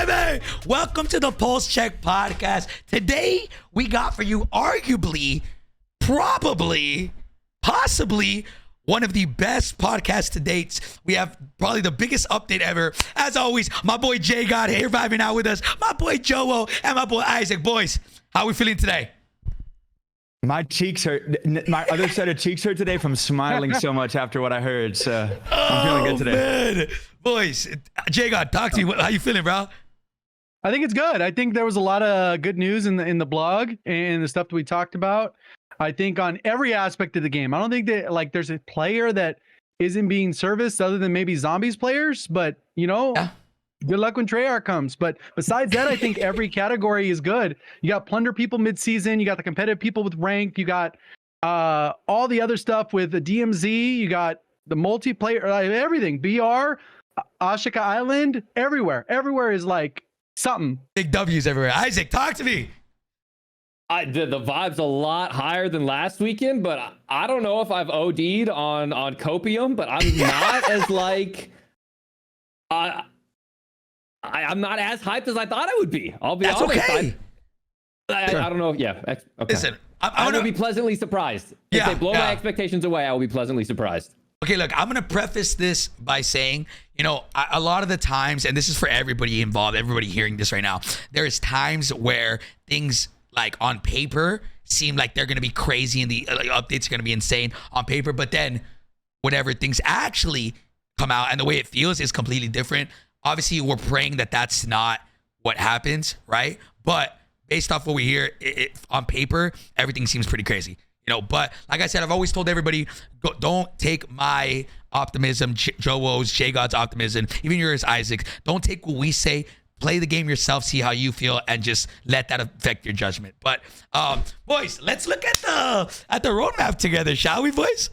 baby! Welcome to the Pullze Check podcast. Today, we got for you arguably, probably, possibly one of the best podcasts to date. We have probably the biggest update ever. As always, my boy JGOD here vibing out with us, my boy JoeWo, and my boy Isaac. Boys, how are we feeling today? My cheeks hurt. My other set of cheeks hurt today from smiling so much after what I heard. So I'm feeling good today. Man. Boys, JGOD, talk to you. How you feeling, bro? I think it's good. I think there was a lot of good news in the blog and the stuff that we talked about. I think on every aspect of the game. I don't think that like there's a player that isn't being serviced other than maybe zombies players, but you know, good luck when Treyarch comes. But besides that, I think every category is good. You got plunder people mid-season, you got the competitive people with ranked, you got all the other stuff with the DMZ, you got the multiplayer, everything, BR, Ashika Island, everywhere. Everywhere is like something. Big W's everywhere. Isaac, talk to me. The vibe's a lot higher than last weekend, but I don't know if I've OD'd on copium, but I'm not as like I'm not as hyped as I thought I would be. I'll be honest. Okay. I don't know. Yeah. Okay. Listen, I will be pleasantly surprised. If they blow my expectations away, I will be pleasantly surprised. Okay, look, I'm going to preface this by saying, you know, a lot of the times, and this is for everybody involved, everybody hearing this right now, there is times where things like on paper seem like they're going to be crazy and the updates are going to be insane on paper, but then whenever things actually come out and the way it feels is completely different. Obviously, we're praying that that's not what happens, right? But based off what we hear on paper, everything seems pretty crazy. You know, but like I said, I've always told everybody, don't take my optimism, JoeWo's, JGOD's optimism, even yours, Isaac. Don't take what we say. Play the game yourself, see how you feel, and just let that affect your judgment. But boys, let's look at the roadmap together, shall we, boys?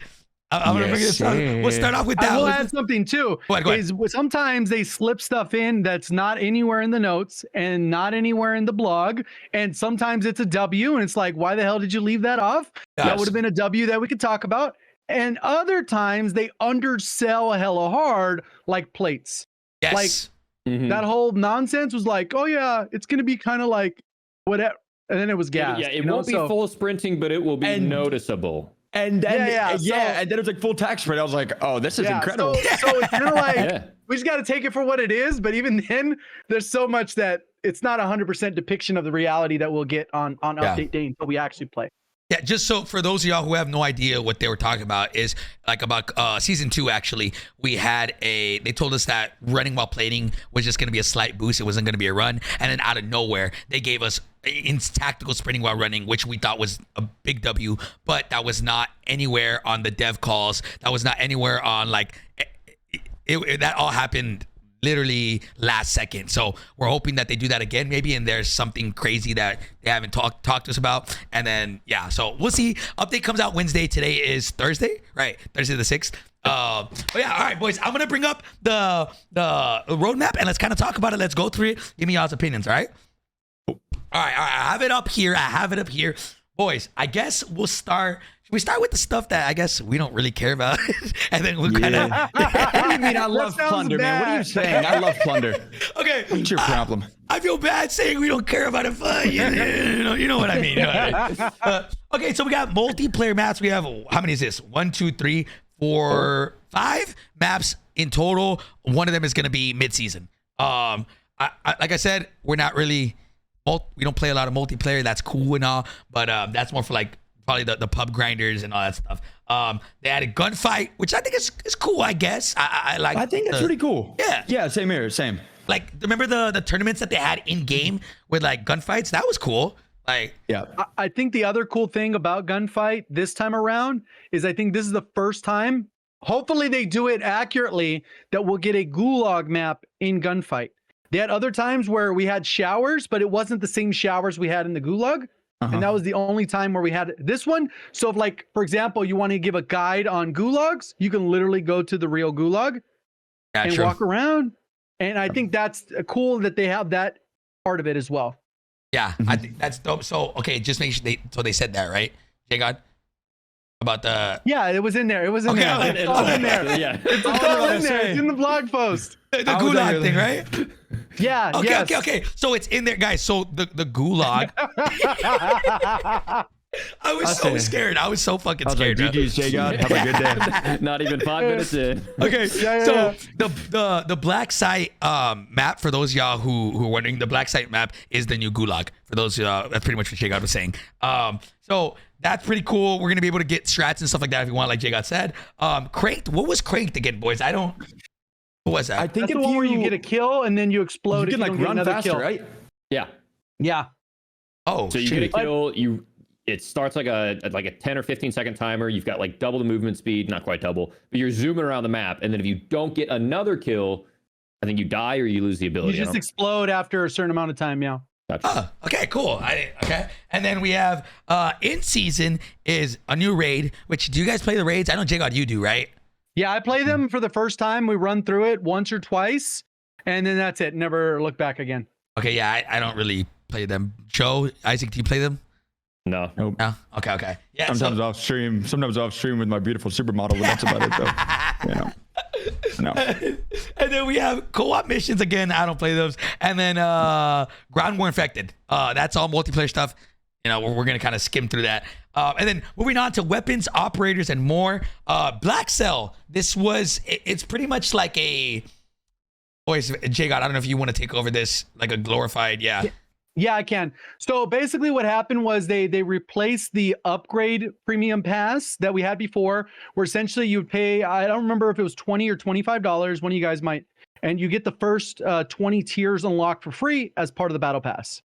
I'm gonna bring this up. We'll start off with that. I will add something too. Go ahead. Sometimes they slip stuff in that's not anywhere in the notes and not anywhere in the blog, and sometimes it's a W, and it's like, why the hell did you leave that off? Yes. That would have been a W that we could talk about. And other times they undersell hella hard, like plates. Yes. Like that whole nonsense was like, oh yeah, it's gonna be kind of like whatever, and then it was gas. Yeah, it won't be full sprinting, but it will be noticeable. And then and then it was like full tax rate. I was like, oh, this is incredible. So it's kind of like we just got to take it for what it is. But even then, there's so much that it's not 100% depiction of the reality that we'll get on update day until we actually play. Yeah, just so for those of y'all who have no idea what they were talking about is like about season 2, actually, we had they told us that running while plating was just going to be a slight boost. It wasn't going to be a run. And then out of nowhere, they gave us in tactical sprinting while running, which we thought was a big W, but that was not anywhere on the dev calls. That was not anywhere on like that all happened literally last second. So we're hoping that they do that again maybe, and there's something crazy that they haven't talked to us about. And then so we'll see. Update comes out Wednesday. Today is Thursday, right? Thursday the 6th. But yeah, all right, boys, I'm gonna bring up the roadmap and let's kind of talk about it. Let's go through it. Give me y'all's opinions. All right, I have it up here. Boys, I guess we'll start. Should we start with the stuff that I guess we don't really care about? And then we'll kind of... What do you mean I love plunder, man? What are you saying? I love plunder. Okay. What's your problem? I feel bad saying we don't care about it, but you know what I mean. Okay, so we got multiplayer maps. We have, how many is this? 1, 2, 3, 4, 5 maps in total. One of them is going to be mid-season. Like I said, we're not really... We don't play a lot of multiplayer. That's cool and all, but that's more for like probably the pub grinders and all that stuff. They added gunfight, which I think is cool. I guess I like. I think that's pretty cool. Yeah. Same here. Same. Like remember the tournaments that they had in game with like gunfights? That was cool. Like I think the other cool thing about gunfight this time around is I think this is the first time. Hopefully they do it accurately that we'll get a Gulag map in gunfight. They had other times where we had showers, but it wasn't the same showers we had in the Gulag. And that was the only time where we had this one. So if like, for example, you want to give a guide on Gulags, you can literally go to the real Gulag and walk around. And I think that's cool that they have that part of it as well. Yeah, I think that's dope. So, okay, just make sure they said that, right? JGOD? about the Yeah, it was in there. It was in Okay, there. It's all in there. Yeah. It's all in there. It's in the blog post. Gulag thing, right? Yeah. Okay, yes. okay. So it's in there, guys. So the Gulag. I was so scared. I was so fucking I was like, scared. bro. GG's, JGOD. Have a good day. Not even 5 minutes in. Okay, Yeah. so the black site map, for those of y'all who are wondering, the black site map is the new Gulag. For those of y'all, that's pretty much what JGOD was saying. So that's pretty cool. We're gonna be able to get strats and stuff like that if you want, like JGOD said. Cranked. What was cranked again, boys? What was that? I think That's if the one where you get a kill and then you explode. you if can like don't get run another faster, kill. right? Yeah. Yeah. Oh, So you shit. get a kill, it starts like a 10 or 15 second timer. You've got like double the movement speed, not quite double, but you're zooming around the map. And then if you don't get another kill, I think you die or you lose the You ability. just explode after a certain amount of time. Yeah. Gotcha. Okay, cool. Okay. And then we have in season is a new raid, which do you guys play the raids? I know JGOD, you do, right? Yeah, I play them for the first time. We run through it once or twice, and then that's it. Never look back again. Okay, yeah, I don't really play them. Joe, Isaac, do you play them? No. Nope. No? Okay. Yeah. Sometimes off stream with my beautiful supermodel, but that's about it though. You know. No. And then we have co-op missions again. I don't play those. And then Ground War Infected. That's all multiplayer stuff. You know, we're gonna kind of skim through that. And then moving on to weapons, operators, and more. Blackcell. It's pretty much like a. Boys, JGOD, I don't know if you want to take over this, like a glorified, yeah. Yeah, I can. So basically what happened was they replaced the upgrade premium pass that we had before, where essentially you would pay, I don't remember if it was $20 or $25, one of you guys might, and you get the first 20 tiers unlocked for free as part of the battle pass.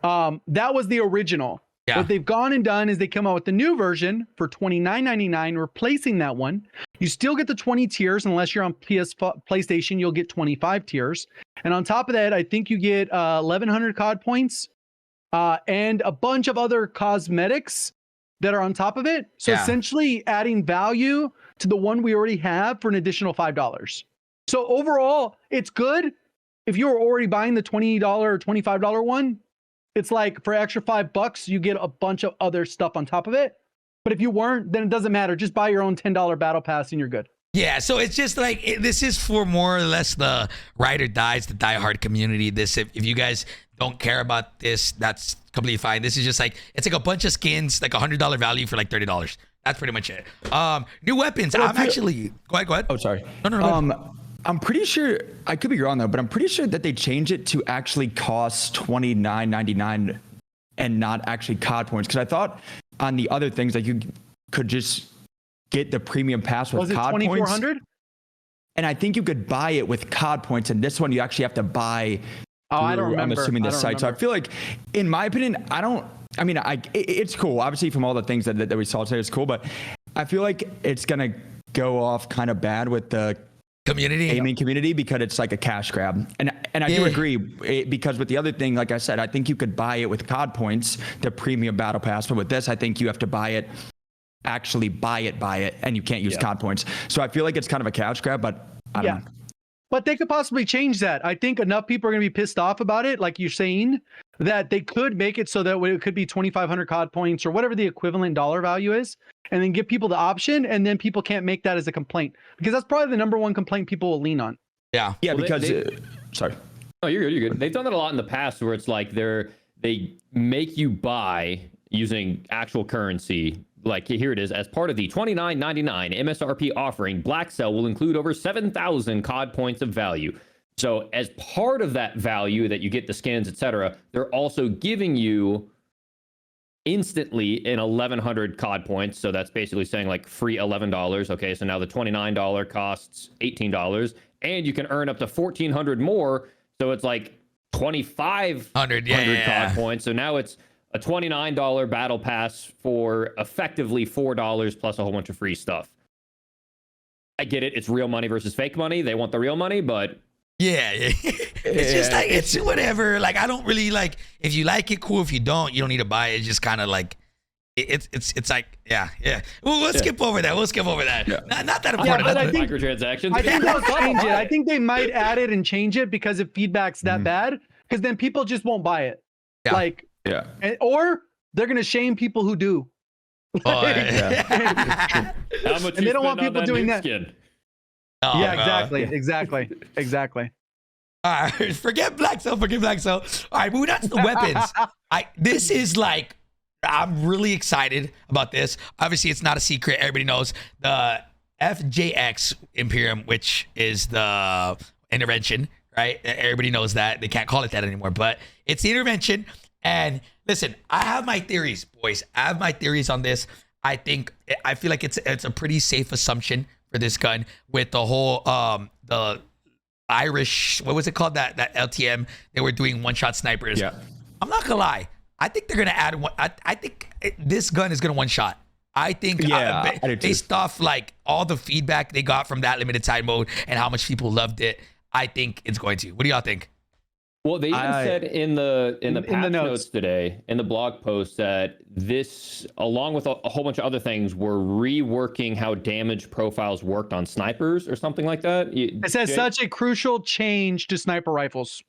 That was the original. Yeah. What they've gone and done is they come out with the new version for $29.99, replacing that one. You still get the 20 tiers unless you're on PlayStation, you'll get 25 tiers. And on top of that, I think you get 1,100 COD points and a bunch of other cosmetics that are on top of it. So Yeah. essentially adding value to the one we already have for an additional $5. So overall, it's good. If you were already buying the $20 or $25 one, it's like for extra $5, you get a bunch of other stuff on top of it. But if you weren't, then it doesn't matter. Just buy your own $10 battle pass and you're good. Yeah, so it's just like this is for more or less the ride or dies, the diehard community. This, if you guys don't care about this, that's completely fine. This is just like it's like a bunch of skins, like $100 value for like $30. That's pretty much it. New weapons. Go ahead. Oh, sorry. No, go ahead. I'm pretty sure, I could be wrong though, but I'm pretty sure that they changed it to actually cost $29.99 and not actually COD points. Because I thought on the other things like you could just get the premium pass with Was it COD points. 2,400? And I think you could buy it with COD points. And this one you actually have to buy. I don't remember. I'm assuming the I don't site. So I remember. feel like, in my opinion, it's cool. Obviously, from all the things that we saw today, it's cool. But I feel like it's gonna go off kind of bad with the Community. gaming community because it's like a cash grab. And I do agree because with the other thing, like I said, I think you could buy it with COD points, the premium battle pass. But with this, I think you have to buy it, and you can't use COD points. So I feel like it's kind of a cash grab, but I don't know. But they could possibly change that. I think enough people are going to be pissed off about it, like you're saying, that they could make it so that it could be 2,500 COD points or whatever the equivalent dollar value is, and then give people the option, and then people can't make that as a complaint. Because that's probably the number one complaint people will lean on. Yeah. Yeah, Well, because sorry. Oh, you're good. They've done that a lot in the past where it's like they make you buy using actual currency. Like here it is. As part of the $29.99 MSRP offering, Blackcell will include over 7,000 COD points of value. So as part of that value that you get the skins, etc., they're also giving you instantly an 1,100 COD points. So that's basically saying like free $11. Okay, so now the $29 costs $18, and you can earn up to 1,400 more. So it's like 2,500 COD points. So now it's a $29 battle pass for effectively $4 plus a whole bunch of free stuff. I get it. It's real money versus fake money. They want the real money, but Yeah. It's just like, it's whatever. Like, I don't really like, if you like it, cool. If you don't need to buy it. It's just kind of like, it's like, yeah. We'll skip over that. Yeah. Not that important. but I think- microtransactions. I think they'll change it. I think they might add it and change it because if feedback's that bad, because then people just won't buy it. Yeah. Like, Yeah. or they're going to shame people who do. Oh, How much And they don't want spend on people doing new that. Skin? oh, Yeah, bro. exactly. All right, forget Blackcell. All right, moving on to the weapons. This is like, I'm really excited about this. Obviously, it's not a secret. Everybody knows the FJX Imperium, which is the intervention, right? Everybody knows that. They can't call it that anymore, but it's the intervention. And listen, I have my theories, boys. I have my theories on this. I feel like it's a pretty safe assumption for this gun with the whole the Irish, what was it called, that LTM, they were doing one-shot snipers. Yeah. I'm not gonna lie, I think they're gonna add one. I think this gun is gonna one shot. I think I do too. based off like all the feedback they got from that limited time mode and how much people loved it, I think it's going to. What do y'all think? Well, they even said in the patch notes today, in the blog post, that this, along with a whole bunch of other things, were reworking how damage profiles worked on snipers or something like that. It says such a crucial change to sniper rifles.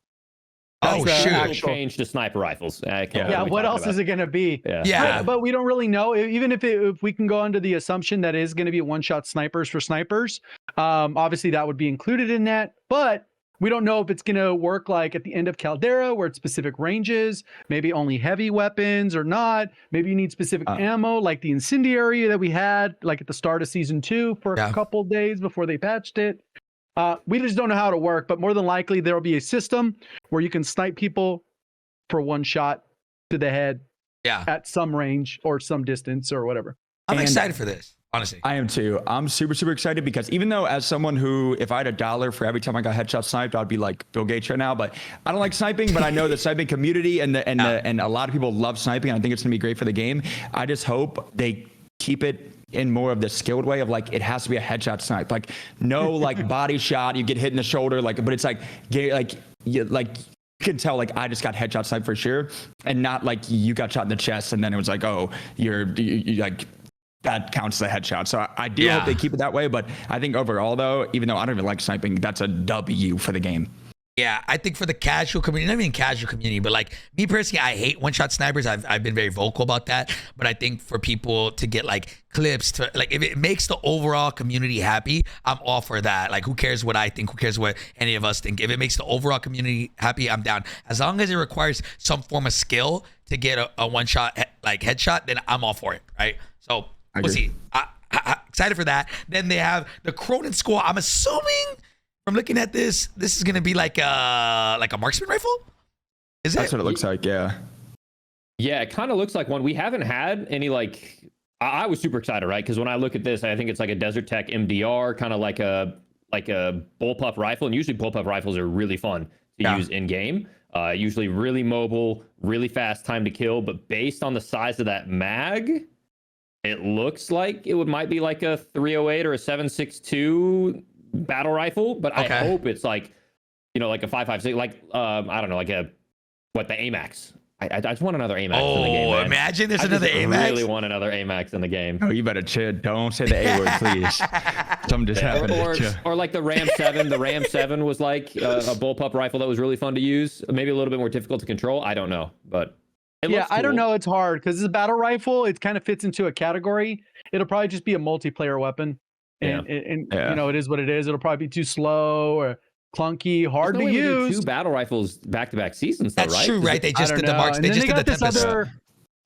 Oh, shoot. Change to sniper rifles. Yeah, what else is it going to be? Yeah. But we don't really know. Even if we can go under the assumption that is going to be one-shot snipers for snipers, obviously that would be included in that. But we don't know if it's going to work like at the end of Caldera, where it's specific ranges, maybe only heavy weapons or not. Maybe you need specific ammo, like the incendiary that we had like at the start of season 2 for a couple days before they patched it. We just don't know how to work, but more than likely there will be a system where you can snipe people for one shot to the head at some range or some distance or whatever. I'm excited for this, honestly. I am too. I'm super, super excited because even though as someone who, if I had $1 for every time I got headshot sniped, I'd be like Bill Gates right now, but I don't like sniping, but I know the sniping community and a lot of people love sniping. I think it's gonna be great for the game. I just hope they keep it in more of the skilled way of like, it has to be a headshot snipe, like no like body shot, you get hit in the shoulder, like, but it's like you can tell like I just got headshot sniped for sure, and not like you got shot in the chest and then it was like, oh, you like that counts as a headshot. So I do hope they keep it that way, but I think overall though, even though I don't even like sniping, that's a W for the game. Yeah, I think for the casual community, not even casual community, but like me personally, I hate one-shot snipers. I've been very vocal about that. But I think for people to get like clips, to like if it makes the overall community happy, I'm all for that. Like who cares what I think? Who cares what any of us think? If it makes the overall community happy, I'm down. As long as it requires some form of skill to get a one-shot like headshot, then I'm all for it, right? So we'll see. I'm excited for that. Then they have the Cronin Squad. I'm assuming, from looking at this is gonna be like a marksman rifle. Is it? That's what it looks like. Yeah. Yeah, it kind of looks like one. We haven't had any like. I was super excited, right? Because when I look at this, I think it's like a Desert Tech MDR, kind of like a bullpup rifle. And usually bullpup rifles are really fun to use in game. Usually really mobile, really fast time to kill. But based on the size of that mag, it looks like it might be like a 308 or a 7.62 battle rifle, but I hope it's like, like a 5.56, like I don't know, like the AMAX. I just want another AMAX in the game. Oh, imagine there's another AMAX. I really want another AMAX in the game. Oh, you better chill. Don't say the A word, please. Something just happened. Or like the Ram 7. The Ram 7 was like a bullpup rifle that was really fun to use. Maybe a little bit more difficult to control. I don't know, but it looks cool. I don't know. It's hard because it's a battle rifle. It kind of fits into a category. It'll probably just be a multiplayer weapon. And it is what it is. It'll probably be too slow or clunky, hard to use. Two battle rifles back-to-back seasons, though, right? That's true, right? They just did the marks. They just did the this other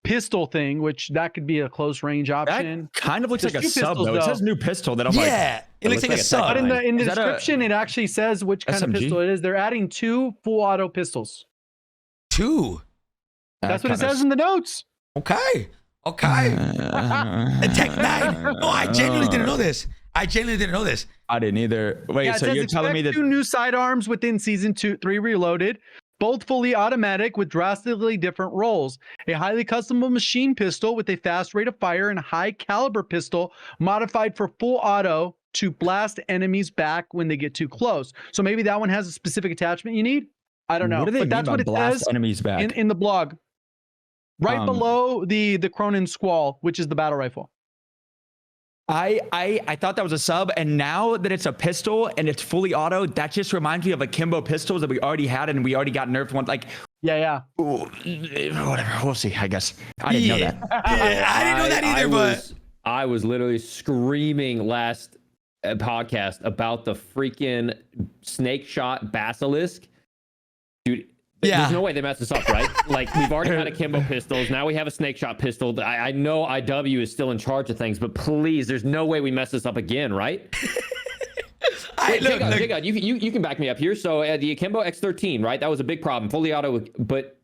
pistol thing, which that could be a close range option. That kind of looks like a sub, though. It says new pistol. That I'm like, it looks like a sub. But in the description, it actually says which kind of pistol it is. They're adding 2 full auto pistols. 2. That's what it says in the notes. Okay. And Tech 9. Oh, I genuinely didn't know this. I didn't either. Wait, so you're telling me that 2 new sidearms within season 3 reloaded, both fully automatic with drastically different roles. A highly customizable machine pistol with a fast rate of fire and high caliber pistol modified for full auto to blast enemies back when they get too close. So maybe that one has a specific attachment you need. I don't know. What do they mean that's by what it blast says enemies back? in the blog. Right below the Cronin Squall, which is the battle rifle. I thought that was a sub, and now that it's a pistol and it's fully auto, that just reminds me of akimbo pistols that we already had and we already got nerfed one. Like, Yeah. Ooh, whatever. We'll see. I guess I didn't know that. Yeah, I didn't know that either. I was literally screaming last podcast about the freaking snake shot basilisk, dude. Yeah. There's no way they messed this up, right? Like, we've already had akimbo pistols. Now we have a snake shot pistol. I know IW is still in charge of things, but please, there's no way we mess this up again, right? JGOD, you can back me up here. So the akimbo X13, right? That was a big problem. Fully auto, but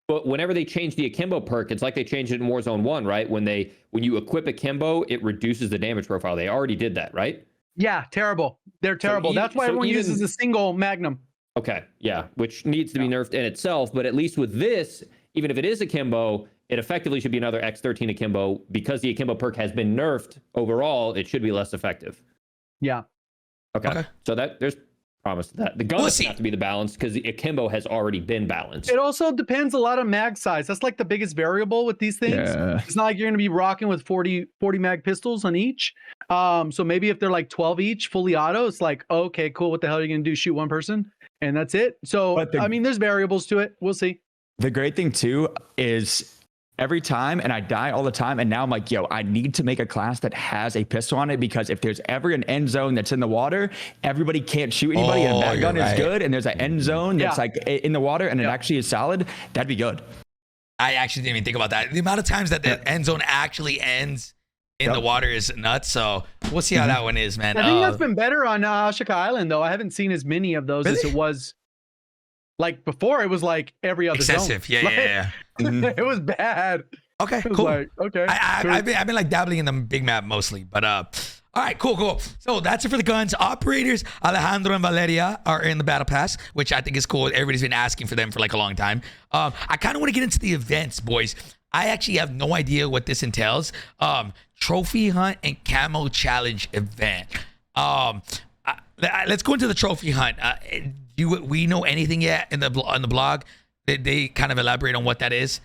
whenever they changed the akimbo perk, it's like they changed it in Warzone 1, right? When you equip akimbo, it reduces the damage profile. They already did that, right? Yeah, terrible. They're terrible. That's why everyone uses a single magnum. Okay, yeah, which needs to be nerfed in itself. But at least with this, even if it is akimbo, it effectively should be another X13 akimbo. Because the akimbo perk has been nerfed overall, it should be less effective. Yeah. Okay. So there's promise to that. The guns have to be the balance because the akimbo has already been balanced. It also depends a lot on mag size. That's like the biggest variable with these things. Yeah. It's not like you're going to be rocking with 40 mag pistols on each. So maybe if they're like 12 each, fully auto, it's like, okay, cool. What the hell are you going to do? Shoot one person? And that's it. So, I mean, there's variables to it. We'll see. The great thing, too, is every time, and I die all the time, and now I'm like, yo, I need to make a class that has a pistol on it, because if there's ever an end zone that's in the water, everybody can't shoot anybody, and that gun is good, and there's an end zone that's like in the water, and it actually is solid, that'd be good. I actually didn't even think about that. The amount of times that the end zone actually ends in the water is nuts. So we'll see how that one is, man. I think that's been better on Ashika Island, though. I haven't seen as many of those as it was. Like before, it was like every other excessive. zone. Yeah. It was bad. Okay, cool. Like, okay. I've been like dabbling in the big map mostly, but all right, cool. So that's it for the guns. Operators, Alejandro and Valeria are in the battle pass, which I think is cool. Everybody's been asking for them for like a long time. I kind of want to get into the events, boys. I actually have no idea what this entails. Trophy hunt and camo challenge event. Let's go into the trophy hunt. Do we know anything yet on the blog? Did they kind of elaborate on what that is?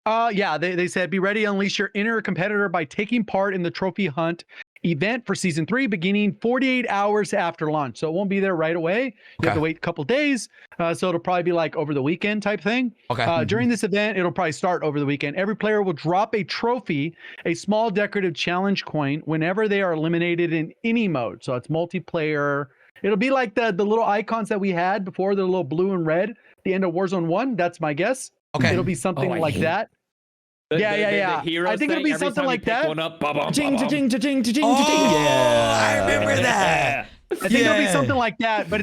Yeah, they said, be ready to unleash your inner competitor by taking part in the trophy hunt event for season 3, beginning 48 hours after launch. So it won't be there right away. You have to wait a couple days. So it'll probably be like over the weekend type thing. Okay. During this event, it'll probably start over the weekend. Every player will drop a trophy, a small decorative challenge coin, whenever they are eliminated in any mode. So it's multiplayer. It'll be like the little icons that we had before, the little blue and red, the end of Warzone 1. That's my guess. Okay. It'll be something like that. Yeah. I think it'll be something like that. I remember that. I think it'll be something like that, but I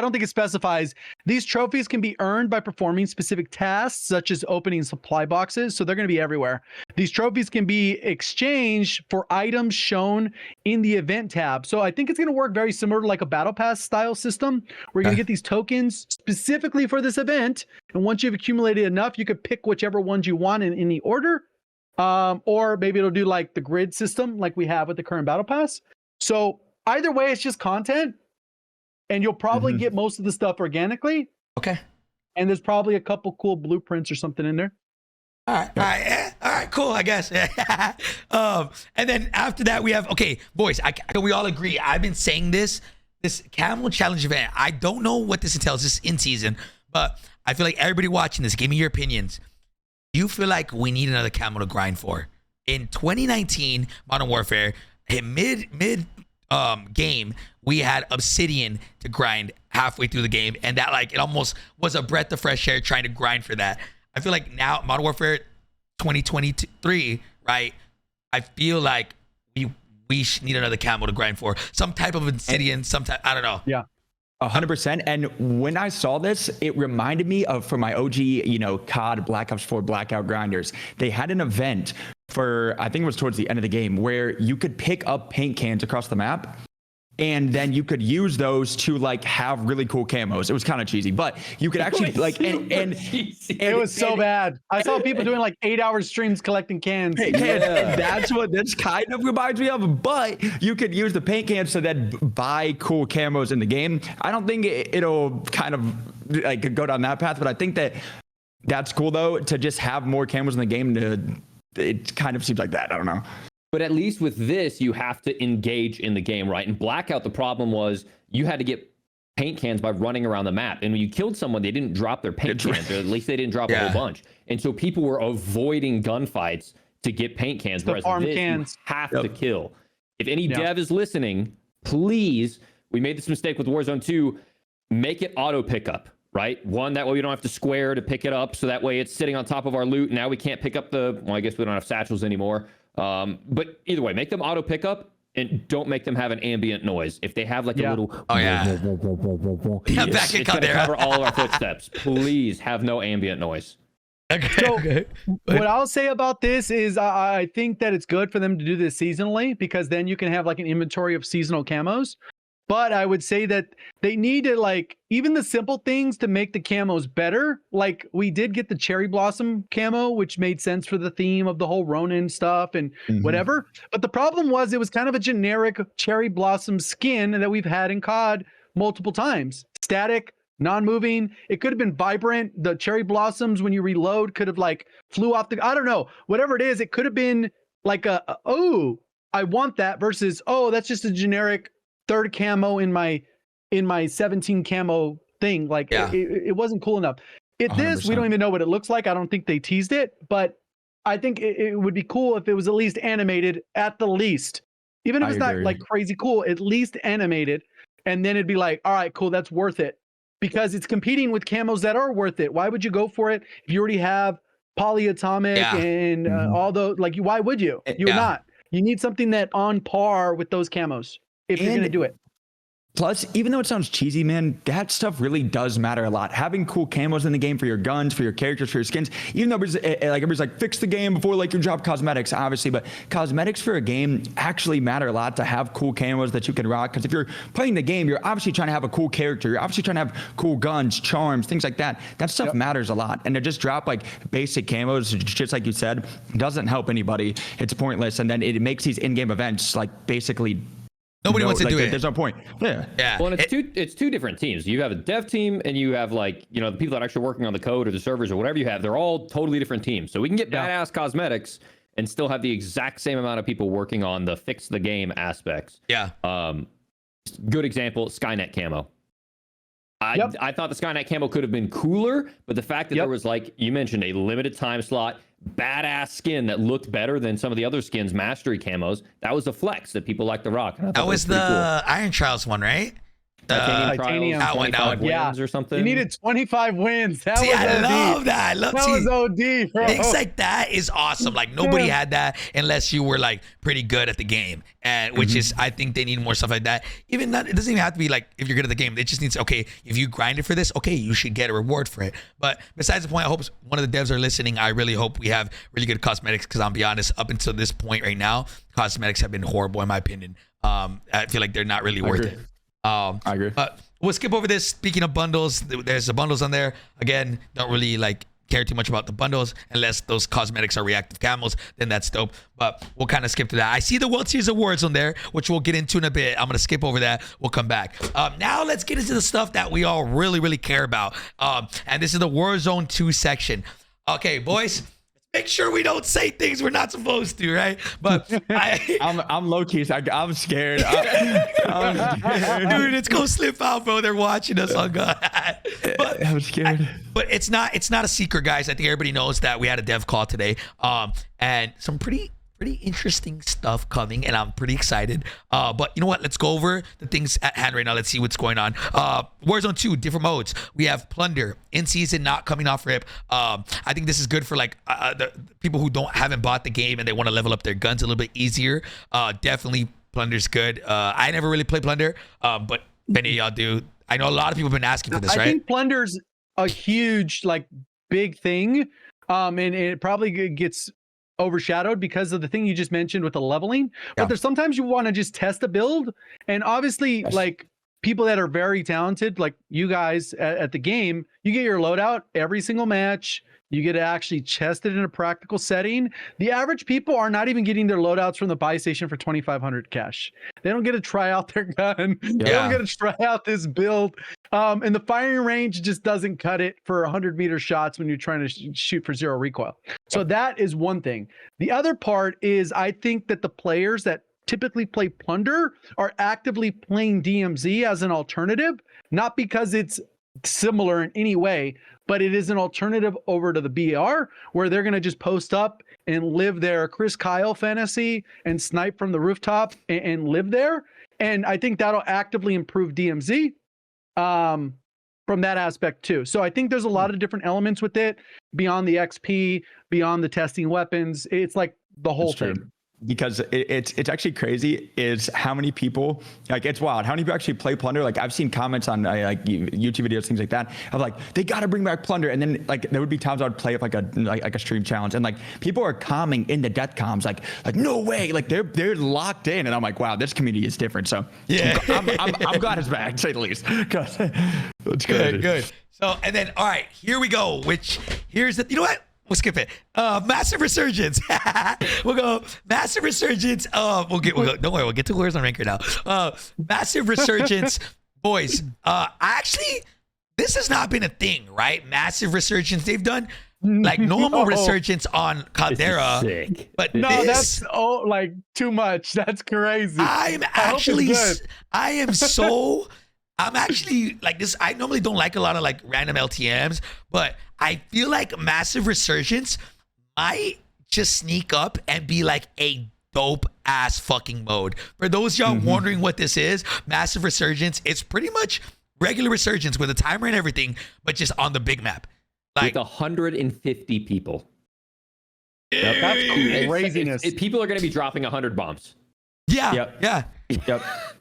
don't think it specifies. These trophies can be earned by performing specific tasks, such as opening supply boxes. So they're going to be everywhere. These trophies can be exchanged for items shown in the event tab. So I think it's going to work very similar to like a battle pass style system. We're going to get these tokens specifically for this event. And once you've accumulated enough, you could pick whichever ones you want in any order. Or maybe it'll do like the grid system like we have with the current battle pass. So either way, it's just content, and you'll probably get most of the stuff organically. Okay. And there's probably a couple cool blueprints or something in there. All right, cool, I guess. And then after that, we have, okay, boys, we all agree. I've been saying this camo challenge event. I don't know what this entails. This is in season, but I feel like everybody watching this, give me your opinions. Do you feel like we need another camo to grind for? In 2019 Modern Warfare, mid game, we had Obsidian to grind halfway through the game, and that like it almost was a breath of fresh air trying to grind for that. I feel like now Modern Warfare 2023, right? I feel like we need another camo to grind for, some type of Obsidian, I don't know. Yeah. 100%. And when I saw this, it reminded me of, for my OG, COD Black Ops 4 Blackout grinders. They had an event for, I think it was towards the end of the game, where you could pick up paint cans across the map, and then you could use those to like have really cool camos. It was kind of cheesy, but you could actually like, and it was so bad. I saw people doing like 8-hour streams collecting cans. And that's what this kind of reminds me of. But you could use the paint cans to then buy cool camos in the game. I don't think it'll kind of like go down that path, but I think that's cool though, to just have more camos in the game. It kind of seems like that. I don't know. But at least with this, you have to engage in the game, right? In Blackout, the problem was you had to get paint cans by running around the map. And when you killed someone, they didn't drop their paint cans, or at least they didn't drop a whole bunch. And so people were avoiding gunfights to get paint cans, whereas this cans. You have to kill. If any dev is listening, please, we made this mistake with Warzone 2, make it auto pickup, right? One, that way we don't have to square to pick it up, so that way it's sitting on top of our loot. Now we can't pick up well, I guess we don't have satchels anymore. But either way, make them auto pickup. And don't make them have an ambient noise. If they have like a little, back it's gonna cover all of our footsteps. Please have no ambient noise. Okay. So what I'll say about this is I think that it's good for them to do this seasonally, because then you can have like an inventory of seasonal camos. But I would say that they need to, like, even the simple things to make the camos better. Like, we did get the cherry blossom camo, which made sense for the theme of the whole Ronin stuff and whatever. But the problem was it was kind of a generic cherry blossom skin that we've had in COD multiple times. Static, non-moving. It could have been vibrant. The cherry blossoms, when you reload, could have like flew off the, I don't know, whatever it is. It could have been like oh, I want that, versus, oh, that's just a generic third camo in my 17 camo thing. Like it wasn't cool enough. This, we don't even know what it looks like. I don't think they teased it, but I think it would be cool if it was at least animated, at the least. Even if it's not like crazy cool, at least animated. And then it'd be like, all right, cool, that's worth it. Because it's competing with camos that are worth it. Why would you go for it if you already have polyatomic and all those? Like, why would you? You would not. You need something that on par with those camos if you're going to do it. Plus, even though it sounds cheesy, man, that stuff really does matter a lot. Having cool camos in the game for your guns, for your characters, for your skins, even though everybody's like, fix the game before like you drop cosmetics, obviously, but cosmetics for a game actually matter a lot to have cool camos that you can rock. Because if you're playing the game, you're obviously trying to have a cool character. You're obviously trying to have cool guns, charms, things like that. That stuff matters a lot. And to just drop like basic camos, just like you said, doesn't help anybody. It's pointless. And then it makes these in-game events like basically nobody wants to do it. There's no point. Yeah. Well, and it's two different teams. You have a dev team, and you have like, you know, the people that are actually working on the code or the servers or whatever you have. They're all totally different teams. So we can get badass cosmetics and still have the exact same amount of people working on the fix the game aspects. Yeah. Good example, Skynet camo. I thought the Skynet camo could have been cooler, but the fact that there was, like you mentioned, a limited time slot, badass skin that looked better than some of the other skins, mastery camos, that was a flex that people like to rock. That was the cool. Iron Trials one, right? Titanium Trials, 25 wins or something. You needed 25 wins. That was I OD. love that. I love that was OD, bro. Things like that is awesome. Like, nobody had that unless you were like pretty good at the game, and which is, I think they need more stuff like that. Even that, it doesn't even have to be like if you're good at the game. It just needs, okay, if you grinded for this, okay, you should get a reward for it. But besides the point, I hope one of the devs are listening. I really hope we have really good cosmetics, because I'll be honest, up until this point right now, cosmetics have been horrible in my opinion. I feel like they're not really worth it. I agree. But we'll skip over this. Speaking of bundles, there's the bundles on there. Again, don't really like care too much about the bundles unless those cosmetics are reactive camos. Then that's dope. But we'll kind of skip to that. I see the World Series of Warzone there, which we'll get into in a bit. I'm gonna skip over that. We'll come back. Now let's get into the stuff that we all really care about. And this is the Warzone 2 section. Okay, boys. Make sure we don't say things we're not supposed to, right? But I'm low key. I'm scared. Dude, it's gonna slip out, bro. They're watching us on God. But I'm scared. But it's not a secret, guys. I think everybody knows that we had a dev call today, and some pretty interesting stuff coming, and I'm pretty excited. But you know what? Let's go over the things at hand right now. Let's see what's going on. Warzone 2, different modes. We have Plunder in season, not coming off rip. I think this is good for like the people who haven't bought the game and they want to level up their guns a little bit easier. Definitely Plunder's good. I never really played Plunder, but many of y'all do. I know a lot of people have been asking for this, right? I think Plunder's a huge, like, big thing, and it probably gets overshadowed because of the thing you just mentioned with the leveling. But there's sometimes you want to just test a build, and obviously like people that are very talented like you guys at the game, you get your loadout every single match. You get to actually test it in a practical setting. The average people are not even getting their loadouts from the buy station for 2,500 cash. They don't get to try out their gun. They don't get to try out this build. And the firing range just doesn't cut it for 100-meter shots when you're trying to shoot for zero recoil. So that is one thing. The other part is I think that the players that typically play Plunder are actively playing DMZ as an alternative, not because it's similar in any way, but it is an alternative over to the BR where they're going to just post up and live their Chris Kyle fantasy and snipe from the rooftop and live there. And I think that'll actively improve DMZ from that aspect too. So I think there's a lot of different elements with it beyond the XP, beyond the testing weapons. It's like the whole thing. Because it's actually crazy is how many people, like, it's wild how many people actually play Plunder. Like, I've seen comments on like YouTube videos, things like that, of like, they got to bring back Plunder. And then like there would be times I would play like a stream challenge, and like people are commenting in the death comms like no way, like they're locked in, and I'm like, wow, this community is different. So yeah, I'm glad it's back, to say the least. It's good. So, and then all right, here we go. Here's the, you know what? We'll skip it. Massive Resurgence. We'll go Massive Resurgence. We'll go. Don't worry, we'll get to Warzone Ranked now. Massive Resurgence, boys. Actually, this has not been a thing, right? Massive Resurgence. They've done like normal Resurgence on Caldera, but no, that's like too much. That's crazy. I'm actually like this. I normally don't like a lot of like random LTMs, but I feel like Massive Resurgence might just sneak up and be like a dope ass fucking mode. For those y'all wondering what this is, Massive Resurgence, it's pretty much regular Resurgence with a timer and everything, but just on the big map. Like with 150 people. That's craziness. People are going to be dropping 100 bombs. Yeah.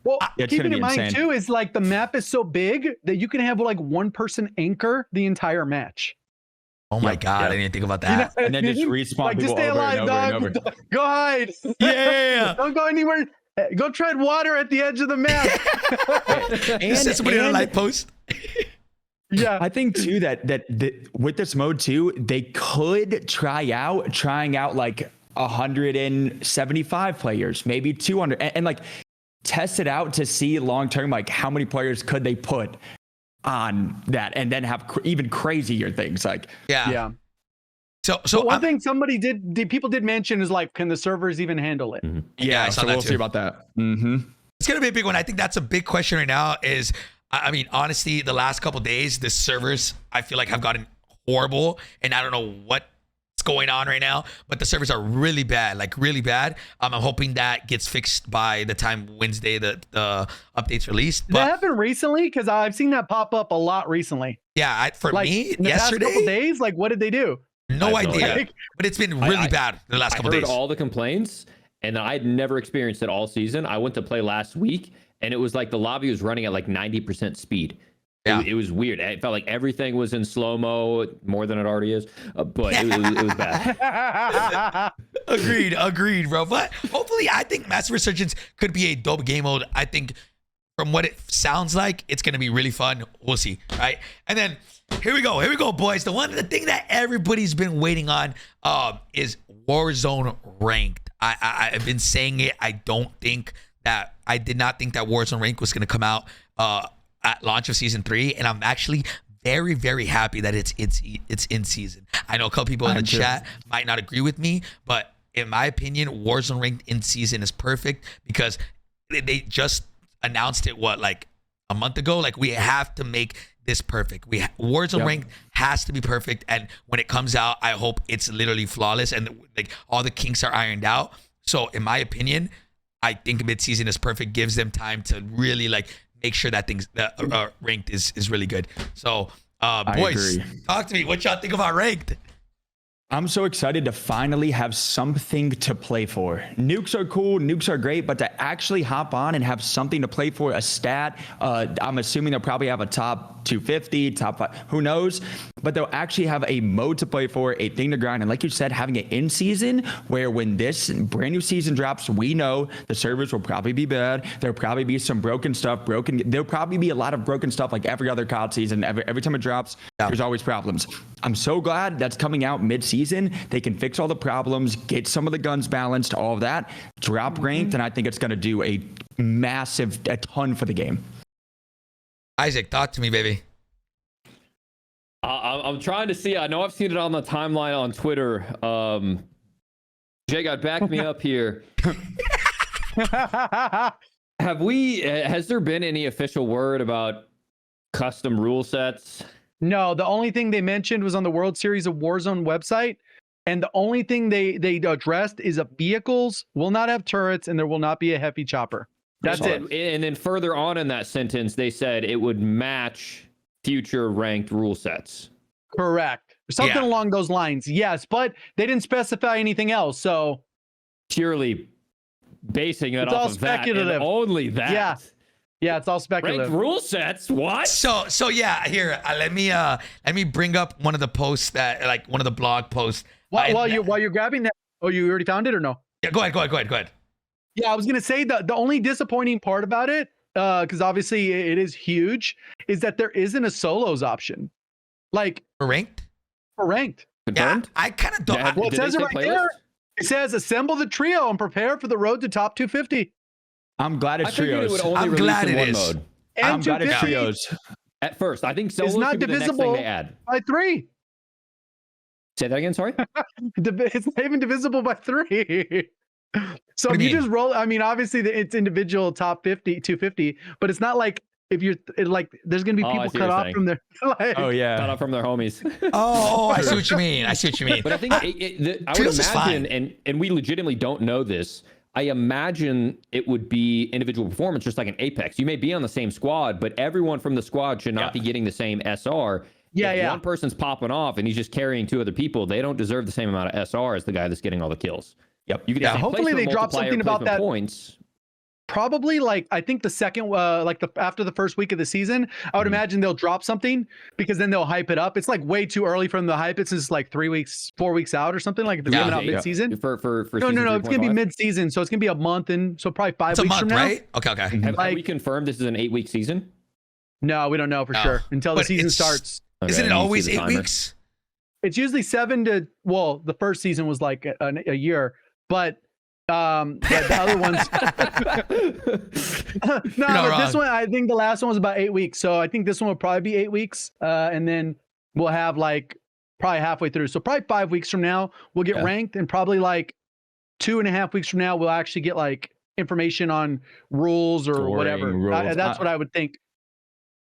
Well, keeping in mind too is like the map is so big that you can have like one person anchor the entire match. Oh my God, I didn't think about that. And then just respawn like, people just stay over alive, and over dog. and over. Go hide. Yeah. Don't go anywhere. Go tread water at the edge of the map. And set somebody on a light post. Yeah, I think too that with this mode too, they could trying out like 175 players, maybe 200, and like test it out to see long term, like how many players could they put on that, and then have even crazier things. Like yeah. So one thing people did mention is like, can the servers even handle it? Yeah, so we'll see about that. It's gonna be a big one. I think that's a big question right now. Is I mean, honestly, the last couple of days, the servers I feel like have gotten horrible, and I don't know what's going on right now, but the servers are really bad, like really bad. I'm hoping that gets fixed by the time Wednesday the updates released. But that happened recently, because I've seen that pop up a lot recently. Yeah, for like, me in the yesterday, past couple days, like what did they do? No idea. But it's been really bad the last couple days. I heard all the complaints, and I'd never experienced it all season. I went to play last week, and it was like the lobby was running at like 90% speed. Yeah. It was weird. It felt like everything was in slow-mo, more than it already is, but it was bad. Agreed, bro. But hopefully, I think Massive Resurgence could be a dope game mode. I think from what it sounds like, it's going to be really fun. We'll see, right? And then here we go, boys. The thing that everybody's been waiting on is Warzone Ranked. I've been saying it. I did not think that Warzone Ranked was going to come out at launch of season 3, and I'm actually very, very happy that it's in season. I know a couple people in the chat might not agree with me, but in my opinion, Warzone Ranked in season is perfect because they just announced it like a month ago. Like, we have to make this perfect. Warzone Ranked has to be perfect, and when it comes out, I hope it's literally flawless and like all the kinks are ironed out. So in my opinion, I think mid-season is perfect, gives them time to really like make sure that Ranked is really good. So boys, talk to me. What y'all think about Ranked? I'm so excited to finally have something to play for. Nukes are cool, nukes are great, but to actually hop on and have something to play for, a stat, I'm assuming they'll probably have a top 250, top 5, who knows? But they'll actually have a mode to play for, a thing to grind. And like you said, having it in season, where when this brand new season drops, we know the servers will probably be bad. There'll probably be some broken stuff, there'll probably be a lot of broken stuff like every other COD season. Every time it drops, there's always problems. I'm so glad that's coming out mid-season. They can fix all the problems, get some of the guns balanced, all of that, drop Ranked, and I think it's going to do a ton for the game. Isaac, talk to me, baby. I'm trying to see. I know I've seen it on the timeline on Twitter. JGOD, back me up here. Has there been any official word about custom rule sets? No, the only thing they mentioned was on the World Series of Warzone website. And the only thing they addressed is that vehicles will not have turrets and there will not be a heavy chopper. That's it. And then further on in that sentence, they said it would match future ranked rule sets. Correct. Something along those lines. Yes, but they didn't specify anything else. So purely basing it off of speculative. That and only that. Yeah. Yeah, it's all speculative. Ranked rule sets? What? So yeah, here, let me bring up one of the posts that, like, one of the blog posts. While you're grabbing that, oh, you already found it or no? Yeah, go ahead. Yeah, I was gonna say the only disappointing part about it, because obviously it is huge, is that there isn't a solos option. Like For ranked? Confirmed? Yeah, I kind of don't. Yeah, Well, it did says they it say right playlist? there. It says assemble the trio and prepare for the road to top 250. I'm glad I it's figured it trios. would only I'm release glad in it one is. mode. And I'm glad it's 250 trios. At first, I think solos It's not should be the next thing divisible they add. by 3. Say that again, sorry? It's not even divisible by 3. So What if do you you mean? just roll, I mean, obviously it's individual top 50, 250, but it's not like if you're like, there's going to be Oh, I people see cut what you're off saying. from their, like, Oh Cut yeah. off from their homies. Oh, I see what you mean. But I think I would Trios is imagine, and we legitimately don't know this. I imagine it would be individual performance, just like an Apex. You may be on the same squad, but everyone from the squad should not be getting the same SR. Yeah, if yeah. one person's popping off and he's just carrying 2 other people, they don't deserve the same amount of SR as the guy that's getting all the kills. Yep. You could Yeah, have hopefully they drop something about that. Points. probably like, I think the second, after the first week of the season, I would imagine they'll drop something because then they'll hype it up. It's like way too early from the hype. It's just like 4 weeks out or something, like if it's coming out mid-season. For No, season it's gonna be 3.5? mid-season, so it's gonna be a month, and so probably 5 It's a weeks month, from now. right? Okay. Have we like- confirmed this is an 8-week season? No, we don't know for No. sure until the But season it's- starts. Okay, Isn't I it need to see always the 8 timer. weeks? It's usually 7 to, well, the first season was like a year, but the other ones. No, not but this wrong. one, I think the last one was about 8 weeks, so I think this one will probably be 8 weeks, and then we'll have like probably halfway through, so probably 5 weeks from now we'll get ranked, and probably like 2.5 weeks from now we'll actually get like information on rules or Scoring whatever. rules. That's what I would think.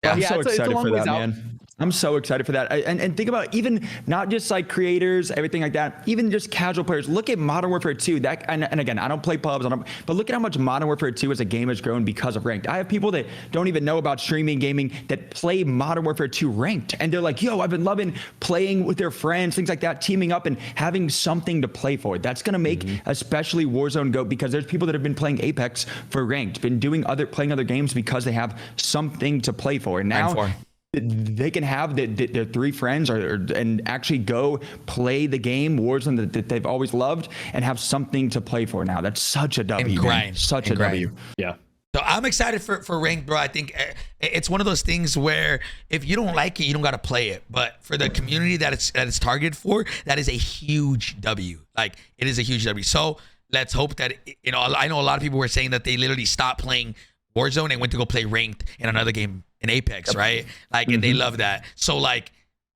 Yeah, I'm Yeah, so it's a excited long for ways that, out. man. I'm so excited for that. And think about even not just like creators, everything like that, even just casual players. Look at Modern Warfare 2. And again, I don't play pubs, but look at how much Modern Warfare 2 as a game has grown because of ranked. I have people that don't even know about streaming gaming that play Modern Warfare 2 ranked. And they're like, yo, I've been loving playing with their friends, things like that, teaming up and having something to play for. That's going to make especially Warzone GOAT, because there's people that have been playing Apex for ranked, been playing other games because they have something to play for. And now they can have their 3 friends and actually go play the game Warzone that they've always loved and have something to play for now. That's such a W. And grind. Such And a grind. W. Yeah. So I'm excited for ranked, bro. I think it's one of those things where if you don't like it, you don't got to play it. But for the community that it's targeted for, that is a huge W. Like, it is a huge W. So let's hope that, I know a lot of people were saying that they literally stopped playing Warzone and went to go play ranked in another game in Apex, right? Like, and they love that. So like,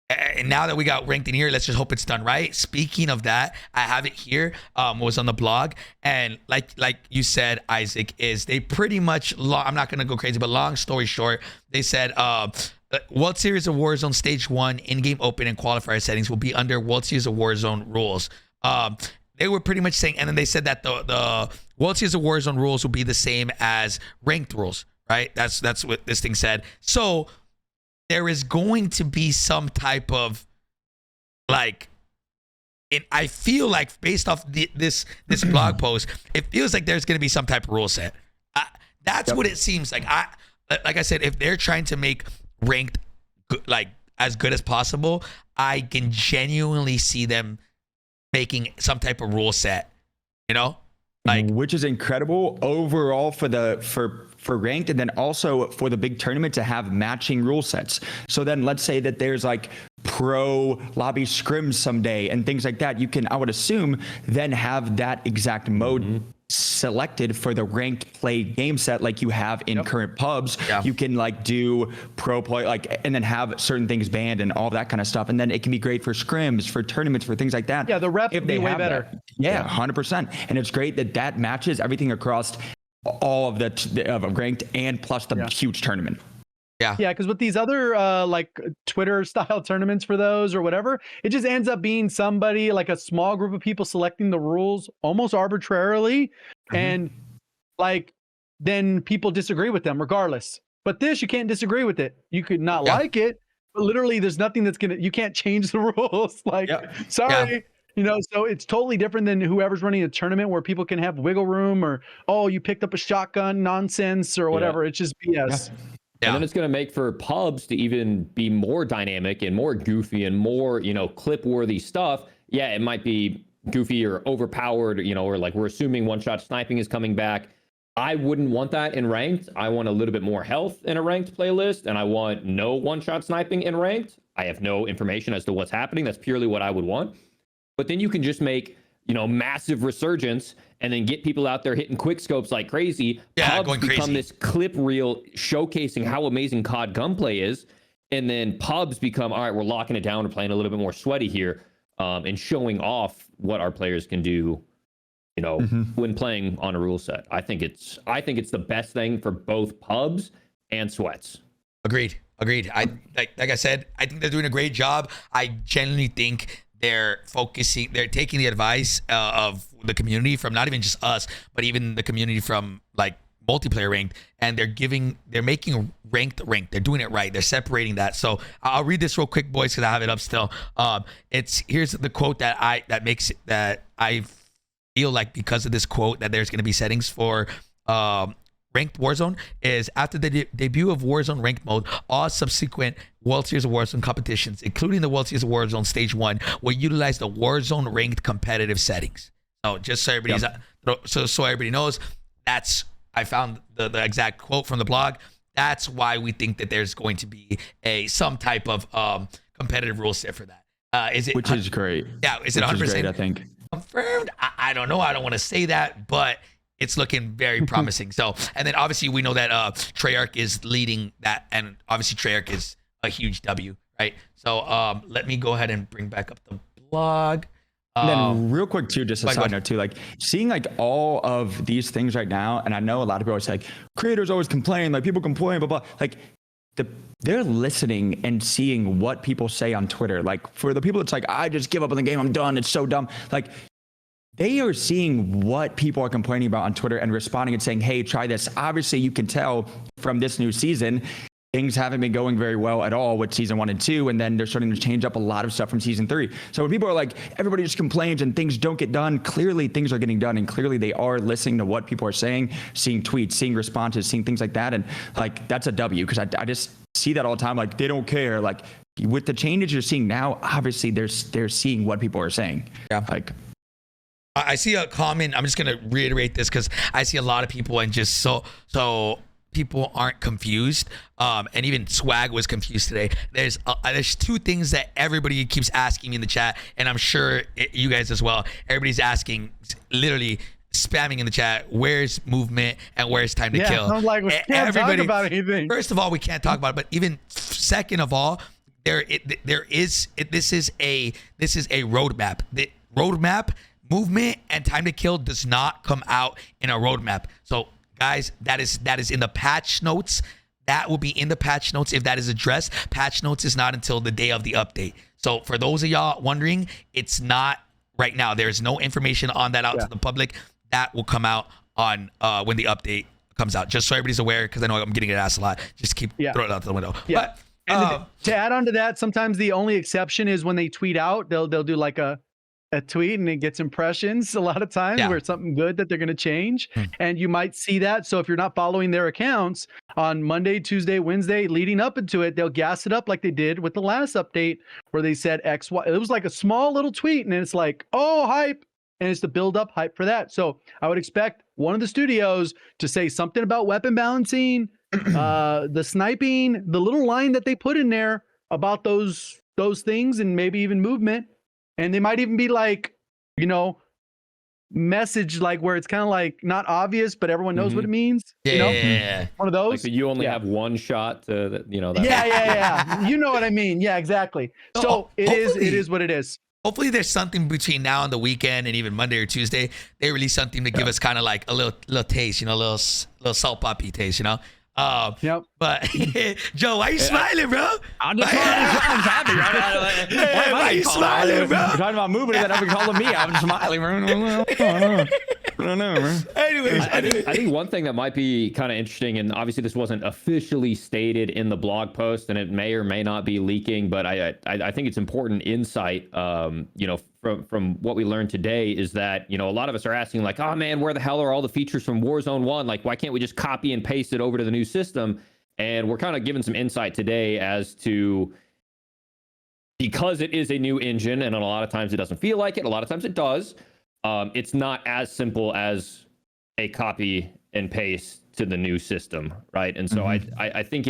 and now that we got ranked in here, let's just hope it's done right. Speaking of that, I have it here. Was on the blog, and like you said, Isaac, is they pretty much. I'm not gonna go crazy, but long story short, they said World Series of Warzone Stage 1 in-game open and qualifier settings will be under World Series of Warzone rules. They were pretty much saying, and then they said that the World Series of Warzone rules will be the same as ranked rules, right? That's what this thing said. So there is going to be some type of like, and I feel like based off this blog post, it feels like there's going to be some type of rule set. That's what it seems like. Like I said, if they're trying to make ranked like as good as possible, I can genuinely see them making some type of rule set, like, which is incredible overall for ranked, and then also for the big tournament to have matching rule sets. So then let's say that there's like pro lobby scrims someday and things like that. You can, I would assume, then have that exact mode selected for the ranked play game set like you have in current pubs. You can like do pro play, like, and then have certain things banned and all that kind of stuff. And then it can be great for scrims, for tournaments, for things like that. Yeah, the rep would be way better. Yeah, 100%. And it's great that matches everything across all of the ranked and plus the huge tournament. Yeah, because with these other like Twitter style tournaments for those or whatever, it just ends up being somebody like a small group of people selecting the rules almost arbitrarily, and like then people disagree with them regardless. But this, you can't disagree with it. You could not like it, but literally there's nothing that's you can't change the rules. Like, sorry. You know, so it's totally different than whoever's running a tournament where people can have wiggle room or, oh, you picked up a shotgun nonsense or whatever. It's just BS. And then it's going to make for pubs to even be more dynamic and more goofy and more, you know, clip-worthy stuff. Yeah, it might be goofy or overpowered, you know, or like we're assuming one-shot sniping is coming back. I wouldn't want that in ranked. I want a little bit more health in a ranked playlist, and I want no one-shot sniping in ranked. I have no information as to what's happening. That's purely what I would want. But then you can just make, you know, massive resurgence and then get people out there hitting quick scopes like crazy. Pubs going become crazy. this clip reel showcasing how amazing COD gunplay is. And then pubs become, all right, we're locking it down. We're playing a little bit more sweaty here, and showing off what our players can do, you know, when playing on a rule set. I think it's the best thing for both pubs and sweats. Agreed. I like I said, I think they're doing a great job. I genuinely think they're taking the advice of the community from not even just us, but even the community from like multiplayer ranked, and they're making ranked. They're doing it right. They're separating that. So I'll read this real quick, boys, because I have it up still. Here's the quote that I feel like because of this quote that there's going to be settings for Ranked Warzone is after the debut of Warzone Ranked mode, all subsequent World Series of Warzone competitions, including the World Series of Warzone Stage 1, will utilize the Warzone Ranked competitive settings. So just so everybody's so everybody knows, I found the exact quote from the blog. That's why we think that there's going to be some type of competitive rule set for that. Which is great. Yeah, is it 100%? Great, I think. Confirmed? I don't know. I don't want to say that, but it's looking very promising. So, and then obviously we know that Treyarch is leading that, and obviously Treyarch is a huge W, right? So let me go ahead and bring back up the blog. And then real quick too, just a side note too, like seeing like all of these things right now, and I know a lot of people always say, like, creators always complain, like people complain, blah, blah. Like they're listening and seeing what people say on Twitter. Like for the people that's like, I just give up on the game, I'm done, it's so dumb. Like they are seeing what people are complaining about on Twitter and responding and saying, hey, try this. Obviously, you can tell from this new season, things haven't been going very well at all with season 1 and 2. And then they're starting to change up a lot of stuff from season 3. So when people are like, everybody just complains and things don't get done, clearly things are getting done. And clearly they are listening to what people are saying, seeing tweets, seeing responses, seeing things like that. And like, that's a W, because I just see that all the time. Like, they don't care. Like with the changes you're seeing now, obviously they're seeing what people are saying. Yeah. Like, I see a comment. I'm just going to reiterate this because I see a lot of people and just so people aren't confused. And even Swag was confused today. There's two things that everybody keeps asking me in the chat, and I'm sure you guys as well. Everybody's asking, literally spamming in the chat, where's movement and where's time to kill? I'm like, we can't talk about anything. First of all, we can't talk about it, but even second of all, this is a roadmap. The roadmap, movement and time to kill does not come out in a roadmap. So guys, that is in the patch notes. That will be in the patch notes if that is addressed. Patch notes is not until the day of the update. So for those of y'all wondering, it's not right now. There's no information on that out to the public. That will come out on when the update comes out. Just so everybody's aware, because I know I'm getting it asked a lot. Just keep throwing it out the window. Yeah. But, and to add on to that, sometimes the only exception is when they tweet out, they'll do like a tweet and it gets impressions a lot of times where it's something good that they're going to change. And you might see that. So if you're not following their accounts on Monday, Tuesday, Wednesday, leading up into it, they'll gas it up like they did with the last update where they said X, Y. It was like a small little tweet and it's like, oh, hype. And it's to build up hype for that. So I would expect one of the studios to say something about weapon balancing, the sniping, the little line that they put in there about those things, and maybe even movement. And they might even be like, message like where it's kind of like not obvious, but everyone knows what it means. Yeah. One of those. Like you only have one shot to, that. Yeah. You know what I mean? Yeah, exactly. So it is what it is. hopefully there's something between now and the weekend and even Monday or Tuesday. They release something to give us kind of like a little taste, you know, a little salt poppy taste, you know. Yep. But Joe, why you smiling, bro? I'm just happy. Hey, why you smiling, bro? You're talking about moving that I've been calling me. I'm smiling, bro. I don't know, man. Anyways, I think one thing that might be kind of interesting, and obviously this wasn't officially stated in the blog post, and it may or may not be leaking, but I think it's important insight. You know, from what we learned today is that, you know, a lot of us are asking like, oh man, where the hell are all the features from Warzone 1? Like, why can't we just copy and paste it over to the new system? And we're kind of given some insight today as to, because it is a new engine, and a lot of times it doesn't feel like it, a lot of times it does. It's not as simple as a copy and paste to the new system, right? And so I think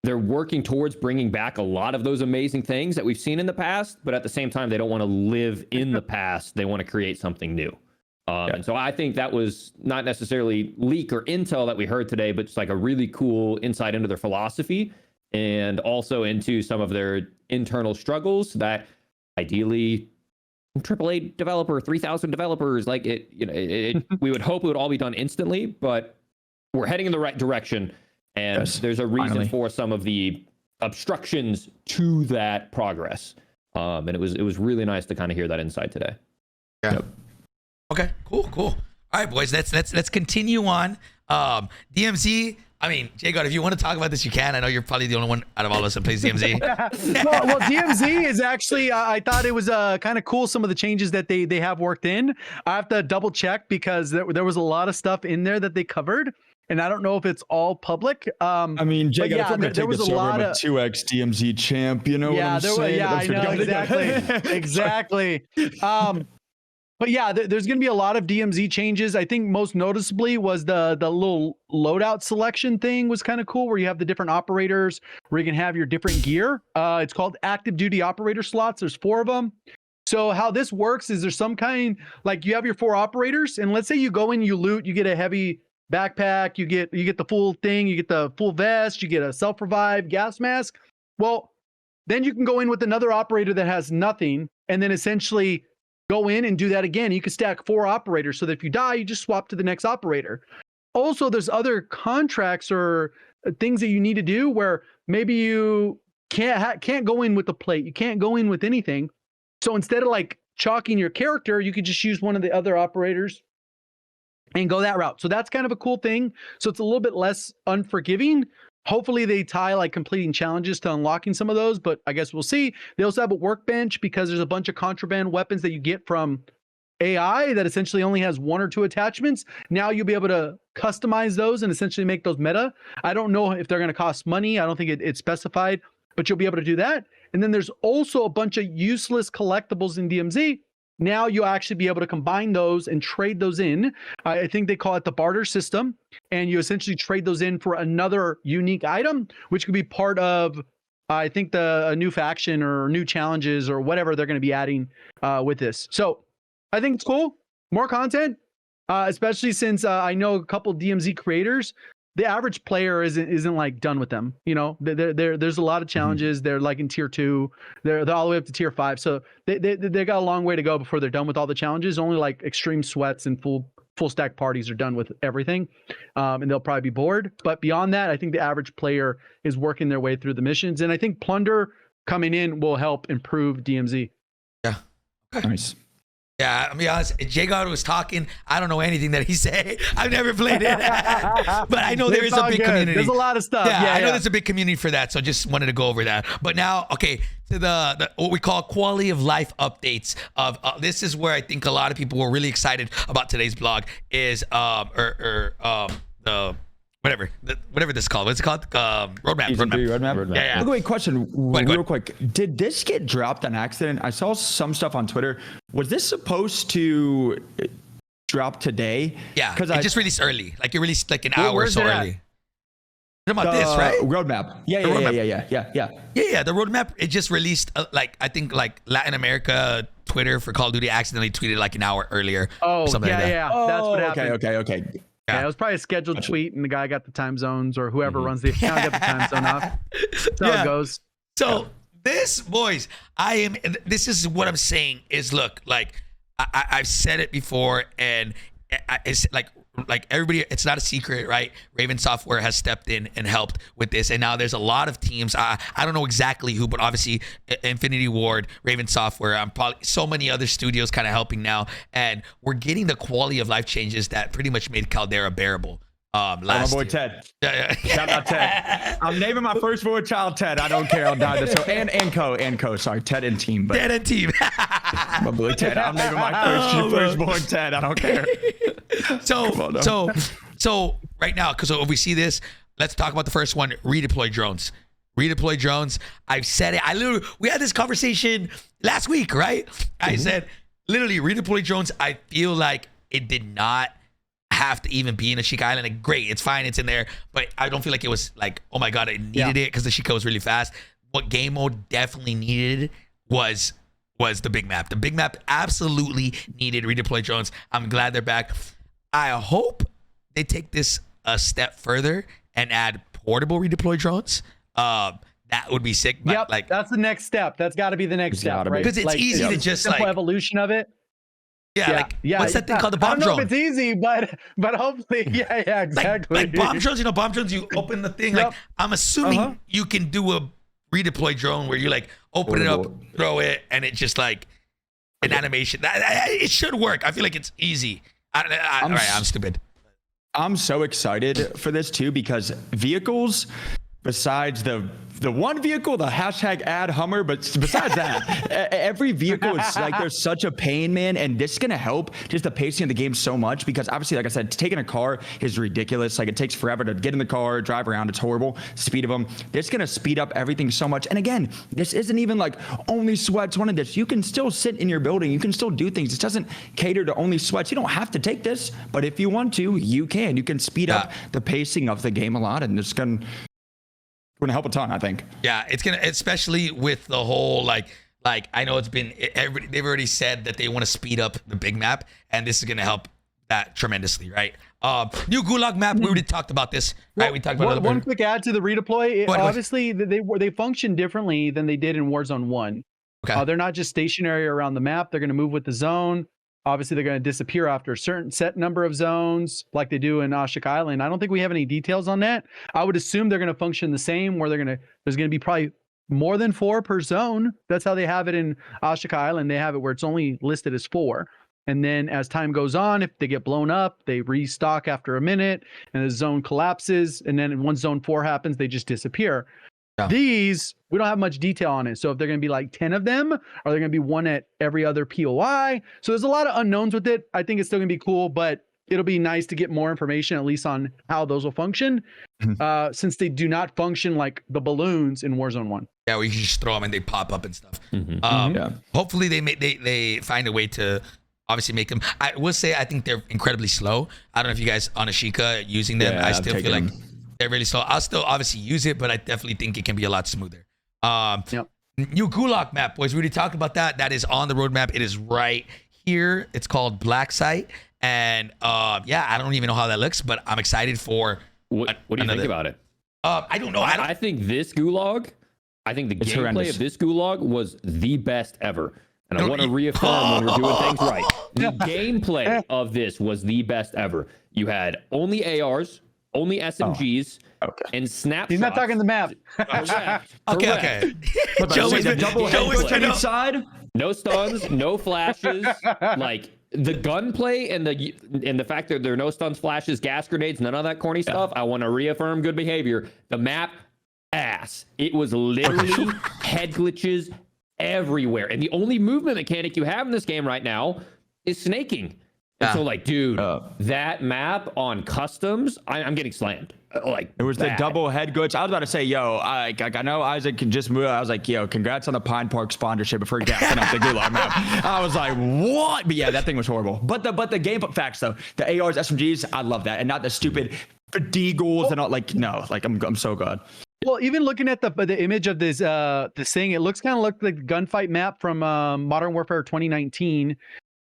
they're working towards bringing back a lot of those amazing things that we've seen in the past, but at the same time, they don't want to live in the past. They want to create something new. And so I think that was not necessarily leak or intel that we heard today, but just like a really cool insight into their philosophy and also into some of their internal struggles that ideally AAA developer, 3,000 developers, like it, you know, we would hope it would all be done instantly, but we're heading in the right direction. And there's a reason for some of the obstructions to that progress. And it was really nice to kind of hear that insight today. Yeah. Yep. Okay. Cool. All right, boys. Let's continue on. DMZ. I mean, JGOD, if you want to talk about this, you can. I know you're probably the only one out of all of us that plays DMZ. well, DMZ is actually, I thought it was kind of cool, some of the changes that they have worked in. I have to double check because there was a lot of stuff in there that they covered. And I don't know if it's all public. I mean, JGOD, if I'm going to take this over, I'm a 2x DMZ champ, you know what I'm saying? I know, exactly. But yeah, there's going to be a lot of DMZ changes. I think most noticeably was the little loadout selection thing was kind of cool, where you have the different operators, where you can have your different gear. It's called active duty operator slots. There's 4 of them. So how this works is there's some kind, like you have your 4 operators, and let's say you go in, you loot, you get a heavy backpack, you get the full thing, you get the full vest, you get a self-revive gas mask. Well, then you can go in with another operator that has nothing, and then essentially go in and do that again. You can stack 4 operators so that if you die, you just swap to the next operator. Also, there's other contracts or things that you need to do where maybe you can't go in with the plate. You can't go in with anything. So instead of like chalking your character, you could just use one of the other operators and go that route. So that's kind of a cool thing. So it's a little bit less unforgiving. Hopefully they tie like completing challenges to unlocking some of those, but I guess we'll see. They also have a workbench because there's a bunch of contraband weapons that you get from AI that essentially only has 1 or 2 attachments. Now you'll be able to customize those and essentially make those meta. I don't know if they're going to cost money. I don't think it's specified, but you'll be able to do that. And then there's also a bunch of useless collectibles in DMZ. Now you'll actually be able to combine those and trade those in. I think they call it the barter system. And you essentially trade those in for another unique item, which could be part of, I think, a new faction or new challenges or whatever they're going to be adding with this. So I think it's cool. More content, especially since I know a couple DMZ creators. The average player isn't like done with them. You know, there's a lot of challenges. They're like in tier 2. They're all the way up to tier 5. So they got a long way to go before they're done with all the challenges. Only like extreme sweats and full stack parties are done with everything, and they'll probably be bored. But beyond that, I think the average player is working their way through the missions, and I think plunder coming in will help improve DMZ. Yeah. Nice. Yeah, I'll be honest. JGOD was talking. I don't know anything that he said. I've never played it, but I know there is a big community. There's a lot of stuff. Yeah, I know there's a big community for that. So just wanted to go over that. But now, okay, to the what we call quality of life updates. Of this is where I think a lot of people were really excited about today's blog. Is whatever this is called. What's it called? Roadmap. Yeah. Look, wait, question real quick. Did this get dropped on accident? I saw some stuff on Twitter. Was this supposed to drop today? Yeah, because it just released early. Like it released like an hour or so early. Talking about this, right? Roadmap. Yeah. The roadmap, it just released I think Latin America Twitter for Call of Duty accidentally tweeted like an hour earlier. Oh, something like that. Yeah. That's what happened. Okay. Yeah, it was probably a scheduled tweet, and the guy got the time zones, or whoever runs the account got the time zone off. That's how it goes. So This, boys, this is what I'm saying is, look, like, I've said it before, and it's like everybody, it's not a secret, right? Raven Software has stepped in and helped with this, and now there's a lot of teams. I don't know exactly who, but obviously Infinity Ward, Raven Software, probably so many other studios kind of helping now, and we're getting the quality of life changes that pretty much made Caldera bearable. My boy year. Ted. Shout out Ted. I'm naming my firstborn child Ted. I don't care. I'll die this. So and co. Sorry, Ted and team. But Ted and team. my boy Ted. I'm naming my firstborn Ted. I don't care. So right now, because if we see this, let's talk about the first one. Redeploy drones. Redeploy drones. I've said it. We had this conversation last week, right? I said literally redeploy drones. I feel like it did not have to even be in a Sheikah Island. Like, great, it's fine, it's in there, but I don't feel like it was like, oh my god, it needed it, because the Sheikah was really fast. What game mode definitely needed was the big map. The big map absolutely needed redeploy drones. I'm glad they're back. I hope they take this a step further and add portable redeploy drones. That would be sick. But like, that's the next step. That's got to be the next step, right? Because it's like, easy to just simple evolution of it. What's that thing called, the bomb drone? I don't know if it's easy, but hopefully, exactly. Like bomb drones, bomb drones, you open the thing. Like, I'm assuming you can do a redeploy drone where you like open it up, throw it, and it just like an animation. It should work. I feel like it's easy. I'm stupid. I'm so excited for this too, because vehicles, besides the one vehicle, the #ad Hummer, but besides that, every vehicle is like, there's such a pain, man. And this is going to help just the pacing of the game so much, because obviously, like I said, taking a car is ridiculous. Like, it takes forever to get in the car, drive around. It's horrible. Speed of them. This is going to speed up everything so much. And again, this isn't even like only sweats wanted this. You can still sit in your building. You can still do things. This doesn't cater to only sweats. You don't have to take this, but if you want to, you can. You can speed up the pacing of the game a lot, and it's going to help a ton, I think. Yeah, it's gonna, especially with the whole like I know it's been, they've already said that they want to speed up the big map, and this is gonna help that tremendously, right? New Gulag map. We already talked about this, right? We talked about one quick add to the redeploy. Obviously, they function differently than they did in Warzone 1. Okay. They're not just stationary around the map. They're going to move with the zone. Obviously, they're going to disappear after a certain set number of zones, like they do in Sheikah Island. I don't think we have any details on that. I would assume they're going to function the same, where there's going to be probably more than 4 per zone. That's how they have it in Sheikah Island. They have it where it's only listed as 4. And then as time goes on, if they get blown up, they restock after a minute, and the zone collapses. And then once zone 4 happens, they just disappear. Yeah. These, we don't have much detail on it. So if they're going to be like 10 of them, or they're going to be one at every other POI. So there's a lot of unknowns with it. I think it's still going to be cool, but it'll be nice to get more information, at least on how those will function, since they do not function like the balloons in Warzone 1. Yeah, where you can just throw them and they pop up and stuff. Hopefully they find a way to obviously make them. I will say, I think they're incredibly slow. I don't know if you guys on a Sheikah using them. I still feel like they're really slow. I'll still obviously use it, but I definitely think it can be a lot smoother. New Gulag map, boys. We already talked about that. That is on the roadmap. It is right here. It's called Blackcell. And I don't even know how that looks, but I'm excited for what do you think about it? I don't know. I think this Gulag, I think the gameplay of this Gulag was the best ever. And I want to reaffirm when we're doing things right. The gameplay of this was the best ever. You had only ARs, only SMGs, and snapshots. He's not talking the map. Okay. Joe is the side. No stuns, no flashes. Like, the gunplay and the fact that there are no stuns, flashes, gas grenades, none of that corny stuff. I want to reaffirm good behavior. The map, ass. It was literally head glitches everywhere. And the only movement mechanic you have in this game right now is snaking. And so, like, dude, that map on customs, I'm getting slammed. Like, it was the double head glitch. I was about to say, yo, I know Isaac can just move. I was like, yo, congrats on the Pine Park sponsorship before gassing up the Gulag map. I was like, what? But yeah, that thing was horrible. But the game facts though, the ARs, SMGs, I love that, and not the stupid deagles and all. Like, no, like I'm so glad. Well, even looking at the image of this thing, it looks kind of like the gunfight map from Modern Warfare 2019,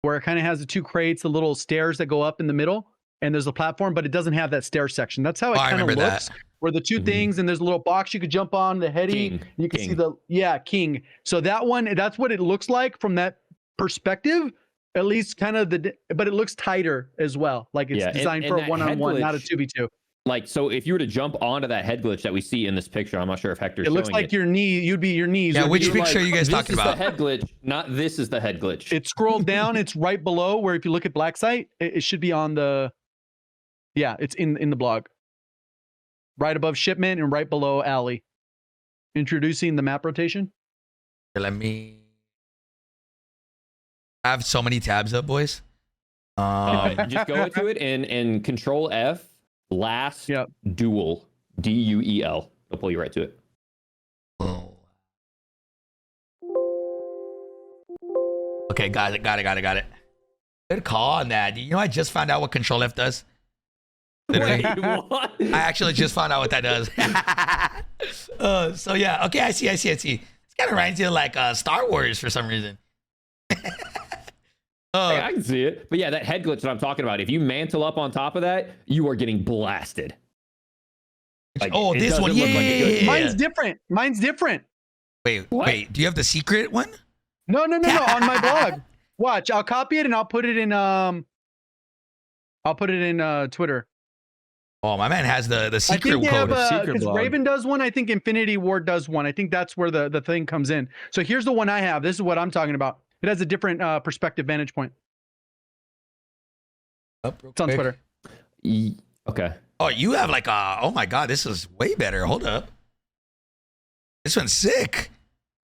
where it kind of has the 2 crates, the little stairs that go up in the middle, and there's a platform, but it doesn't have that stair section. That's how it kind of looks. where the two things, and there's a little box you could jump on, the heady. King. You can see the king. So that one, that's what it looks like from that perspective. At least kind of but it looks tighter as well. Like it's designed for a one-on-one, not a 2v2. Like, so if you were to jump onto that head glitch that we see in this picture, I'm not sure if Hector's showing it. Looks like your knee, you'd be your knees. Yeah, which be picture are you guys talking about? This is the head glitch, not this is the head glitch. It's scrolled down, it's right below where if you look at Blackcell, it should be on the, it's in the blog. Right above shipment and right below alley. Introducing the map rotation. Let me... I have so many tabs up, boys. Just go into it and Control F, last duel, DUEL. It'll pull you right to it. Oh. Okay, got it. Good call on that. You know, I just found out what Control F does. Wait, what? I actually just found out what that does. So yeah, okay, I see. It kind of reminds you of like Star Wars for some reason. Hey, I can see it. But yeah, that head glitch that I'm talking about, if you mantle up on top of that, you are getting blasted. Like, this one, yeah. Mine's different. Wait, do you have the secret one? No, on my blog. Watch, I'll copy it and I'll put it in Twitter. Oh, my man has the secret code. I think because blog. Raven does one. I think Infinity Ward does one. I think that's where the thing comes in. So here's the one I have. This is what I'm talking about. It has a different perspective vantage point. It's on Twitter. Okay. Oh, you have like oh my God, this is way better. Hold up. This one's sick.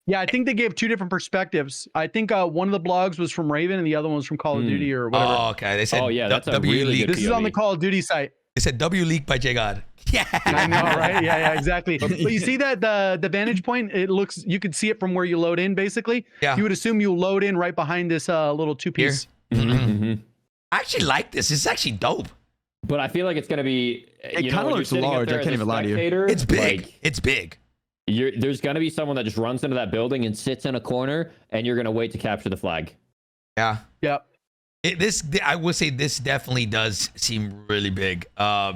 Yeah, I think they gave two different perspectives. I think one of the blogs was from Raven and the other one was from Call of Duty or whatever. Oh, okay. They said that's a really leak. good This is on the Call of Duty site. They said W leak by JGOD. Yeah. I know, right? Yeah, exactly. But you see that the vantage point, you could see it from where you load in, basically. Yeah. You would assume you'll load in right behind this little two-piece. I actually like this. It's actually dope. But I feel like it's going to be... It kind of looks large. I can't even lie to you. It's big. It's big. There's going to be someone that just runs into that building and sits in a corner, and you're going to wait to capture the flag. Yeah. Yep. I will say this definitely does seem really big. I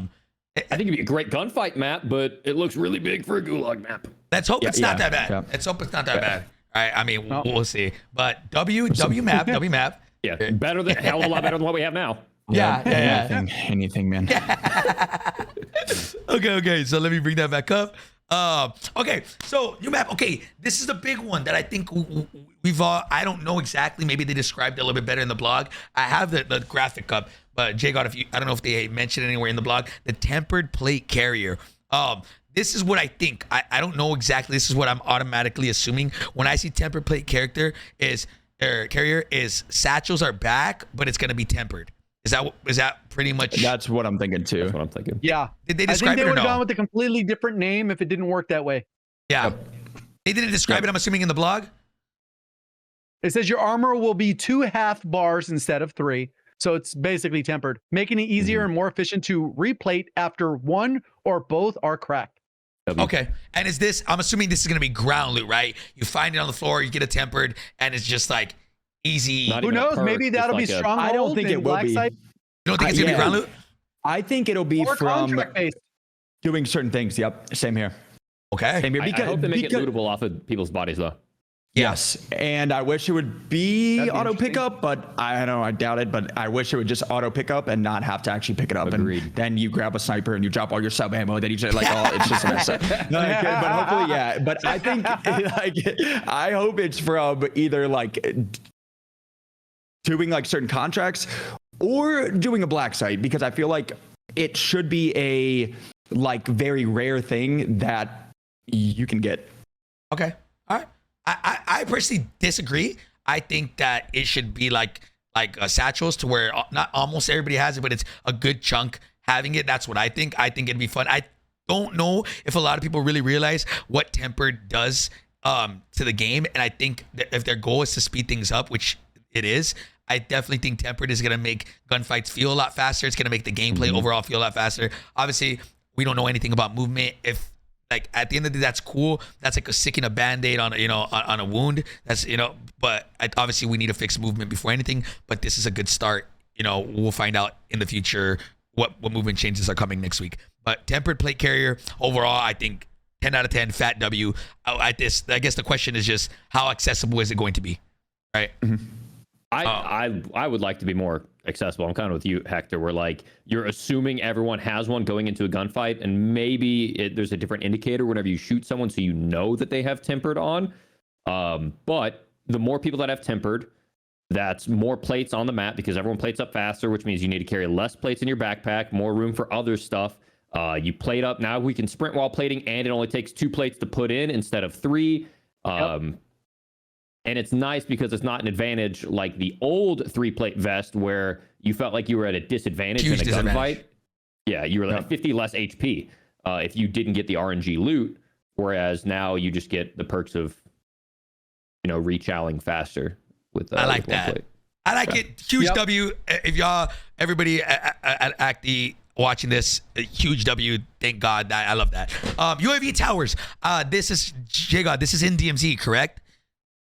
think it'd be a great gunfight map, but it looks really big for a Gulag map. Let's hope it's not that bad. Yeah. Let's hope it's not that bad. All right. I mean, we'll see. But W map. Yeah, hell of a lot better than what we have now. Yeah. Anything, man. Okay. So let me bring that back up. Okay. So new map. Okay, this is the big one that I think we've all. I don't know exactly. Maybe they described it a little bit better in the blog. I have the graphic up, but JGOD, I don't know if they mentioned it anywhere in the blog. The tempered plate carrier. This is what I think. I don't know exactly. This is what I'm automatically assuming when I see tempered plate carrier is satchels are back, but it's gonna be tempered. Is that pretty much? That's what I'm thinking too. That's what I'm thinking. Yeah. Did they describe I think they it or would have no? gone with a completely different name if it didn't work that way. Yeah. They didn't describe it, I'm assuming, in the blog? It says your armor will be 2 half bars instead of 3. So it's basically tempered, making it easier and more efficient to replate after one or both are cracked. Okay. And I'm assuming this is going to be ground loot, right? You find it on the floor, you get it tempered, and it's just like easy. Who knows? Maybe that'll be strong. I don't think it will be. Site. You don't think it's going to be ground loot? I think it'll be Or from contract-based. doing certain things. Yep. Same here. Okay. Same here. I hope they make it lootable off of people's bodies, though. Yes, and I wish it would be auto pickup, but I doubt it. But I wish it would just auto pickup and not have to actually pick it up. Agreed. And then you grab a sniper and you drop all your sub ammo. Then you just it's just a mess. But hopefully, yeah. But I think I hope it's from either doing certain contracts or doing a black site, because I feel like it should be a very rare thing that you can get. Okay. All right. I personally disagree. I think that it should be like satchels, to where not almost everybody has it, but it's a good chunk having it. That's what I think. I think it'd be fun. I don't know if a lot of people really realize what tempered does to the game, and I think that if their goal is to speed things up, which it is, I definitely think tempered is going to make gunfights feel a lot faster. It's going to make the gameplay overall feel a lot faster. Obviously, we don't know anything about movement. If at the end of the day, that's cool. That's like sticking a band-aid on on a wound. That's but obviously we need to fix movement before anything. But this is a good start. We'll find out in the future what movement changes are coming next week. But tempered plate carrier overall, I think 10 out of 10. Fat W. I guess the question is just how accessible is it going to be, right? I would like to be more accessible. I'm kind of with you, Hector. Where like you're assuming everyone has one going into a gunfight, and maybe there's a different indicator whenever you shoot someone, so you know that they have tempered on. But the more people that have tempered, that's more plates on the map because everyone plates up faster, which means you need to carry less plates in your backpack, more room for other stuff. You plate up. Now we can sprint while plating, and it only takes 2 plates to put in instead of 3. And it's nice because it's not an advantage like the old 3-plate vest where you felt like you were at a disadvantage in a gunfight. Yeah, you were like 50 less HP if you didn't get the RNG loot, whereas now you just get the perks of, rechalling faster with I like with one that. plate. I like it. Huge W. If everybody at Acti watching this, huge W. Thank God. I love that. UAV towers. This is JGOD. This is in DMZ, correct?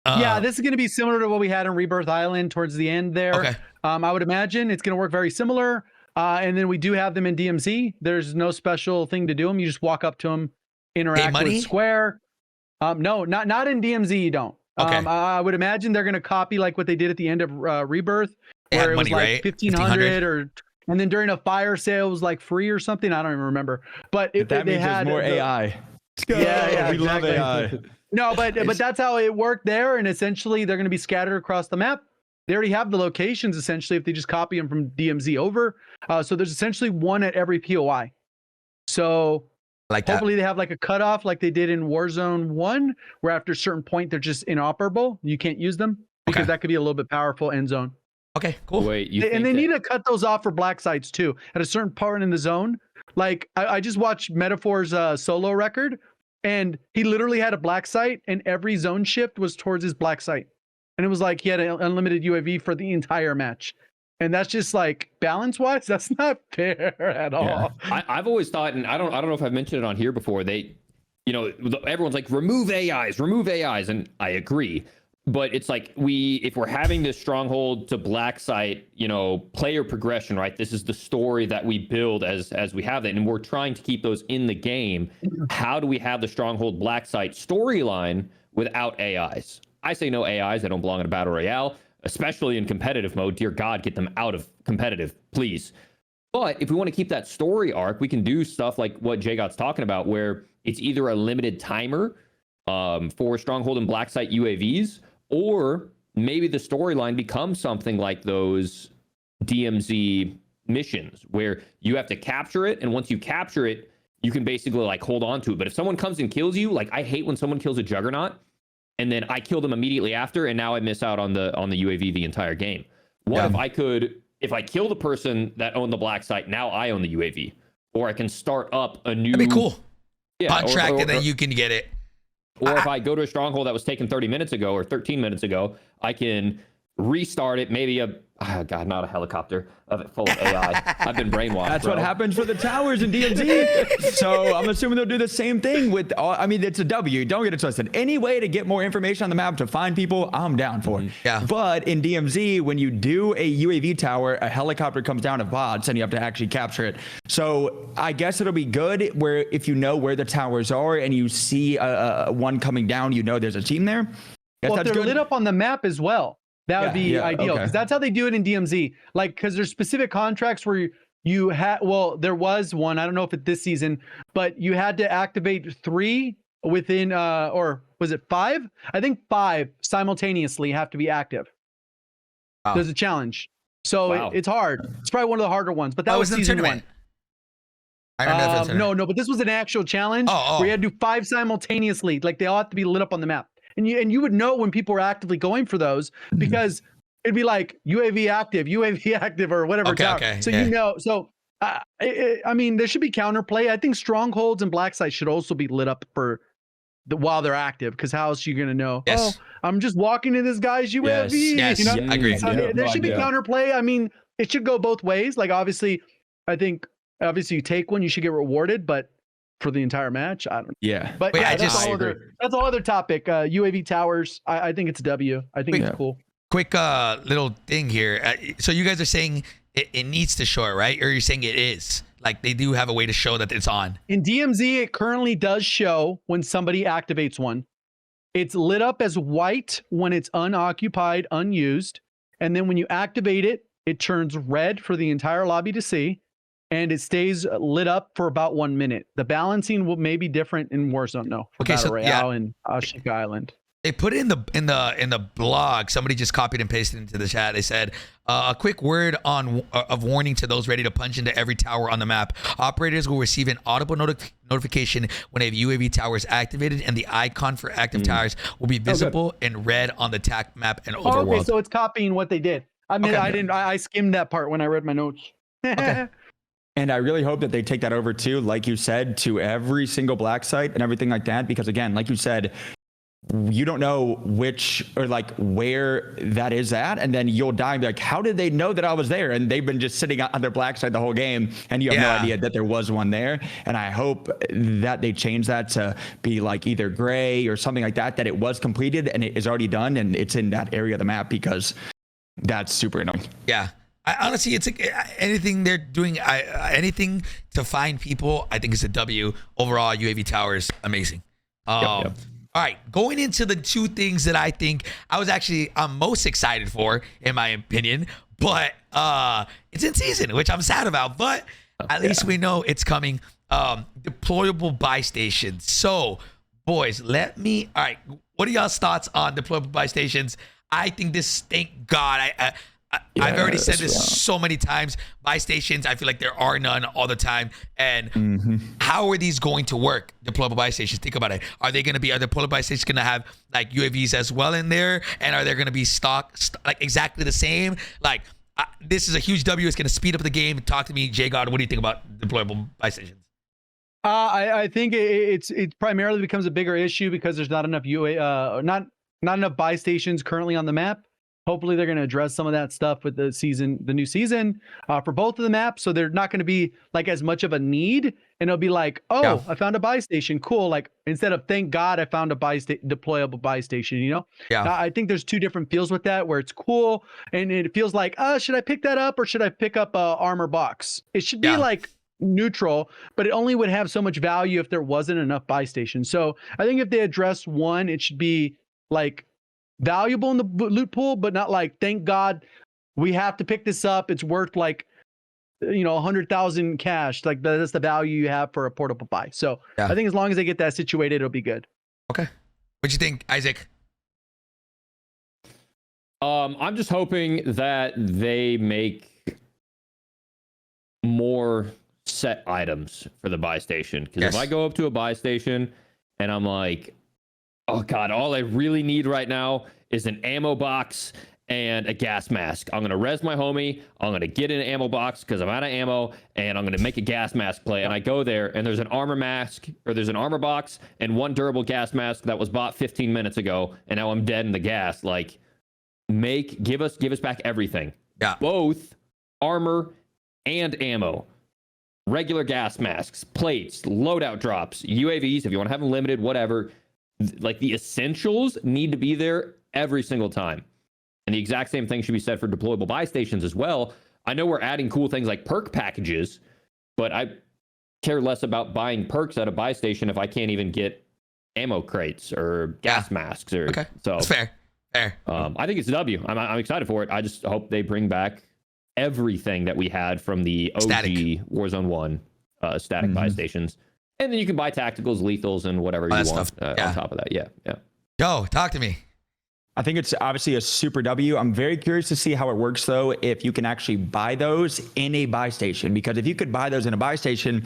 Yeah, this is going to be similar to what we had in Rebirth Island towards the end there. Okay. I would imagine it's going to work very similar. And then we do have them in DMZ. There's no special thing to do them. You just walk up to them, interact with Square. No, not in DMZ. You don't. Okay. I would imagine they're going to copy like what they did at the end of Rebirth, where it was like 1,500 and then during a fire sale it was like free or something. I don't even remember. But that means there's more AI. Yeah, we love AI. No, but that's how it worked there, and essentially they're going to be scattered across the map. They already have the locations essentially if they just copy them from DMZ over. So there's essentially one at every POI. So hopefully they have like a cutoff like they did in Warzone 1, where after a certain point they're just inoperable. You can't use them because that could be a little bit powerful end zone. Okay, cool. Wait, and they need to cut those off for black sites too. At a certain part in the zone, like I just watched Metaphor's solo record. And he literally had a black site, and every zone shift was towards his black site. And it was like he had an unlimited UAV for the entire match. And that's just like balance-wise, that's not fair at all. I've always thought, and I don't know if I've mentioned it on here before. Everyone's like remove AIs, and I agree. But it's like if we're having this stronghold to black site, player progression, right? This is the story that we build as we have that, and we're trying to keep those in the game. How do we have the stronghold black site storyline without AIs? I say no AIs. They don't belong in a battle royale, especially in competitive mode. Dear God, get them out of competitive, please. But if we want to keep that story arc, we can do stuff like what JGOD's talking about, where it's either a limited timer for stronghold and black site UAVs, or maybe the storyline becomes something like those DMZ missions where you have to capture it. And once you capture it, you can basically like hold on to it. But if someone comes and kills you, like I hate when someone kills a juggernaut and then I kill them immediately after, and now I miss out on the UAV the entire game. What if I kill the person that owned the black site, now I own the UAV, or I can start up a new. That'd be cool. Yeah, contract, and then you can get it. Or if I go to a stronghold that was taken 30 minutes ago or 13 minutes ago, I can restart it. Maybe not a helicopter full of AI. I've been brainwashed. That's what happens for the towers in DMZ. So I'm assuming they'll do the same thing with it's a W. Don't get it twisted. Any way to get more information on the map to find people, I'm down for it. Yeah. But in DMZ, when you do a UAV tower, a helicopter comes down of bots and you have to actually capture it. So I guess it'll be good where if you know where the towers are and you see one coming down, there's a team there. Well, if they're lit up on the map as well. That would be ideal because that's how they do it in DMZ. Like, because there's specific contracts where you had, there was one, I don't know if it's this season, but you had to activate 3 within, or was it 5? I think 5 simultaneously have to be active. Wow. There's a challenge. So it's hard. It's probably one of the harder ones, but that was season 1. I remember no, but this was an actual challenge where you had to do 5 simultaneously. Like they all have to be lit up on the map. And you would know when people were actively going for those because it'd be like UAV active or whatever. Okay. So So I mean, there should be counterplay. I think strongholds and black sites should also be lit up for while they're active. Because how else are you gonna know? Yes. Oh, I'm just walking to this guy's UAV. Yes. Yeah, I agree. So there should be counterplay. I mean, it should go both ways. Like obviously you take one, you should get rewarded, but for the entire match, I don't know. Yeah. But that's a whole other topic. UAV towers, I think it's W. I think it's cool. Quick little thing here. So you guys are saying it needs to show it, right? Or you're saying it is? Like they do have a way to show that it's on. In DMZ, it currently does show when somebody activates one. It's lit up as white when it's unoccupied, unused. And then when you activate it, it turns red for the entire lobby to see. And it stays lit up for about 1 minute. The balancing may be different in Warzone, no. Okay, so Royale and Ashika Island. They put it in the blog. Somebody just copied and pasted into the chat. They said a quick word of warning to those ready to punch into every tower on the map. Operators will receive an audible notification when a UAV tower is activated, and the icon for active towers will be visible in red on the TAC map and overworld. Okay, so it's copying what they did. I mean, I skimmed that part when I read my notes. Okay. And I really hope that they take that over too, like you said, to every single black site and everything like that. Because again, like you said, you don't know which or like where that is at, and then you'll die and be like, how did they know that I was there? And they've been just sitting on their black site the whole game, and you have no idea that there was one there. And I hope that they change that to be like either gray or something like that, that it was completed and it is already done and it's in that area of the map, because that's super annoying. Yeah. Honestly, it's like anything they're doing, anything to find people, I think it's a W. Overall, UAV towers, amazing. All right, going into the two things that I think I'm most excited for, in my opinion, but it's in season, which I'm sad about, but at least we know it's coming. Deployable buy stations. So, boys, all right, what are y'all's thoughts on deployable buy stations? I think this, thank God, I've already said this so many times. Buy stations, I feel like there are none all the time. And how are these going to work? Deployable buy stations. Think about it. Are the deployable buy stations going to have like UAVs as well in there? And are they going to be stock like exactly the same? Like this is a huge W. It's going to speed up the game. Talk to me, JGOD. What do you think about deployable buy stations? I think it primarily becomes a bigger issue because there's not enough not enough buy stations currently on the map. Hopefully they're going to address some of that stuff with the new season for both of the maps. So they're not going to be like as much of a need, and it'll be like, oh, I found a buy station. Cool. Like instead of thank God I found a deployable buy station, you know? Yeah. I think there's two different feels with that, where it's cool and it feels like, should I pick that up or should I pick up a armor box? It should be like neutral, but it only would have so much value if there wasn't enough buy stations. So I think if they address one, it should be like valuable in the loot pool, but not like, thank God we have to pick this up. It's worth like, 100,000 cash. Like that's the value you have for a portable buy. So I think as long as they get that situated, it'll be good. Okay. What you think, Isaac? I'm just hoping that they make more set items for the buy station. Because if I go up to a buy station and I'm like, oh God, all I really need right now is an ammo box and a gas mask. I'm going to res my homie. I'm going to get an ammo box because I'm out of ammo, and I'm going to make a gas mask play. And I go there and there's an armor mask, or there's an armor box and one durable gas mask that was bought 15 minutes ago. And now I'm dead in the gas. Like give us back everything. Yeah. Both armor and ammo. Regular gas masks, plates, loadout drops, UAVs, if you want to have them limited, whatever. Like the essentials need to be there every single time. And the exact same thing should be said for deployable buy stations as well. I know we're adding cool things like perk packages, but I care less about buying perks at a buy station if I can't even get ammo crates or gas masks. So that's fair. I think it's a W. I'm excited for it. I just hope they bring back everything that we had from the OG Warzone 1 static buy stations. And then you can buy tacticals, lethals, and whatever you want on top of that. Yeah. Joe, talk to me. I think it's obviously a super W. I'm very curious to see how it works, though, if you can actually buy those in a buy station. Because if you could buy those in a buy station,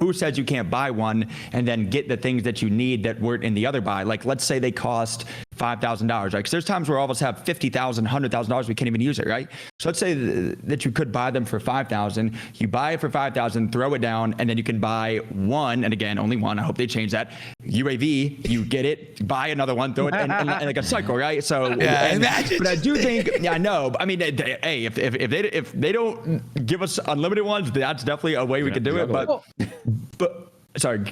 who says you can't buy one and then get the things that you need that weren't in the other buy? Like, let's say they cost $5,000, right? Because there's times where all of us have $50,000, $100,000, we can't even use it, right? So let's say that you could buy them for $5,000. You buy it for $5,000, throw it down, and then you can buy one, and again, only one. I hope they change that. UAV, you get it, buy another one, throw it, and like a cycle, right? So, imagine. But I do think, I know. I mean, hey, if they don't give us unlimited ones, that's definitely a way we can do it. But sorry.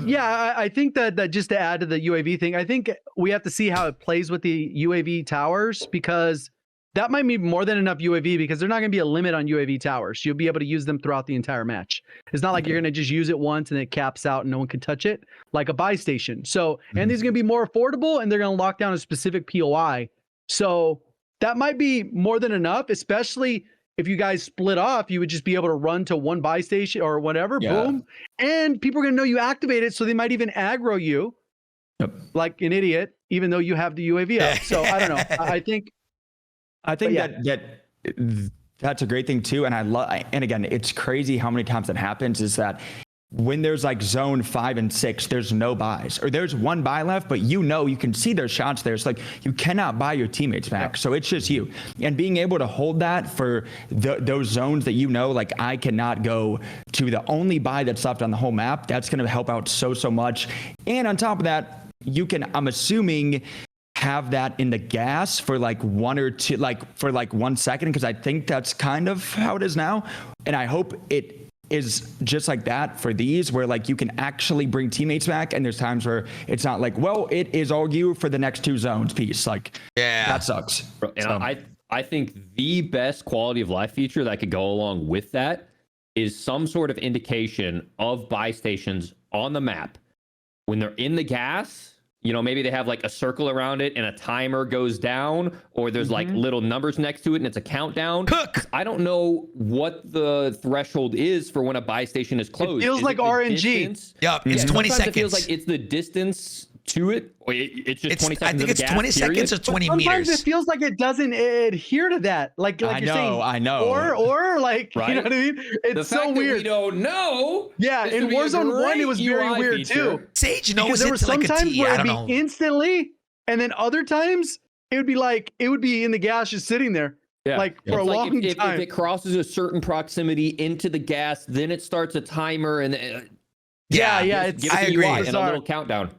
Yeah, I think that just to add to the UAV thing, I think we have to see how it plays with the UAV towers, because that might be more than enough UAV because there's not going to be a limit on UAV towers. You'll be able to use them throughout the entire match. It's not like you're going to just use it once and it caps out and no one can touch it, like a buy station. So, and these are going to be more affordable and they're going to lock down a specific POI. So that might be more than enough, especially if you guys split off. You would just be able to run to one buy station or whatever, boom. And people are going to know you activate it. So they might even aggro you like an idiot, even though you have the UAV up. So I don't know. I think that's a great thing too. And I love, and again, it's crazy how many times that happens is that when there's like zone 5 and 6, there's no buys, or there's one buy left, but you can see there's shots there. It's like, you cannot buy your teammates back. So it's just you. And being able to hold that for those zones that, like I cannot go to the only buy that's left on the whole map, that's going to help out so much. And on top of that, you can, I'm assuming, have that in the gas for like 1 or 2, like for like 1 second, because I think that's kind of how it is now. And I hope it is just like that for these, where like you can actually bring teammates back, and there's times where it's not like, well, it is all you for the next 2 zones piece. Like, that sucks. And so, I think the best quality of life feature that could go along with that is some sort of indication of buy stations on the map when they're in the gas. Maybe they have like a circle around it and a timer goes down, or there's like little numbers next to it and it's a countdown. I don't know what the threshold is for when a buy station is closed. It feels like RNG. Yep, it's 20 seconds. It feels like it's the distance to it. It's just 20 seconds. I think it's 20 seconds or 20 Sometimes meters. it feels like it doesn't adhere to that. Like I you're saying, I know. Or like, right? You know what I mean? It's the so fact weird. That we don't know. Yeah, in Warzone 1, it was very weird too. Sage knows there were it's like a sometimes T. where I it'd don't be know. instantly, and then other times it would be in the gas just sitting there. Yeah. Like for a long time. If it crosses a certain proximity into the gas, then it starts a timer and I agree. And a little countdown.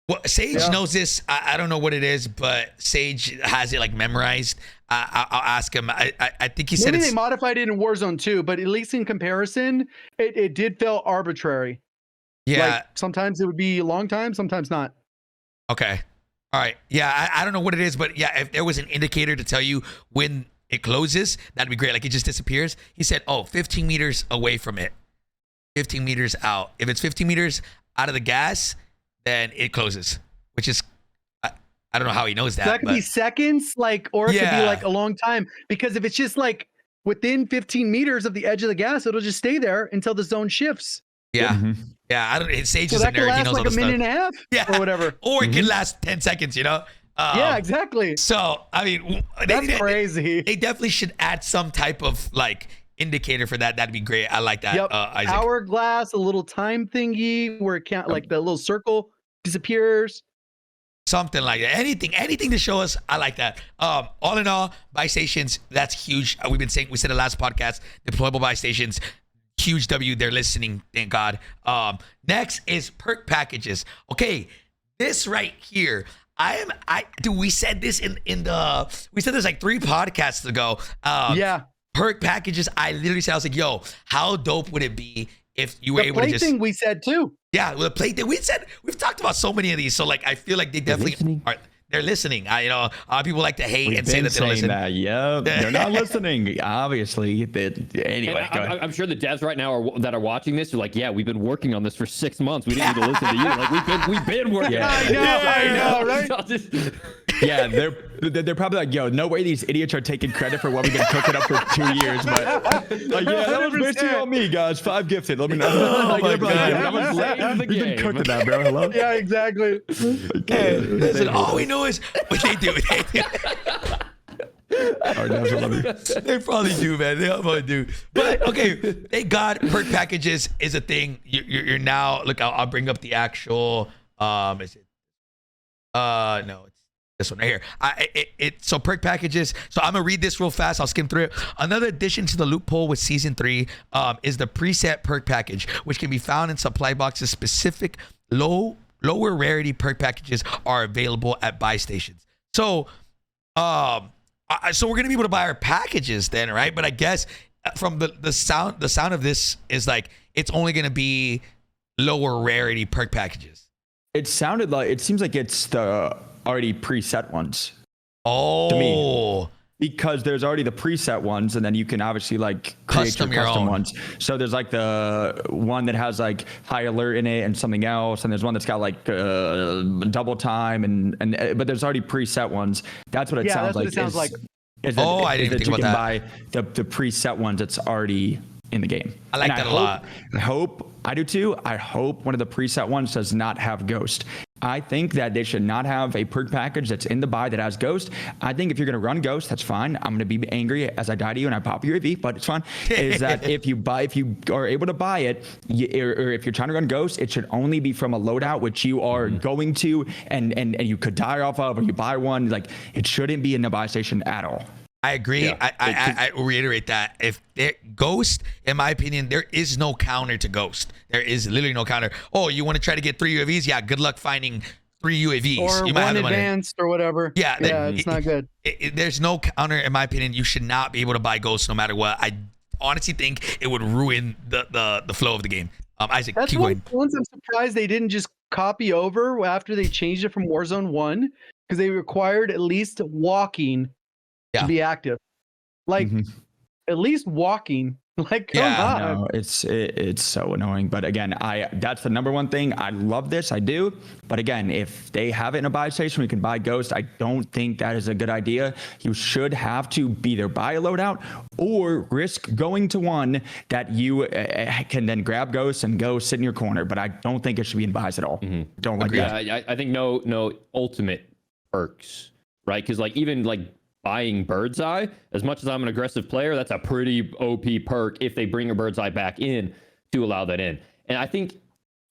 Well, Sage knows this. I don't know what it is, but Sage has it like memorized. I'll ask him. I think he said maybe they modified it in Warzone 2, but at least in comparison, it did feel arbitrary. Yeah. Like, sometimes it would be a long time, sometimes not. Okay. All right. Yeah, I don't know what it is, but yeah, if there was an indicator to tell you when it closes, that'd be great. Like it just disappears. He said, 15 meters away from it. 15 meters out. If it's 15 meters out of the gas, then it closes, which is, I don't know how he knows that. So that could be seconds, or it could be like a long time. Because if it's just like within 15 meters of the edge of the gas, it'll just stay there until the zone shifts. Yeah. Yeah. Sage So is a that could nerd. He last knows like all a the minute stuff. and a half or whatever. Or it could last 10 seconds, Yeah, exactly. So, I mean, That's crazy. They definitely should add some type of like indicator for that. That'd be great. I like that. Yep. Isaac. Hourglass, a little time thingy where it can't, like the little circle disappears. Something like that. Anything to show us. I like that. All in all, buy stations, that's huge. We said the last podcast, deployable buy stations, huge W. They're listening. Thank God. Next is perk packages. Okay, this right here. We said this we said this like 3 podcasts ago. Perk packages. I literally said, I was like, yo, how dope would it be if you were able to just. The play thing we said too. Yeah, the play thing. We've talked about so many of these. So like, I feel like they definitely are. They're listening. People like to hate and say that they don't listen. Yeah, they're not listening. Obviously, anyway. I'm sure the devs right now that are watching this are like, yeah, we've been working on this for 6 months. We didn't need to listen to you. Like we've been working. Yeah. I know, right? Yeah, they're probably like, yo, no way these idiots are taking credit for what we've been cooking up for 2 years. But like, that was basically on me, guys. 5 gifted. Let me know. Oh my God. That was late in the game. You've been cooking that, bro. Hello. Yeah, exactly. Okay. Listen, all we know is what they do. They probably do, man. They probably do. But okay, thank God, perk packages is a thing. You're now. Look, I'll bring up the actual. Is it? No, it's this one right here. So perk packages. So I'm gonna read this real fast. I'll skim through it. Another addition to the loophole with season 3 is the preset perk package, which can be found in supply boxes. Specific lower rarity perk packages are available at buy stations. So, so we're gonna be able to buy our packages then, right? But I guess from the sound of this is like it's only gonna be lower rarity perk packages. It seems like it's the already preset ones. Oh, to me. because there's already the preset ones, and then you can obviously like create Custom your your custom own. ones. So there's like the one that has like high alert in it and something else, and there's one that's got like double time, and but there's already preset ones. That's what it Yeah, sounds that's what like. it sounds like. Is that, Oh, I didn't is think you about can that. buy the preset ones that's already in the game. I like And that a lot. I do too. I hope one of the preset ones does not have Ghost. I think that they should not have a perk package that's in the buy that has Ghost. I think if you're going to run Ghost, that's fine. I'm going to be angry as I die to you and I pop your AV, but it's fine. Is that if you are able to buy it, or if you're trying to run Ghost, it should only be from a loadout which you are going to, and you could die off of, or you buy one. Like, it shouldn't be in the buy station at all. I agree. Yeah, I reiterate that. If Ghost, in my opinion, there is no counter to Ghost. There is literally no counter. Oh, you want to try to get 3 UAVs? Yeah, good luck finding 3 UAVs. Or you might have one the money. advanced or whatever. Yeah, it's not good. There's no counter, in my opinion. You should not be able to buy Ghost no matter what. I honestly think it would ruin the flow of the game. Isaac, That's keep one going. of the ones I'm surprised they didn't just copy over after they changed it from Warzone 1, because they required at least walking Yeah. to be active. Like, at least walking. Like, come Yeah, on. No, it's so annoying. But again, that's the number one thing. I love this. I do. But again, if they have it in a buy station, we can buy Ghost. I don't think that is a good idea. You should have to either buy a loadout or risk going to one that you can then grab Ghost and go sit in your corner. But I don't think it should be in buys at all. Don't like that. Yeah, I think no ultimate perks, right? Because like even like buying Bird's Eye, as much as I'm an aggressive player, that's a pretty OP perk if they bring a Bird's Eye back in to allow that in. And I think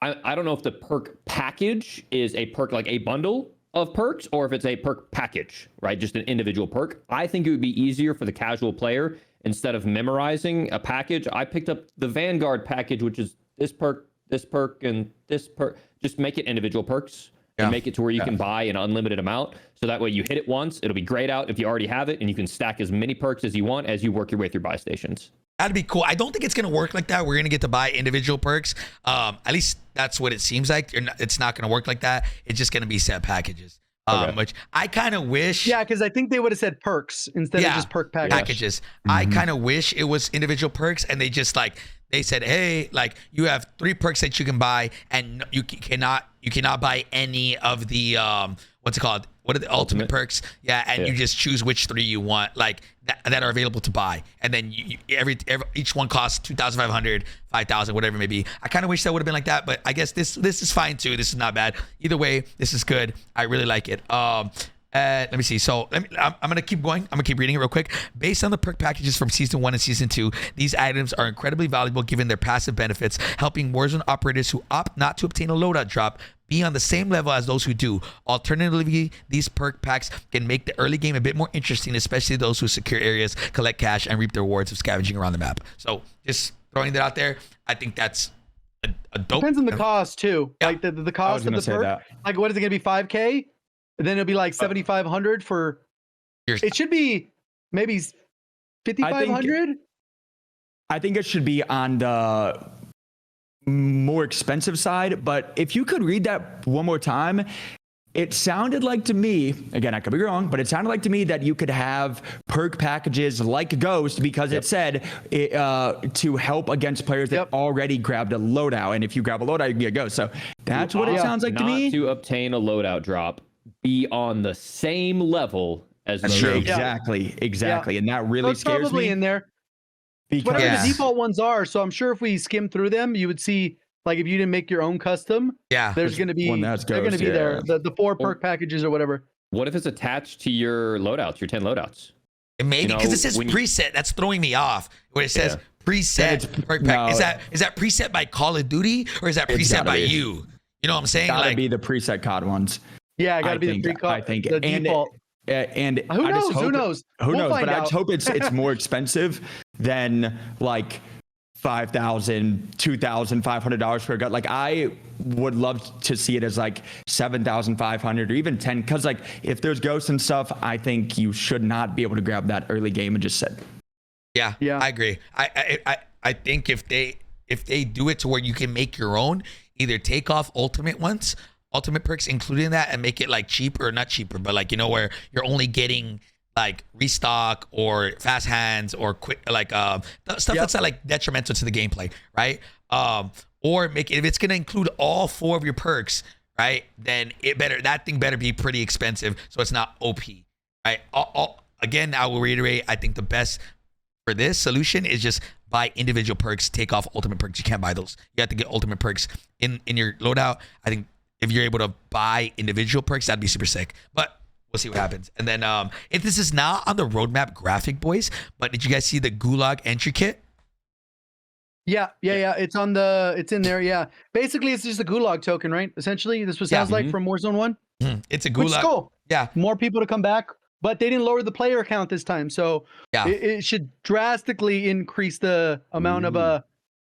I don't know if the perk package is a perk like a bundle of perks or if it's a perk package, right? Just an individual perk. I think it would be easier for the casual player instead of memorizing a package. I picked up the Vanguard package, which is this perk, and this perk. Just make it individual perks. And make it to where you can buy an unlimited amount. So that way you hit it once, it'll be grayed out if you already have it, and you can stack as many perks as you want as you work your way through buy stations. That'd be cool. I don't think it's going to work like that. We're going to get to buy individual perks. At least that's what it seems like. It's not going to work like that. It's just going to be set packages. Which I kind of wish. Yeah, because I think they would have said perks instead of just perk packages. I kind of wish it was individual perks, and they just they said, hey, like you have 3 perks that you can buy, and you cannot buy any of the what's it called? What are the ultimate perks? Yeah, and you just choose which 3 you want, like that are available to buy, and then each one costs 2,500, 5,000, whatever it may be. I kind of wish that would have been like that, but I guess this is fine too. This is not bad. Either way, this is good. I really like it. Let me see. So I'm going to keep going. I'm going to keep reading it real quick. Based on the perk packages from Season 1 and Season 2, these items are incredibly valuable given their passive benefits, helping Warzone operators who opt not to obtain a loadout drop be on the same level as those who do. Alternatively, these perk packs can make the early game a bit more interesting, especially those who secure areas, collect cash, and reap the rewards of scavenging around the map. So just throwing that out there, I think that's a dope. Depends on the cost too. Yeah. Like the cost of the perk. Like, what is it going to be? 5K? And then it'll be like 7,500 for. It should be maybe 5,500. I think it should be on the more expensive side, but if you could read that one more time, it sounded like to me, again, I could be wrong, but it sounded like to me that you could have perk packages like Ghost because it said to help against players that already grabbed a loadout. And if you grab a loadout, you can get Ghost. So that's what it sounds like to me. Not to obtain a loadout drop, be on the same level as That's those. true. Exactly. And that really it's scares probably me. in there. Because Whatever the default ones are. So I'm sure if we skim through them, you would see, like, if you didn't make your own custom, there's going to be, they're going to be there. The 4 perk packages or whatever. What if it's attached to your loadouts, your 10 loadouts? Maybe because it says preset. That's throwing me off. Where it says preset perk pack. Is that preset by Call of Duty or is that preset by you? You know what I'm saying? Gotta be the preset COD ones. Yeah, gotta be the pre-COD. I think the default. And who knows? Who knows? Who knows? But I I just hope it's more expensive than like $5,000, $2,500 for a gun. Like, I would love to see it as like 7,500 or even 10. Because like if there's ghosts and stuff, I think you should not be able to grab that early game and just sit. Yeah, I agree. I think if they do it to where you can make your own, either take off ultimate perks including that and make it like cheaper, or not cheaper, but like, you know, where you're only getting like restock or fast hands or quick like stuff that's not like detrimental to the gameplay, right? Or make it, if it's gonna include all 4 of your perks, right? Then that thing better be pretty expensive so it's not OP, right? Again, I will reiterate, I think the best for this solution is just buy individual perks, take off ultimate perks. You can't buy those. You have to get ultimate perks in your loadout. I think if you're able to buy individual perks, that'd be super sick. But we'll see what happens. And then if this is not on the roadmap graphic, boys, but did you guys see the Gulag entry kit? Yeah. It's in there. Yeah. Basically, it's just a Gulag token, right? Essentially, this was sounds like from Warzone 1. It's a Gulag. Which is cool. Yeah. More people to come back, but they didn't lower the player count this time, so it should drastically increase the amount of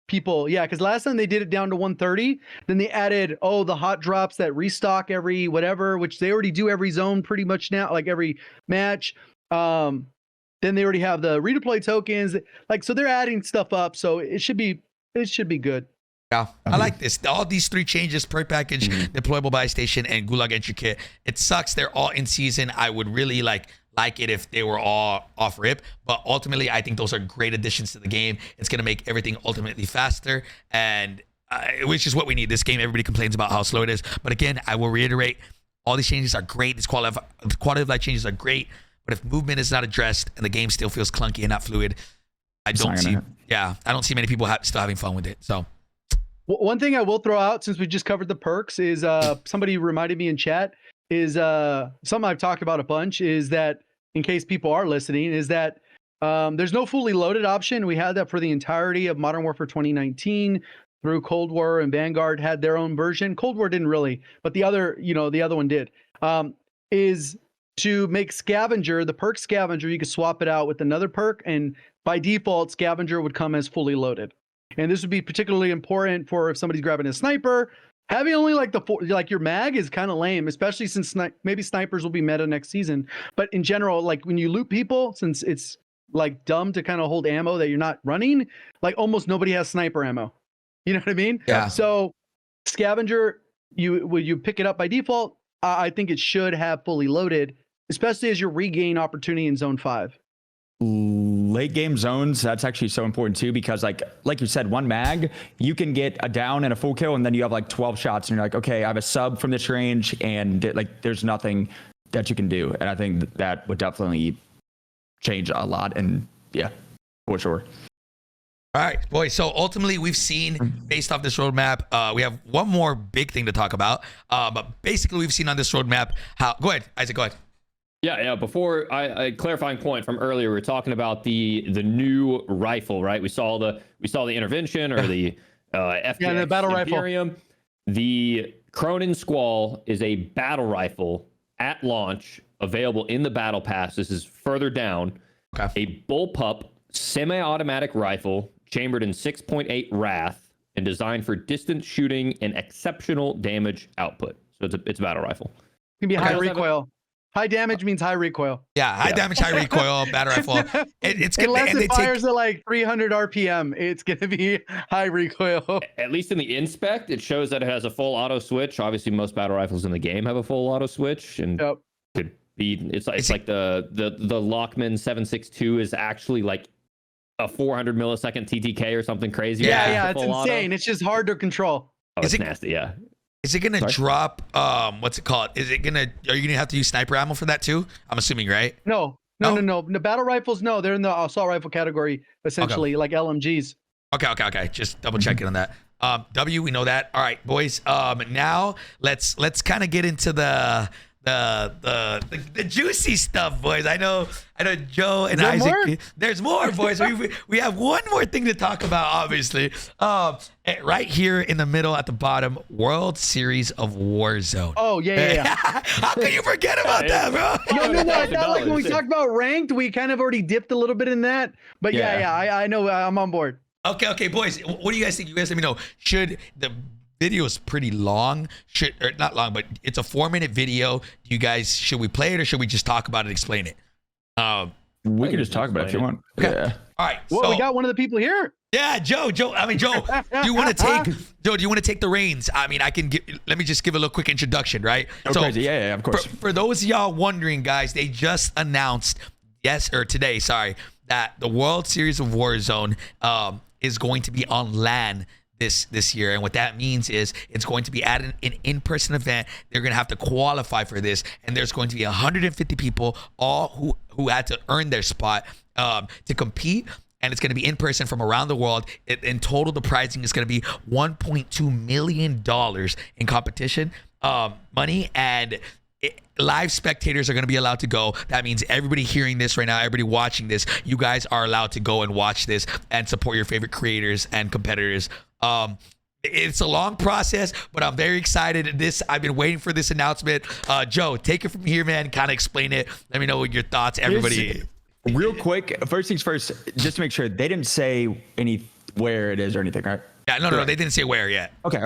people. Yeah, because last time they did it down to 130. Then they added the hot drops that restock every whatever, which they already do every zone pretty much now, like every match. Then they already have the redeploy tokens, like so they're adding stuff up, so it should be good. Yeah, I like this. All these 3 changes: perk package, deployable buy station, and Gulag entry kit. It sucks they're all in season. I would really like it if they were all off rip, but ultimately I think those are great additions to the game. It's gonna make everything ultimately faster, and which is what we need. This game, everybody complains about how slow it is, but again, I will reiterate, all these changes are great. These quality of life changes are great, but if movement is not addressed and the game still feels clunky and not fluid, I don't see many people still having fun with it. So. One thing I will throw out, since we just covered the perks, is somebody reminded me in chat, is something I've talked about a bunch, is that, in case people are listening, is that there's no fully loaded option. We had that for the entirety of Modern Warfare 2019 through Cold War, and Vanguard had their own version. Cold War didn't really, but the other one did. Is to make Scavenger, the perk Scavenger, you could swap it out with another perk, and by default, Scavenger would come as fully loaded. And this would be particularly important for if somebody's grabbing a sniper. Having only like your mag is kind of lame, especially since maybe snipers will be meta next season. But in general, like when you loot people, since it's like dumb to kind of hold ammo that you're not running, like almost nobody has sniper ammo. You know what I mean? Yeah. So Scavenger, you pick it up by default. I think it should have fully loaded, especially as you regain opportunity in Zone 5. Late game zones, that's actually so important too, because like you said, one mag, you can get a down and a full kill, and then you have like 12 shots and you're like, okay, I have a sub from this range, and like there's nothing that you can do. And I think that would definitely change a lot, and yeah, for sure. All right, boys. So ultimately, we've seen, based off this roadmap, we have one more big thing to talk about. But basically, we've seen on this roadmap how. Go ahead, Isaac. Go ahead. Yeah. Before I clarifying point from earlier, we were talking about the new rifle, right? We saw the intervention or the FPX the battle Imperium. rifle. The Cronin Squall is a battle rifle at launch, available in the battle pass. This is further down. Okay. A bullpup semi-automatic rifle chambered in 6.8 Wrath and designed for distance shooting and exceptional damage output. So it's a battle rifle. It can be high recoil. High damage means high recoil. Yeah, high damage, high recoil, battle rifle. It's gonna, unless it fires at like 300 RPM, it's gonna be high recoil. At least in the inspect, it shows that it has a full auto switch. Obviously, most battle rifles in the game have a full auto switch, and could be. It's like the Lockman 762 is actually like a 400 millisecond TTK or something crazy. Yeah, it's insane. Auto. It's just hard to control. Oh, it's nasty. Yeah. Is it gonna drop? What's it called? Are you gonna have to use sniper ammo for that too? I'm assuming, right? No. The battle rifles, no, they're in the assault rifle category, essentially, like LMGs. Okay. Just double checking on that. W, we know that. All right, boys. Now let's kind of get into the juicy stuff, boys. I know Joe and Isaac. More? There's more, boys. we have one more thing to talk about, obviously. Right here in the middle at the bottom, World Series of Warzone. Oh yeah. How can you forget about that, bro? No. I thought like when we talked about ranked, we kind of already dipped a little bit in that. But I know I'm on board. Okay, boys. What do you guys think? You guys let me know. Should the video is pretty long, or not long, but it's a 4-minute video. You guys, should we play it or should we just talk about it and explain it? We can just talk about it if you want. Okay. Yeah. All right. Well, we got one of the people here. Yeah, Joe. Do you want to take the reins? I mean, let me just give a little quick introduction, right? Crazy. Yeah, of course. For those of y'all wondering, guys, they just announced today, sorry, that the World Series of Warzone is going to be on LAN this year. And what that means is it's going to be at an in-person event. They're going to have to qualify for this, and there's going to be 150 people, all who had to earn their spot to compete. And it's going to be in person from around the world. In total, the pricing is going to be $1.2 million in competition money, and live spectators are going to be allowed to go. That means everybody hearing this right now, everybody watching this, you guys are allowed to go and watch this and support your favorite creators and competitors. It's a long process, but I'm very excited. I've been waiting for this announcement. Joe, take it from here, man. Kind of explain it. Let me know what your thoughts, everybody. Real quick, first things first, just to make sure, they didn't say where it is or anything, right? Yeah, no, they didn't say where yet. Okay.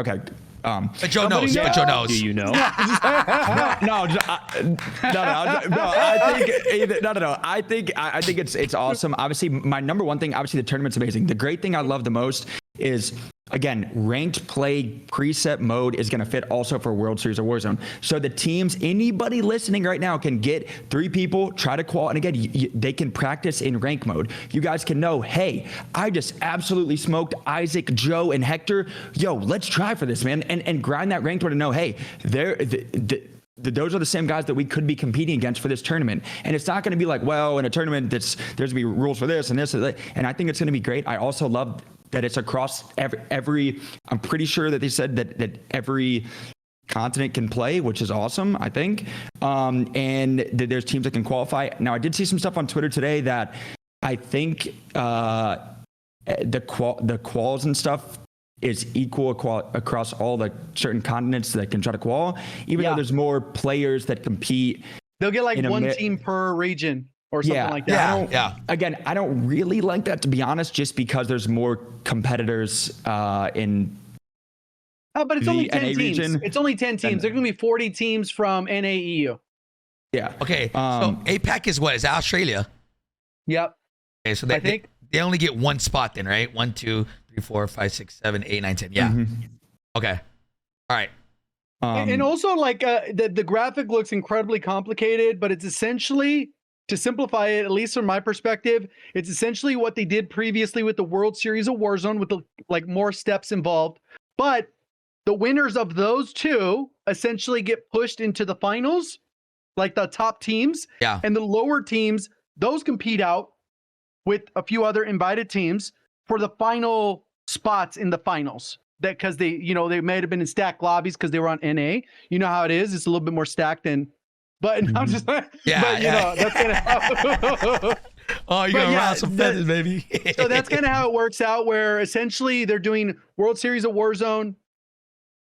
But Joe knows. But Joe knows. Do you know? No. I think it's awesome. Obviously, my number one thing, obviously the tournament's amazing. The great thing I love the most is, again, ranked play preset mode is going to fit also for World Series of Warzone. So the teams, anybody listening right now can get 3 people, try to qual, and again, they can practice in rank mode. You guys can know, hey, I just absolutely smoked Isaac, Joe, and Hector. Yo, let's try for this, man, and grind that ranked mode and know, hey, those are the same guys that we could be competing against for this tournament. And it's not going to be like, well, in a tournament, there's going to be rules for this and this and that. And I think it's going to be great. I also love that it's across every I'm pretty sure that they said that every continent can play, which is awesome, I think. And there's teams that can qualify. Now, I did see some stuff on Twitter today that I think the quals and stuff is equal across all the certain continents that can try to qual, even though there's more players that compete. They'll get like one team per region or something like that. Again, I don't really like that, to be honest, just because there's more competitors in but it's only 10 teams. Region. It's only 10 teams. There's going to be 40 teams from NAEU. Yeah. Okay. So APAC is what? Is that Australia? Yep. Okay. So they only get one spot then, right? 1, 2, 3, 4, 5, 6, 7, 8, 9, 10. Yeah. Mm-hmm. Okay. All right. And also, like, the graphic looks incredibly complicated, but it's essentially, to simplify it, at least from my perspective, it's essentially what they did previously with the World Series of Warzone, with the more steps involved. But the winners of those two essentially get pushed into the finals, like the top teams. Yeah. And the lower teams, those compete out with a few other invited teams for the final spots in the finals. That because they may have been in stacked lobbies because they were on NA. You know how it is. It's a little bit more stacked than. But I'm just. Know that's kind of how. Oh, you gonna round some feathers, baby. So that's kind of how it works out. Where essentially they're doing World Series of Warzone,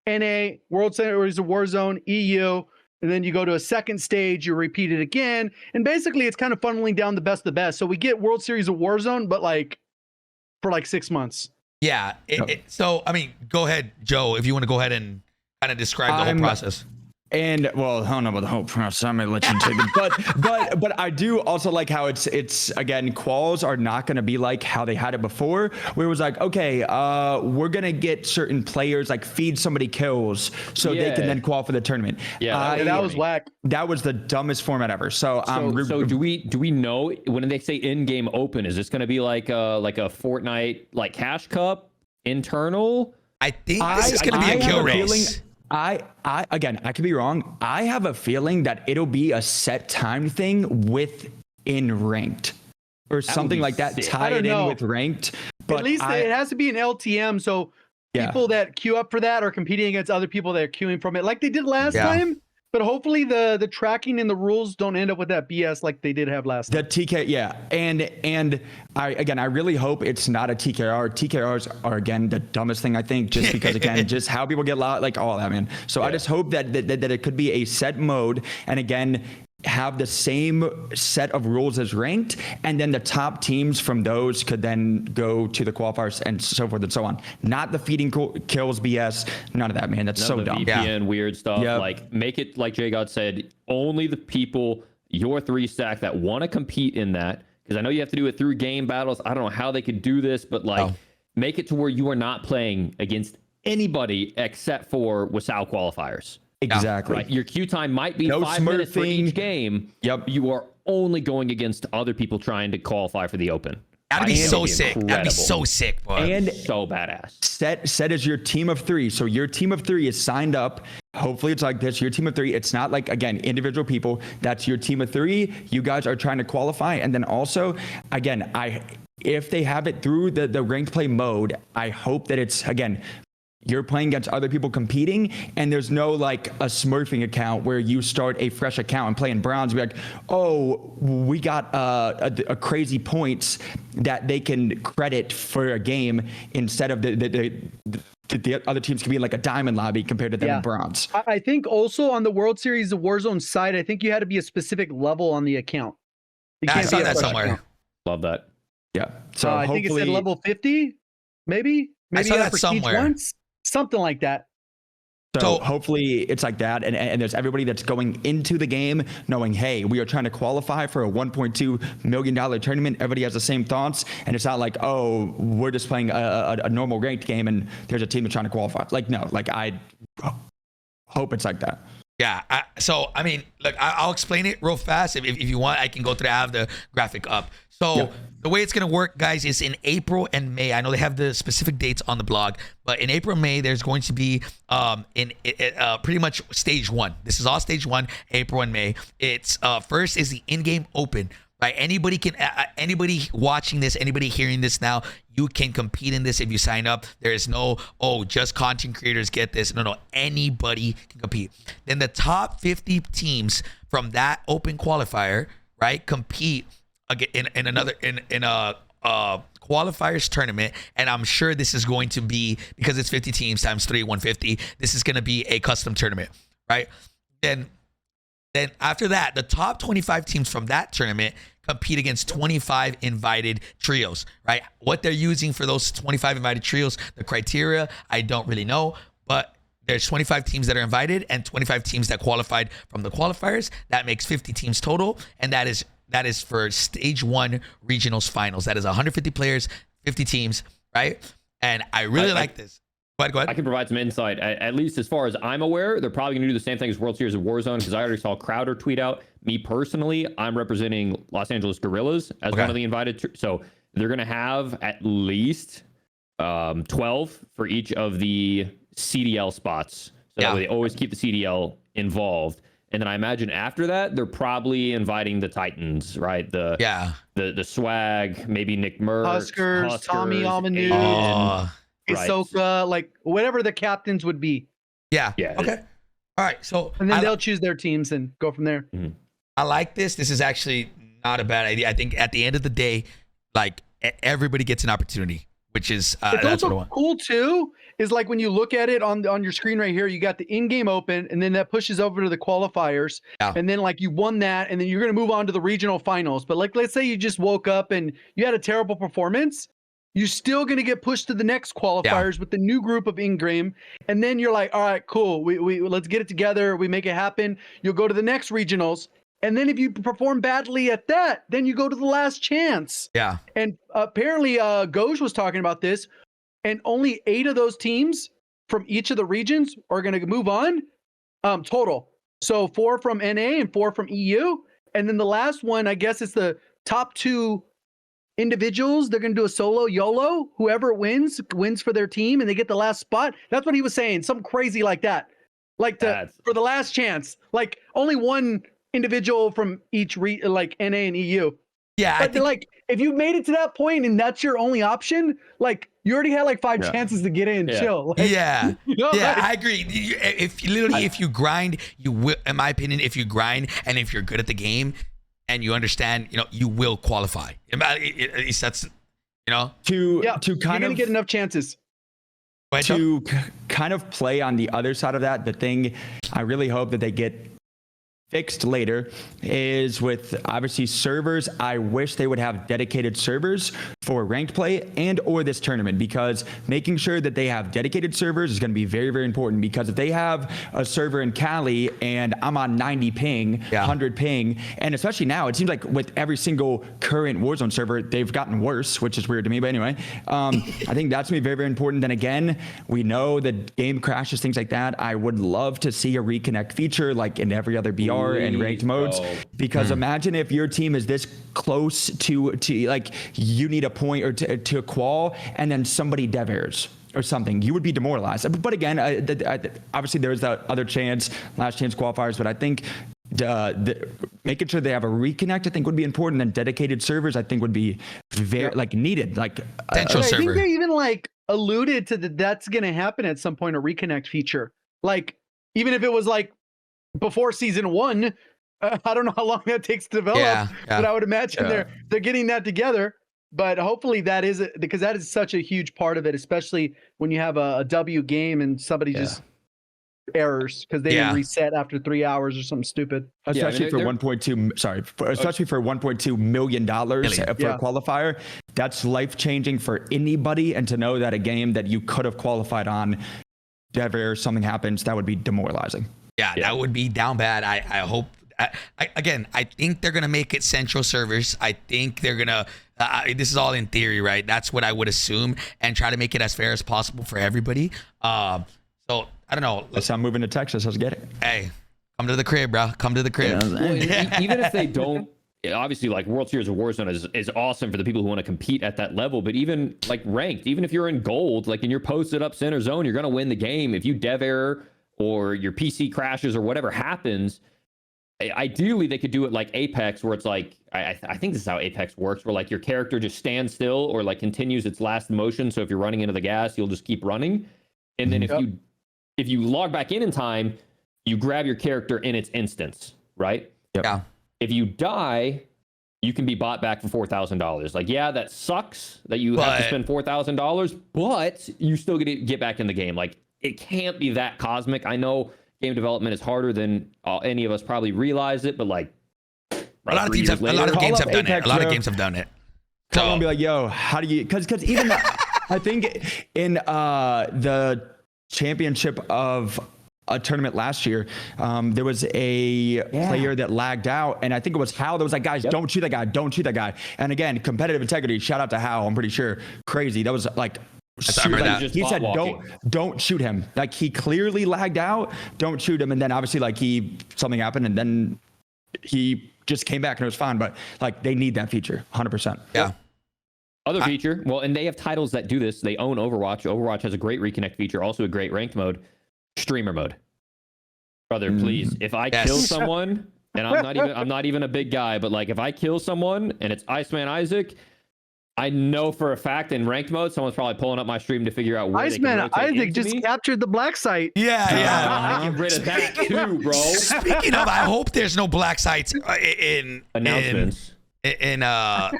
NA, World Series of Warzone, EU, and then you go to a second stage. You repeat it again, and basically it's kind of funneling down the best of the best. So we get World Series of Warzone, but for 6 months. Yeah. So, I mean, go ahead, Joe, if you want to go ahead and kind of describe the whole process. And well, I don't know about the whole process. I'm gonna let you take it, but I do also like how it's again, quals are not gonna be like how they had it before, where it was like, okay, we're gonna get certain players, like feed somebody kills so they can then qualify for the tournament. Yeah, that was whack. That was the dumbest format ever. So do we know when they say in-game open, is this gonna be like a Fortnite like cash cup internal? I think this is gonna be a kill race. I could be wrong. I have a feeling that it'll be a set time thing within ranked or something like that. Tie it in with ranked. But at least it has to be an LTM. So people that queue up for that are competing against other people that are queuing from it, like they did last time. But hopefully the tracking and the rules don't end up with that BS like they did have last time. The TK, yeah. And I really hope it's not a TKR. TKRs are, again, the dumbest thing, I think, just because, again, just how people get loud, like all that, man. So I just hope that it could be a set mode. And again, have the same set of rules as ranked, and then the top teams from those could then go to the qualifiers and so forth and so on. Not the feeding kills BS, none of that, man. That's so dumb. VPN weird stuff. Like, make it like JGOD said, only the people, your 3 stack that want to compete in that, because I know you have to do it through game battles. I don't know how they could do this, but make it to where you are not playing against anybody except for WSOW qualifiers. Exactly. Right. Your queue time might be 5 minutes for each game. Yep. You are only going against other people trying to qualify for the open. That'd be so sick. Incredible. That'd be so sick, bro. And so badass. set as your team of 3. So your team of 3 is signed up. Hopefully it's like this. Your team of 3. It's not like, again, individual people. That's your team of 3. You guys are trying to qualify. And then also, again, if they have it through the ranked play mode, I hope that it's, again, you're playing against other people competing, and there's no like a smurfing account where you start a fresh account and play in bronze. Be like, oh, we got a crazy points that they can credit for a game instead of the other teams can be in like a diamond lobby compared to them in bronze. I think also on the World Series of Warzone side, I think you had to be a specific level on the account. I saw that somewhere. Account. Love that. Yeah. So I think it said level 50, maybe. I saw that somewhere. Once. Something like that. So hopefully it's like that, and there's everybody that's going into the game knowing, hey, we are trying to qualify for a $1.2 million tournament. Everybody has the same thoughts, and it's not like, oh, we're just playing a normal ranked game and there's a team that's trying to qualify. Like, no, like I hope it's like that. Yeah. I mean, look, I'll explain it real fast. If you want, I can go through. I have the graphic up. So the way it's going to work, guys, is in April and May. I know they have the specific dates on the blog, but in April and May, there's going to be pretty much stage 1. This is all stage 1, April and May. It's first is the in-game open. Right? Anybody can, anybody watching this, anybody hearing this now, you can compete in this if you sign up. There is no, oh, just content creators get this. No, anybody can compete. Then the top 50 teams from that open qualifier, right, compete in a qualifiers tournament. And I'm sure this is going to be, because it's 50 teams times 3, 150. This is going to be a custom tournament, right? Then after that, the top 25 teams from that tournament compete against 25 invited trios, right? What they're using for those 25 invited trios, the criteria, I don't really know, but there's 25 teams that are invited and 25 teams that qualified from the qualifiers. That makes 50 teams total, and that is for stage 1 regionals finals. That is 150 players, 50 teams, right? And I really like this. Go ahead. I can provide some insight. At least as far as I'm aware, they're probably going to do the same thing as World Series of Warzone, because I already saw Crowder tweet out. Me personally, I'm representing Los Angeles Guerrillas as one of the invited. So they're going to have at least 12 for each of the CDL spots. So that way they always keep the CDL involved. And then I imagine after that, they're probably inviting the Titans, right? The swag, maybe Nick Merckx, Huskers, Tommy Amanu, Ahsoka, like whatever the captains would be. Yeah. Okay. All right. So and then they'll choose their teams and go from there. Mm-hmm. I like this. This is actually not a bad idea. I think at the end of the day, like everybody gets an opportunity, which is it's that's also what I want. Cool too. Is like when you look at it on your screen right here, you got the in-game open, and then that pushes over to the qualifiers, and then like you won that, and then you're gonna move on to the regional finals. But like, let's say you just woke up and you had a terrible performance. You're still going to get pushed to the next qualifiers with the new group of in-game. And then you're like, all right, cool. We let's get it together. We make it happen. You'll go to the next regionals. And then if you perform badly at that, then you go to the last chance. Yeah. And apparently Goj was talking about this, and only 8 of those teams from each of the regions are going to move on total. So 4 from NA and 4 from EU. And then the last one, I guess it's the top 2 individuals. They're going to do a solo YOLO. Whoever wins for their team, and they get the last spot. That's what he was saying. Something crazy like that. Like for the last chance. Like only one individual from each like NA and EU. Yeah. But like if you made it to that point and that's your only option, like you already had like 5 chances to get in. Chill. Like, yeah. You know, yeah, like, I agree. If you grind, you will, in my opinion, if you grind and if you're good at the game, and you understand, you will qualify. It's that's, to kind you're gonna of get enough chances. to kind of play on the other side of that. The thing I really hope that they get fixed later is with obviously servers. I wish they would have dedicated servers for ranked play and or this tournament, because making sure that they have dedicated servers is going to be very, very important. Because if they have a server in Cali and I'm on 90 ping, 100 ping, and especially now it seems like with every single current Warzone server, they've gotten worse, which is weird to me. But anyway, I think that's going to be very, very important. Then again, we know that game crashes, things like that. I would love to see a reconnect feature like in every other BR. are in ranked modes. bro. Because imagine if your team is this close to like you need a point or to qual, and then somebody dev airs or something, you would be demoralized. But again, obviously there is that other chance, last chance qualifiers. But I think making sure they have a reconnect, I think, would be important. And dedicated servers, I think, would be very like needed. Like Central I server. think they even like alluded to that's going to happen at some point, a reconnect feature. Like even if it was like before season 1, I don't know how long that takes to develop, but I would imagine they're getting that together. But hopefully that is it, because that is such a huge part of it, especially when you have a W game and somebody just errors because they didn't reset after 3 hours or something stupid. Especially for 1.2, sorry, especially for $1.2 million for a qualifier. That's life changing for anybody. And to know that a game that you could have qualified on, if something happens, that would be demoralizing. Yeah, that would be down bad. I hope. I think they're gonna make it central servers. I think they're gonna. This is all in theory, right? That's what I would assume, and try to make it as fair as possible for everybody. So I don't know. Let's not move into Texas. Let's get it. Hey, come to the crib, bro. Come to the crib. Well, even if they don't, obviously, like World Series of Warzone is awesome for the people who want to compete at that level. But even like ranked, even if you're in gold, like and you're posted up center zone, you're gonna win the game. If you dev error or your PC crashes or whatever happens. Ideally, they could do it like Apex, where it's like I think this is how Apex works, where like your character just stands still or like continues its last motion. So if you're running into the gas, you'll just keep running, and then if you log back in time, you grab your character in its instance, right? Yeah. If you die, you can be bought back for $4,000. Like, yeah, that sucks that you have to spend $4,000, but you still get back in the game. Like, it can't be that cosmic. I know. Game development is harder than any of us probably realize it, but like a lot of games have done it. A lot of games have done it. So I'm gonna be like, yo, how do you? Because even I think in the championship of a tournament last year, there was a player that lagged out, and I think it was Hal that was like, guys, don't shoot that guy, don't shoot that guy. And again, competitive integrity. Shout out to Hal. I'm pretty sure crazy. That was like. He said, "Don't shoot him." Like he clearly lagged out. Don't shoot him. And then obviously, like something happened, and then he just came back and it was fine. But like they need that feature, 100%. Yeah. Other feature, well, and they have titles that do this. They own Overwatch. Overwatch has a great reconnect feature, also a great ranked mode, streamer mode. Brother, please, if I kill someone, and I'm not even a big guy, but like if I kill someone and it's IceManIsaac. I know for a fact in ranked mode, someone's probably pulling up my stream to figure out where IceManIsaac just captured the black site. Yeah. Get rid of that too, bro. Speaking of, I hope there's no black sites in announcements. I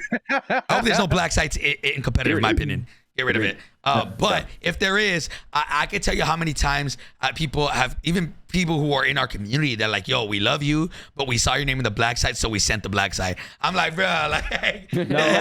hope there's no black sites in competitive, in my opinion. Get rid of it. But if there is, I can tell you how many times people have, even people who are in our community, they're like, yo, we love you, but we saw your name in the black site, so we sent the black site. I'm like, bro, like, hey.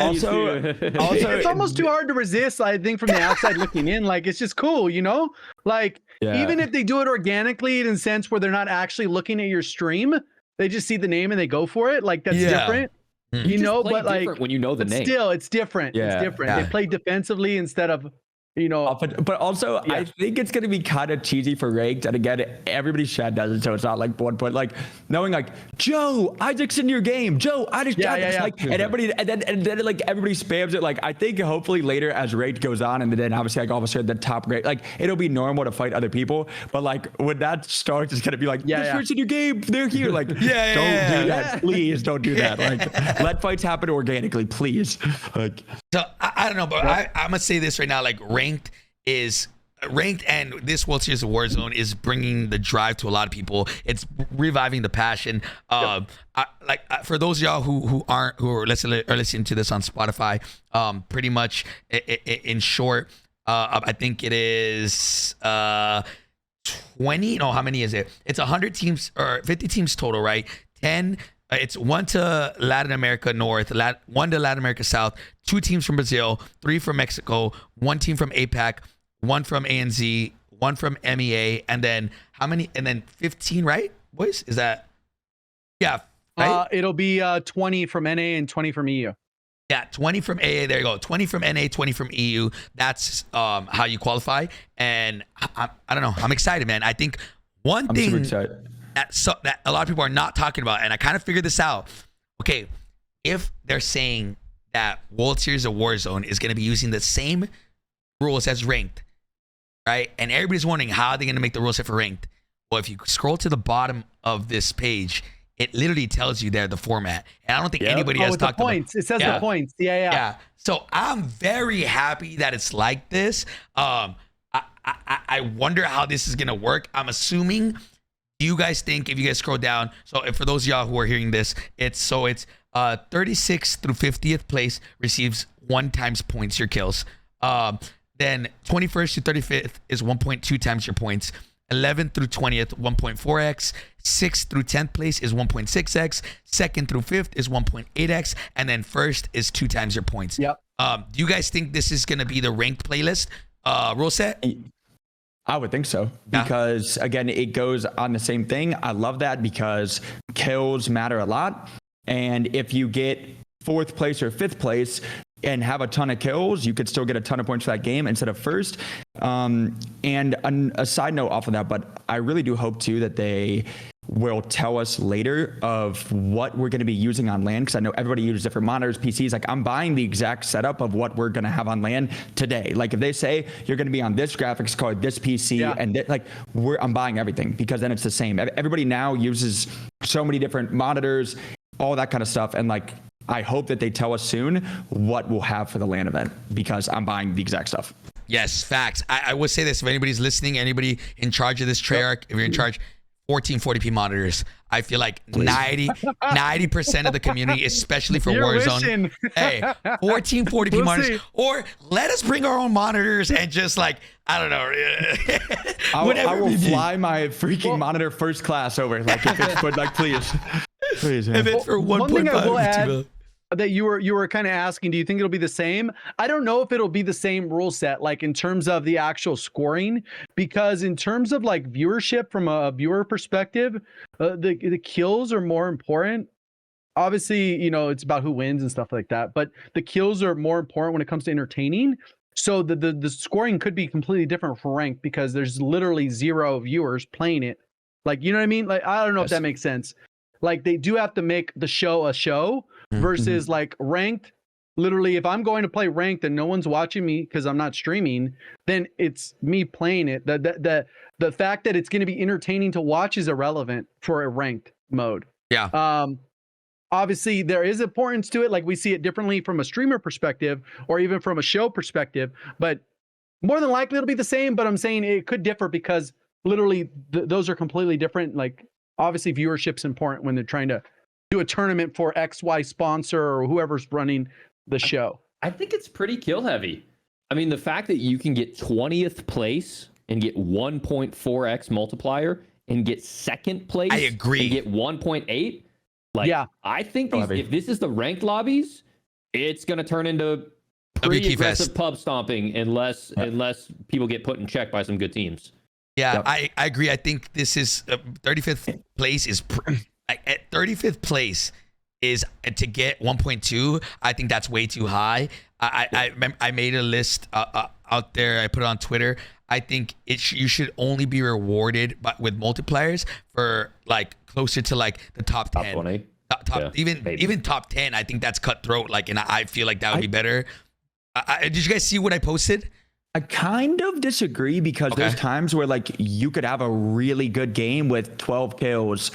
Also, it's almost too hard to resist, I think, from the outside looking in. Like, it's just cool, you know? Like, even if they do it organically in a sense where they're not actually looking at your stream, they just see the name and they go for it. Like, that's different. You know, but like when you know the name, still it's different. Yeah, it's different. They play defensively instead of, you know. But also, I think it's gonna be kind of cheesy for ranked. And again, everybody's chat does it, so it's not like one point. Like knowing like Joe, Isaac's in your game. Joe, Isaac's like, and everybody, and then like everybody spams it. Like I think hopefully later as ranked goes on, and then obviously like all of a sudden the top grade, like it'll be normal to fight other people. But like when that starts, it's gonna be like, this person's in your game. They're here. Like don't do that. Please don't do that. Like let fights happen organically, please. Like so I don't know, but I'm gonna say this right now. Like ranked, and this World Series of Warzone is bringing the drive to a lot of people. It's reviving the passion. For those of y'all who are listening to this on Spotify, pretty much in short, I think it is 20. No, how many is it? It's 100 teams or 50 teams total, right? 10. It's 1 to Latin America North, 1 to Latin America South, 2 teams from Brazil, 3 from Mexico, 1 team from APAC, 1 from ANZ, 1 from MEA, and then how many? And then 15, right? Boys, is that? Yeah. Right? It'll be 20 from NA and 20 from EU. Yeah, 20 from AA. There you go. 20 from NA, 20 from EU. That's how you qualify. And I don't know. I'm excited, man. I think one thing. I'm super excited. that a lot of people are not talking about, and I kind of figured this out. Okay, if they're saying that World Series of Warzone is going to be using the same rules as Ranked, right? And everybody's wondering how they're going to make the rules set for Ranked. Well, if you scroll to the bottom of this page, it literally tells you there the format. And I don't think anybody has talked about points. It says the points. Yeah. So I'm very happy that it's like this. I wonder how this is going to work. I'm assuming you guys think, if you guys scroll down, so if for those of y'all who are hearing this, it's 36th through 50th place receives 1 times points your kills. Then 21st to 35th is 1.2 times your points. 11th through 20th, 1.4x. 6th through 10th place is 1.6x. 2nd through 5th is 1.8x. And then 1st is 2 times your points. Yep. Do you guys think this is going to be the ranked playlist rule set? I would think so, because again, it goes on the same thing. I love that because kills matter a lot. And if you get 4th place or 5th place and have a ton of kills, you could still get a ton of points for that game instead of 1st. And a side note off of that, but I really do hope too that they will tell us later of what we're going to be using on LAN, because I know everybody uses different monitors, PCs. Like, I'm buying the exact setup of what we're going to have on LAN today. Like, if they say you're going to be on this graphics card, this PC, and I'm buying everything, because then it's the same. Everybody now uses so many different monitors, all that kind of stuff, and like, I hope that they tell us soon what we'll have for the LAN event, because I'm buying the exact stuff. Yes, facts. I would say this: if anybody's listening, anybody in charge of this Treyarch, if you're in charge, 1440p monitors. I feel like 90% of the community, especially for Warzone, hey, 1440p monitors, or let us bring our own monitors and just like, I don't know. I will fly my freaking monitor first class over, like, if it's for, like, please. Please, if it's for 1.5. One thing I will add that you were kind of asking, do you think it'll be the same? I don't know if it'll be the same rule set, like in terms of the actual scoring, because in terms of like viewership from a viewer perspective, the kills are more important. Obviously, it's about who wins and stuff like that, but the kills are more important when it comes to entertaining. So the scoring could be completely different for ranked, because there's literally 0 viewers playing it. Like, you know what I mean? Like, I don't know if that makes sense. Like, they do have to make the show a show versus like ranked. Literally, if I'm going to play ranked and no one's watching me because I'm not streaming, then it's me playing it. The fact that it's going to be entertaining to watch is irrelevant for a ranked mode. Yeah. Obviously, there is importance to it. Like, we see it differently from a streamer perspective or even from a show perspective. But more than likely, it'll be the same. But I'm saying it could differ because literally those are completely different. Like, obviously, viewership's important when they're trying to do a tournament for XY sponsor or whoever's running the show. I think it's pretty kill heavy. I mean, the fact that you can get 20th place and get 1.4x multiplier and get 2nd place, I agree, and get 1.8. Like, I think if this is the ranked lobbies, it's going to turn into pretty aggressive pub stomping unless people get put in check by some good teams. Yeah, I agree. I think this is 35th place is at 35th place is to get 1.2. I think that's way too high. I made a list out there. I put it on Twitter. I think you should only be rewarded with multipliers for like closer to like the top 10. 20. Even top 10. I think that's cutthroat. Like, and I feel like that would be better. Did you guys see what I posted? I kind of disagree, because there's times where like you could have a really good game with 12 kills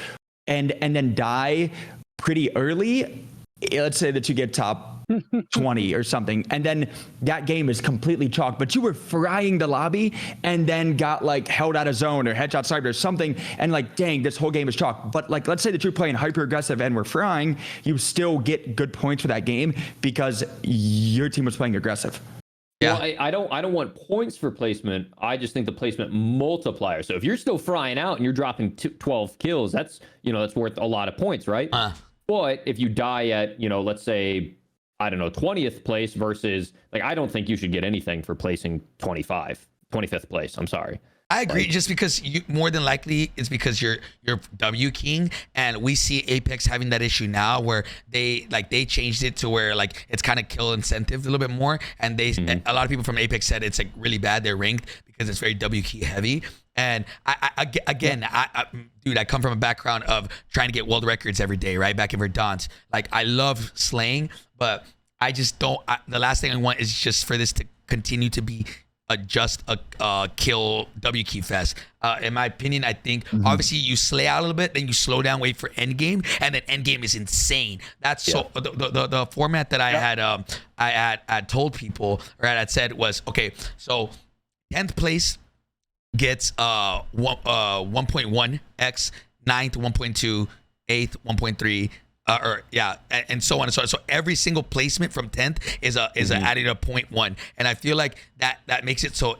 and then die pretty early. Let's say that you get top 20 or something, and then that game is completely chalked, but you were frying the lobby and then got like held out of zone or headshot sniped or something, and like, dang, this whole game is chalked. But like, let's say that you're playing hyper aggressive and we're frying, you still get good points for that game because your team was playing aggressive. Yeah, well, I don't want points for placement. I just think the placement multiplier. So if you're still frying out and you're dropping 12 kills, that's worth a lot of points, right? But if you die at, let's say, I don't know, 20th place versus, like, I don't think you should get anything for placing 25th place. I'm sorry. I agree, just because you more than likely it's because you're W king, and we see Apex having that issue now where they changed it to where like it's kind of kill incentive a little bit more, and a lot of people from Apex said it's like really bad. They're ranked because it's very W key heavy, And dude, I come from a background of trying to get world records every day, right? Back in Verdance. Like, I love slaying, but I just don't. The last thing I want is just for this to continue to be just a kill W key fest. In my opinion, I think obviously you slay out a little bit, then you slow down, wait for end game, and then end game is insane. That's so the format that I had told people, or I had said was, okay, so 10th place gets 1.1x, 9th 1.2, 8th 1.3, and so on and so on. So every single placement from 10th is added a 0.1, and I feel like that makes it so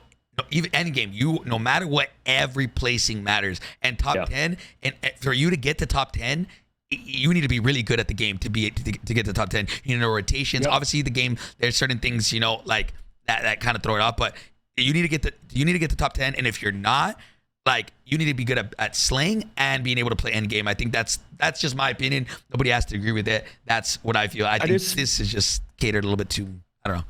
even end game, no matter what, every placing matters. And top 10, and for you to get to top 10, you need to be really good at the game to get to top 10. You know, rotations. Obviously, the game, there's certain things, you know, like that kind of throw it off, but you need to get the top 10, and if you're not, like, you need to be good at slaying and being able to play end game. I think that's just my opinion. Nobody has to agree with it. That's what I feel. I think this is just catered a little bit too, I don't know.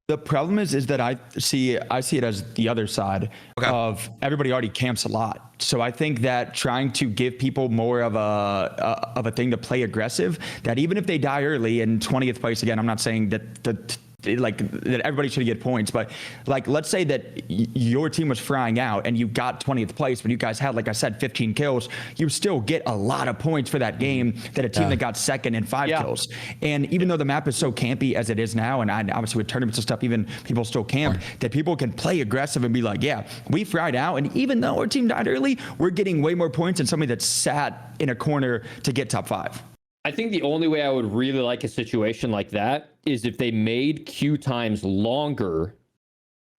The problem is that I see it as the other side of everybody already camps a lot. So I think that trying to give people more of a thing to play aggressive, that even if they die early in 20th place, again, I'm not saying that that everybody should get points, but like, let's say that your team was frying out and you got 20th place, but you guys had, like I said, 15 kills, you still get a lot of points for that game that a team that got second and 5 kills. And even though the map is so campy as it is now, and obviously with tournaments and stuff, even people still camp, that people can play aggressive and be like, yeah, we fried out, and even though our team died early, we're getting way more points than somebody that sat in a corner to get top 5. I think the only way I would really like a situation like that is if they made queue times longer,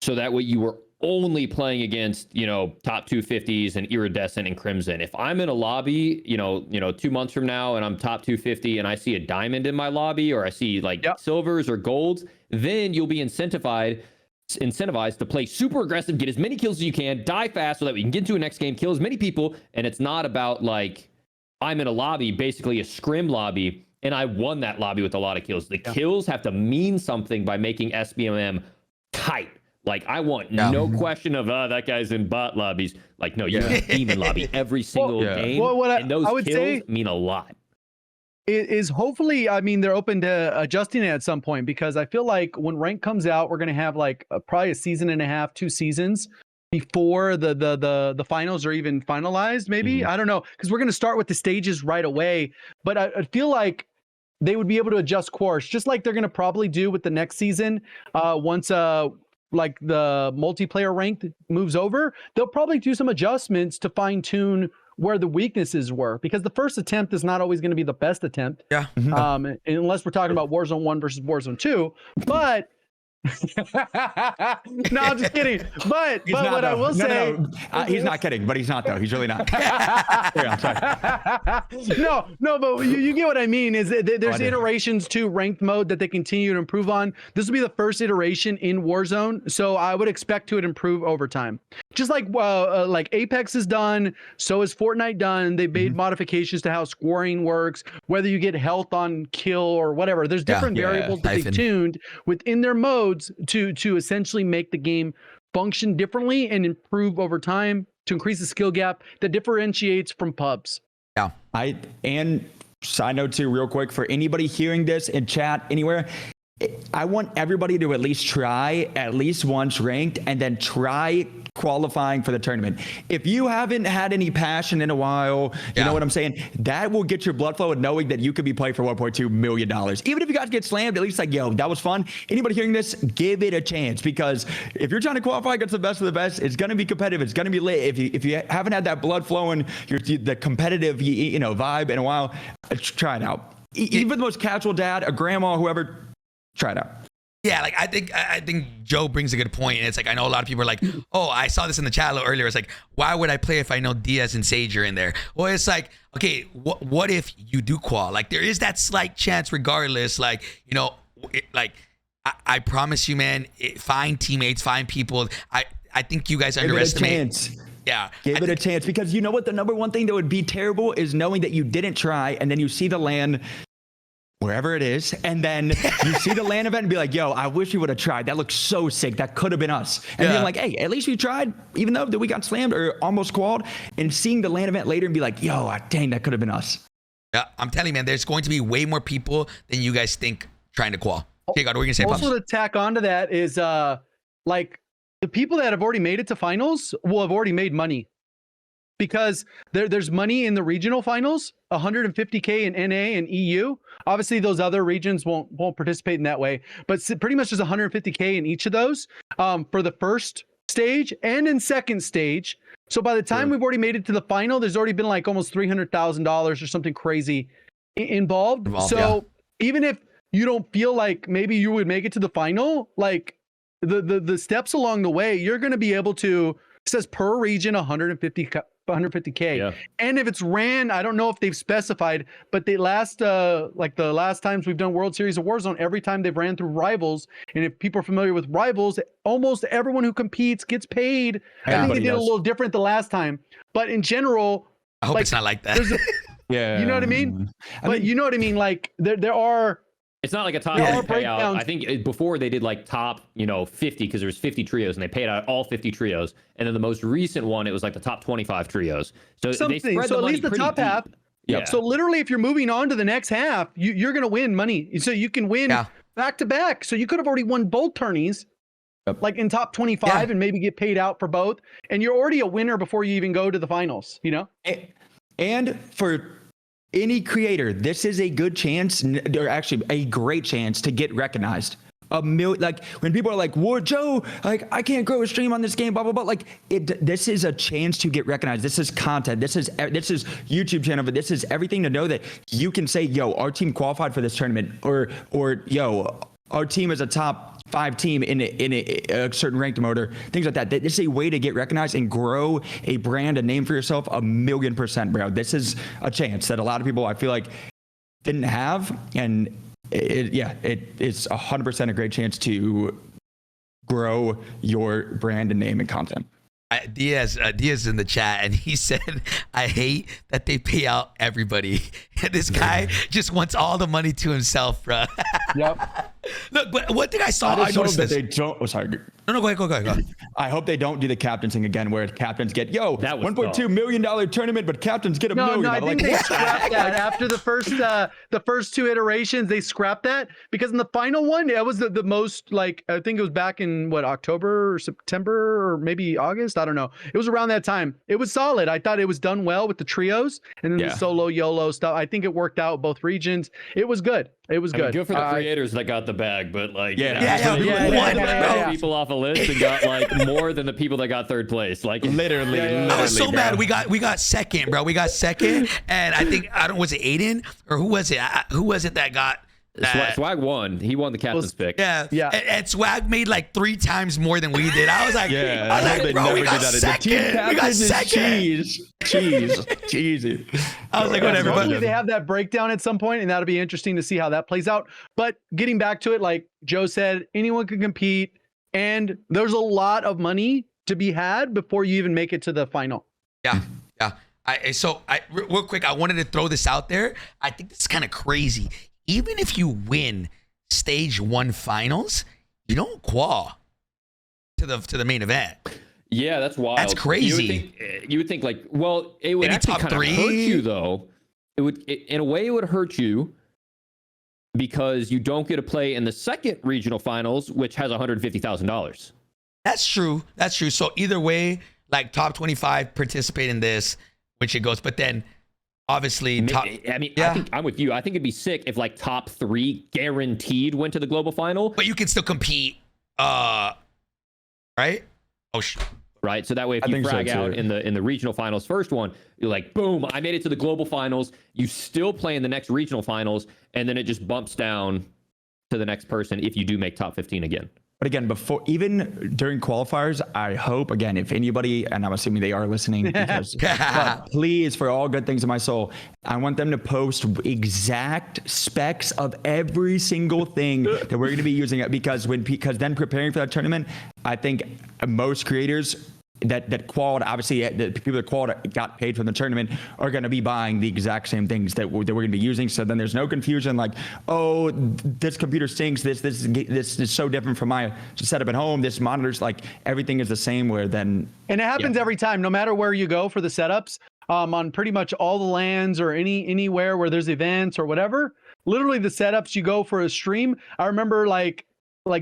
so that way you were only playing against, you know, top 250s and Iridescent and Crimson. If I'm in a lobby, you know, 2 months from now, and I'm top 250 and I see a diamond in my lobby, or I see like silvers or golds, then you'll be incentivized to play super aggressive, get as many kills as you can, die fast so that we can get into a next game, kill as many people. And it's not about like, I'm in a lobby, basically a scrim lobby, and I won that lobby with a lot of kills. The kills have to mean something by making SBMM tight. Like, I want no question of, that guy's in bot lobbies. Like, no, you're in a demon lobby every single game. And those kills mean a lot. Is hopefully, I mean, they're open to adjusting it at some point, because I feel like when rank comes out, we're going to have like probably a season and a half, 2 seasons before the finals are even finalized, maybe. I don't know, because we're going to start with the stages right away. But I feel like they would be able to adjust course, just like they're going to probably do with the next season. Once like the multiplayer ranked moves over, they'll probably do some adjustments to fine tune where the weaknesses were, because the first attempt is not always going to be the best attempt. Unless we're talking about Warzone 1 versus Warzone 2. But no, I'm just kidding. But what I will say, he's not kidding, but he's not though. He's really not. No, but you get what I mean. Is there's iterations to ranked mode that they continue to improve on. This will be the first iteration in Warzone, so I would expect to improve over time. Just like Apex is done, so is Fortnite done. They made modifications to how scoring works, whether you get health on kill or whatever. There's different variables that they've tuned within their modes to essentially make the game function differently and improve over time to increase the skill gap that differentiates from pubs. And side note too, real quick, for anybody hearing this in chat anywhere, I want everybody to at least try at least once ranked, and then try qualifying for the tournament. If you haven't had any passion in a while, you know what I'm saying? That will get your blood flowing, knowing that you could be playing for $1.2 million. Even if you guys get slammed, at least like, yo, that was fun. Anybody hearing this, give it a chance, because if you're trying to qualify against the best of the best, it's going to be competitive. It's going to be lit. If you haven't had that blood flowing, the competitive, vibe in a while, try it out. Even the most casual dad, a grandma, whoever, try it out. Yeah, like I think Joe brings a good point, and it's like, I know a lot of people are like, oh, I saw this in the chat a little earlier. It's like, why would I play if I know Diaz and Sage are in there? Well, it's like, okay, what if you do qual? Like, there is that slight chance, regardless. Like, I promise you, man. Find teammates, find people. I think you guys underestimate. Give it a chance, because you know what? The number one thing that would be terrible is knowing that you didn't try, and then you see the LAN wherever it is, and then you see the LAN event and be like, yo, I wish we would have tried. That looks so sick. That could have been us. And being like, hey, at least we tried, even though that we got slammed or almost qualled, and seeing the LAN event later and be like, yo, dang, that could have been us. Yeah, I'm telling you, man, there's going to be way more people than you guys think trying to qual. JGOD, what are you gonna say? Also, Pops? to tack onto that is like the people that have already made it to finals will have already made money, because there's money in the regional finals, 150K in NA and EU. Obviously, those other regions won't participate in that way, but pretty much there's 150K in each of those for the first stage and in second stage. So by the time we've already made it to the final, there's already been like almost $300,000 or something crazy involved. So even if you don't feel like maybe you would make it to the final, like the steps along the way, you're going to be able to, it says per region 150K. Yeah. And if it's ran, I don't know if they've specified, but they last like the last times we've done World Series of Warzone, every time they've ran through Rivals, and if people are familiar with Rivals, almost everyone who competes gets paid. I think they did a little different the last time, but in general, I hope it's not like that. Yeah, you know what I mean? You know what I mean? Like there are. It's not like a top 50 payout. I think before they did like top, 50, because there was 50 trios and they paid out all 50 trios. And then the most recent one, it was like the top 25 trios. So they spread the at money least the top deep. half. Yeah. So literally, if you're moving on to the next half, you're going to win money. So you can win back to back. So you could have already won both tourneys, like in top 25, and maybe get paid out for both. And you're already a winner before you even go to the finals, And for any creator, this is a good chance, or actually a great chance to get recognized. Like when people are like, "Whoa, Joe, like I can't grow a stream on this game," blah blah blah. Like this is a chance to get recognized. This is content. This is YouTube channel, but this is everything to know that you can say, "Yo, our team qualified for this tournament," or "Yo, our team is a top 5 team in a certain ranked mode," or things like that. This is a way to get recognized and grow a brand, a name for yourself, 1,000,000%, bro. This is a chance that a lot of people, I feel like, didn't have, and it is 100% a great chance to grow your brand and name and content. Diaz in the chat, and he said, "I hate that they pay out everybody." This guy just wants all the money to himself, bro. Yep. Look, but one thing I saw, I noticed that this. They don't. Oh, sorry. No, go ahead. I hope they don't do the captains thing again, where captains get $1.2 million tournament, but captains get $1 million. No, I think they scrapped that after the first 2 iterations. They scrapped that because in the final one, it was the most, like, I think it was back in October or September or maybe August. I don't know. It was around that time. It was solid. I thought it was done well with the trios and then the solo YOLO stuff. I think it worked out both regions. It was good. It was good. Good for the creators that got the bag, but like, people off a list and got like more than the people that got third place. Like literally, I was so mad. We got second, bro. We got second, and was it Aiden or who was it? Who was it that got? Swag won. He won the captain's pick. Yeah. And Swag made like 3 times more than we did. I was like, bro, we got second. We got second. Cheesy. I was like, whatever. But they have that breakdown at some point, and that'll be interesting to see how that plays out. But getting back to it, like Joe said, anyone can compete, and there's a lot of money to be had before you even make it to the final. Yeah. Real quick, I wanted to throw this out there. I think this is kind of crazy. Even if you win stage 1 finals, you don't qual to the main event. Yeah, that's wild. That's crazy. You would think like, well, it would actually kind of hurt you though. In a way, it would hurt you because you don't get to play in the second regional finals, which has $150,000. That's true. So either way, like top 25 participate in this, which it goes, but then obviously I think I'm with you. I think it'd be sick if like top 3 guaranteed went to the global final, but you can still compete, right? Right. So that way, if you frag out in the regional finals, first one, you're like, boom, I made it to the global finals. You still play in the next regional finals, and then it just bumps down to the next person if you do make top 15 again. But again, even during qualifiers, I hope, again, if anybody, and I'm assuming they are listening, because but please, for all good things in my soul, I want them to post exact specs of every single thing that we're going to be using it, because then preparing for that tournament, I think most creators, that quad, obviously the people that quad got paid from the tournament are going to be buying the exact same things that we're going to be using. So then there's no confusion like, oh, this computer stinks. This is so different from my setup at home. This monitor's like everything is the same. Where then and it happens every time, no matter where you go for the setups. On pretty much all the lands or anywhere where there's events or whatever, literally the setups you go for a stream. I remember like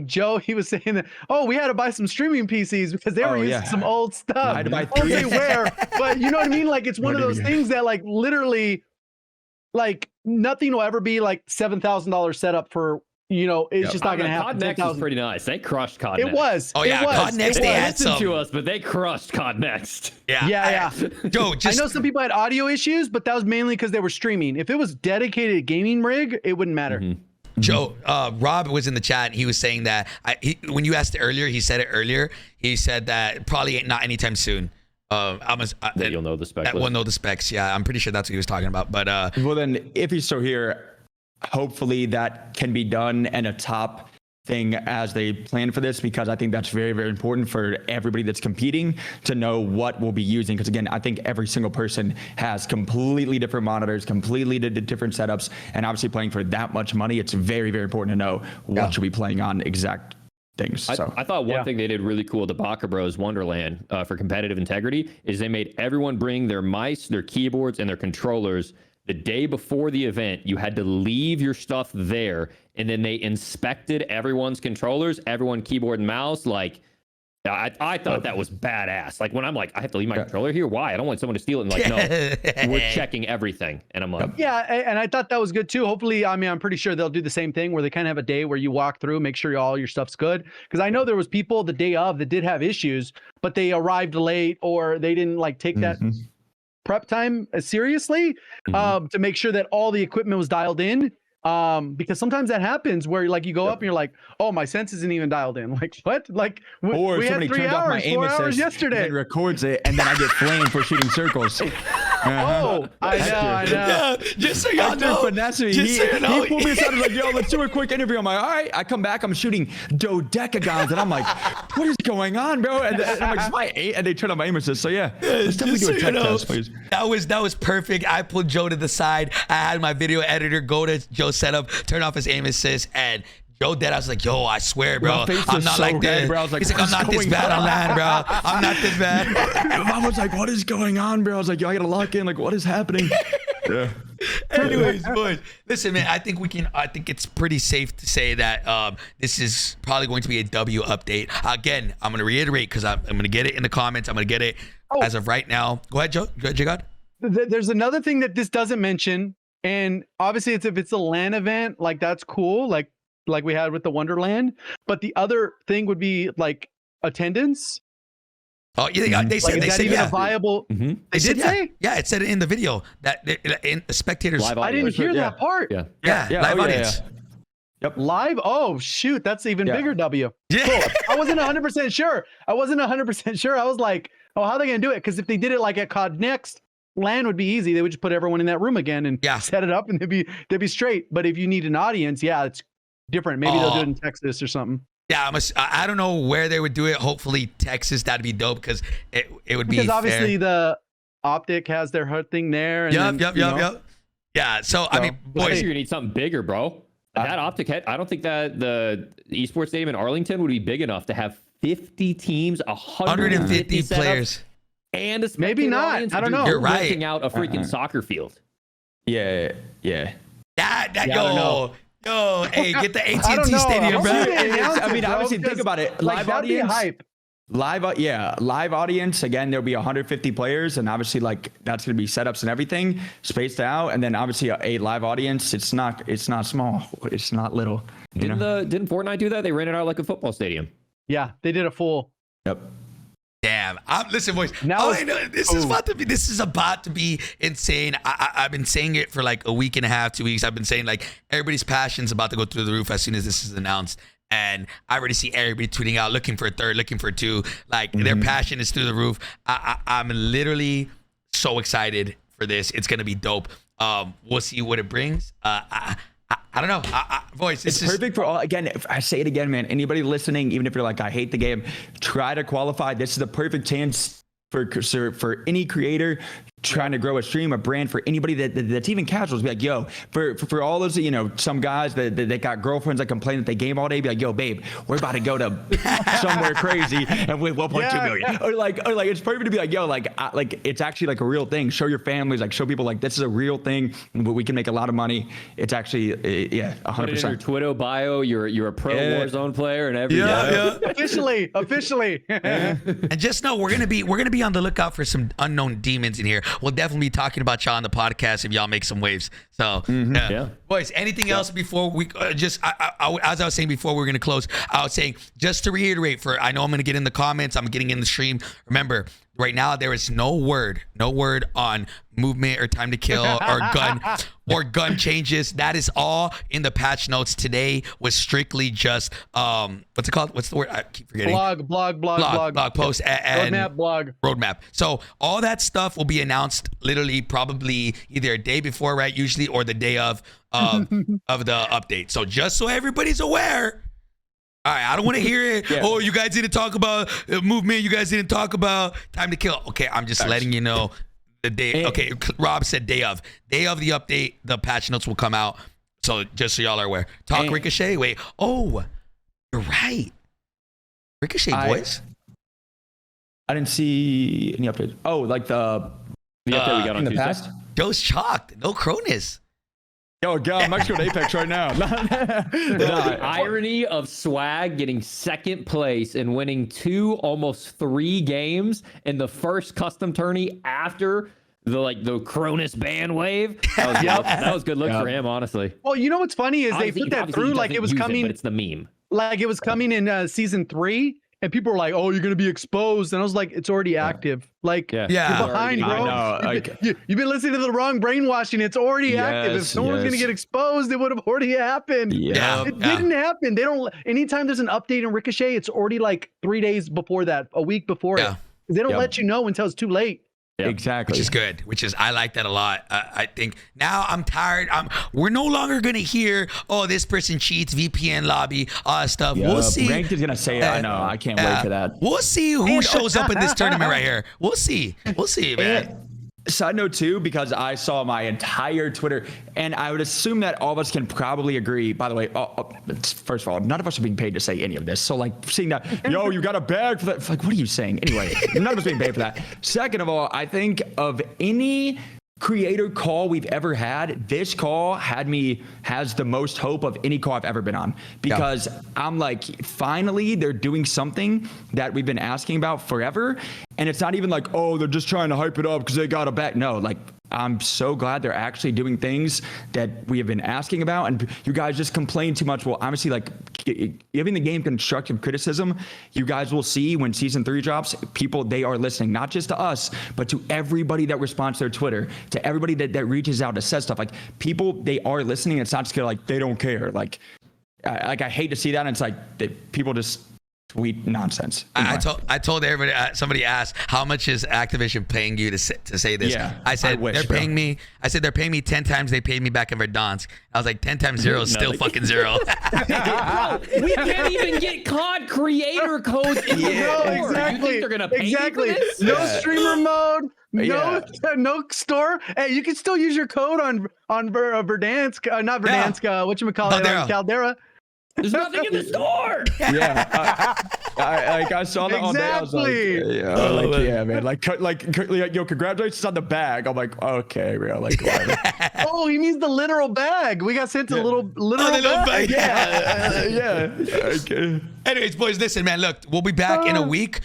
Joe, he was saying that, oh, we had to buy some streaming PCs because they were using some old stuff. I had to buy 3. But you know what I mean? Like it's one of those things that like literally, like nothing will ever be like $7,000 setup for. You know, it's just not going to happen. COD Next is pretty nice. They crushed COD Next. It was. Oh yeah, COD Next. They had some to us, but they crushed COD Next. Yeah. Joe, I know some people had audio issues, but that was mainly because they were streaming. If it was dedicated gaming rig, it wouldn't matter. Joe, Rob was in the chat and he was saying that when you asked it earlier, he said it earlier. He said that probably not anytime soon. That you'll know the specs. That we'll know the specs. Yeah, I'm pretty sure that's what he was talking about. But well, then if he's still here, hopefully that can be done and a top thing as they plan for this, because I think that's very, very important for everybody that's competing to know what we'll be using. Because again, I think every single person has completely different monitors, completely different setups, and obviously playing for that much money, it's very, very important to know what you'll be playing on exact things. So I thought one thing they did really cool at the Baka Bros Wonderland for competitive integrity is they made everyone bring their mice, their keyboards, and their controllers. The day before the event, you had to leave your stuff there, and then they inspected everyone's controllers, everyone keyboard and mouse. Like, I thought that was badass. Like when I'm like, I have to leave my controller here. Why? I don't want someone to steal it. And like, no, we're checking everything. And I'm like, yeah, and I thought that was good too. Hopefully, I mean, I'm pretty sure they'll do the same thing where they kind of have a day where you walk through, make sure all your stuff's good. Because I know there was people the day of that did have issues, but they arrived late or they didn't like take that prep time seriously to make sure that all the equipment was dialed in, because sometimes that happens where like you go up and you're like, oh, my sense isn't even dialed in. Like what? Like we had 3 hours, 4 hours yesterday. And records it, and then I get flamed for shooting circles. Oh, I know. yeah, just so y'all know. He pulled me aside and was like, yo, let's do a quick interview. I'm like, all right. I come back, I'm shooting dodecagons, and I'm like, what is going on, bro? And I'm like, it's my 8, and they turn on my aim assist. So yeah, let's definitely do a tech test, please. That was perfect. I pulled Joe to the side. I had my video editor go to Joe's setup, turn off his aim assist, and Joe dead. I was like, yo, I swear, bro, I'm not so like this. Bro. I was like, he's like, I'm not this bad on land, bro. I'm not this bad. I was like, what is going on, bro? I was like, yo, I gotta lock in. Like, what is happening? Yeah. Anyways, boys, listen, man. I think it's pretty safe to say that this is probably going to be a W update. Again, I'm gonna reiterate because I'm gonna get it in the comments. I'm gonna get it as of right now. Go ahead, Joe. Go ahead, JGOD. There's another thing that this doesn't mention, and obviously if it's a LAN event, like that's cool, like we had with the Wonderland. But the other thing would be like attendance. Oh yeah, they said like, they said a viable. They did say it said it in the video that in the spectators. I didn't hear that part. Yeah, live audience. Yep. Live. Oh shoot, that's even bigger W. Yeah. Cool. I wasn't 100% sure. I was like, oh, how are they gonna do it? Because if they did it like at COD Next, LAN would be easy. They would just put everyone in that room again and set it up, and they'd be straight. But if you need an audience, it's different. Maybe they'll do it in Texas or something. Yeah, I don't know where they would do it. Hopefully Texas, that'd be dope because it would be because obviously the Optic has their HUD thing there. And yep. Yeah, so I mean, boys, I think you're gonna need something bigger, bro. That Optic head, I don't think that the esports stadium in Arlington would be big enough to have 50 teams, 150 players, and a maybe not. Audience. I don't know. You're right. Renting out a freaking soccer field. Yeah. I don't know. Yo, hey, get the AT&T Stadium, bro. I mean, obviously, think about it. Live audience. Hype. Live audience. Again, there'll be 150 players, and obviously, like that's gonna be setups and everything spaced out. And then obviously a live audience. It's not small. It's not little. Didn't Fortnite do that? They rented out like a football stadium. Yeah, they did a full. Yep. Damn. Listen, boys. Now This is about to be insane. I've been saying it for like a week and a half, 2 weeks. I've been saying like everybody's passion's about to go through the roof as soon as this is announced. And I already see everybody tweeting out, looking for a third, looking for 2. Like their passion is through the roof. I'm literally so excited for this. It's gonna be dope. We'll see what it brings. I don't know. Boys, It's perfect for all. Again, if I say it again, man. Anybody listening, even if you're like, I hate the game, try to qualify. This is the perfect chance for any creator trying to grow a stream, a brand, for anybody that's even casuals. Be like, yo, for all those, some guys that got girlfriends that complain that they game all day. Be like, yo, babe, we're about to go to somewhere crazy and win 1.2 million. Or like it's perfect to be like, yo, like it's actually like a real thing. Show your families, like show people like this is a real thing. We can make a lot of money. It's actually 100%. Put it in your Twitter bio. You're a pro Warzone player and everything. Yeah. Officially. And just know we're gonna be on the lookout for some unknown demons in here. We'll definitely be talking about y'all on the podcast if y'all make some waves. So, boys, anything else before we as I was saying before we're gonna close? I was saying just to reiterate. I know I'm gonna get in the comments. I'm getting in the stream. Remember, right now there is no word on movement or time to kill or gun changes. That is all in the patch notes. Today was strictly just what's it called? What's the word? I keep forgetting. Blog post and roadmap. So all that stuff will be announced literally probably either a day before, right? Usually, or the day of the update. So just so everybody's aware. All right, I don't want to hear it. Oh, you guys didn't talk about movement. You guys didn't talk about time to kill. Okay, I'm just letting you know the day. Okay, Rob said day of the update. The patch notes will come out. So just so y'all are aware. Ricochet. Wait. Oh, you're right. Ricochet, boys. I didn't see any updates. Oh, like the update we got on the Tuesday. past. Joe's shocked. No Cronus. Yo, God, I'm actually on Apex right now. The irony of Swag getting second place and winning almost 3 games in the first custom tourney after the Cronus ban wave. That was good look for him, honestly. Well, you know what's funny is they put that through like it was coming. But it's the meme. Like it was coming in season 3. And people were like, "Oh, you're gonna be exposed," and I was like, "It's already active. Like, you're behind, bro. You've been listening to the wrong brainwashing. It's already active. If someone's gonna get exposed, it would have already happened. It didn't happen. They don't. Anytime there's an update in Ricochet, it's already like 3 days before that, a week before it. They don't let you know until it's too late. Exactly. Which is good. I like that a lot. I think now I'm tired. We're no longer going to hear, oh, this person cheats, VPN lobby, all that stuff. We'll see. Ranked is going to say it. I know. I can't wait for that. We'll see who shows up in this tournament right here. We'll see, man. Side note too, because I saw my entire Twitter, and I would assume that all of us can probably agree. By the way, first of all, none of us are being paid to say any of this. So like seeing that, yo, you got a bag for that. It's like, what are you saying? Anyway, none of us being paid for that. Second of all, I think of any creator call we've ever had, this call has the most hope of any call I've ever been on, because I'm like, finally they're doing something that we've been asking about forever. And it's not even like, oh, they're just trying to hype it up because they got a back. No, like, I'm so glad they're actually doing things that we have been asking about. And you guys just complain too much. Well, honestly, like, giving the game constructive criticism, you guys will see when season 3 drops, people, they are listening, not just to us, but to everybody that responds to their Twitter, to everybody that reaches out, that says stuff. Like, people, they are listening. It's not just like they don't care. Like I hate to see that. And it's like people just tweet nonsense. I told everybody. Somebody asked, "How much is Activision paying you to say this?" Yeah, I said they're paying me. I said they're paying me 10 times they paid me back in Verdansk. I was like, 10 times 0 is still fucking 0. Bro, we can't even get COD creator codes in the store. Exactly. You think they're gonna pay you for this? No streamer mode. No store. Hey, you can still use your code on Verdansk. Not Verdansk. Whatchamacallit? Caldera. There's nothing in the store. I saw that all day. I was like, yo, congratulations on the bag. I'm like, okay, real, like, whatever. Oh, he means the literal bag. We got sent a literal bag. Yeah. Okay. Anyways, boys, listen, man. Look, we'll be back in a week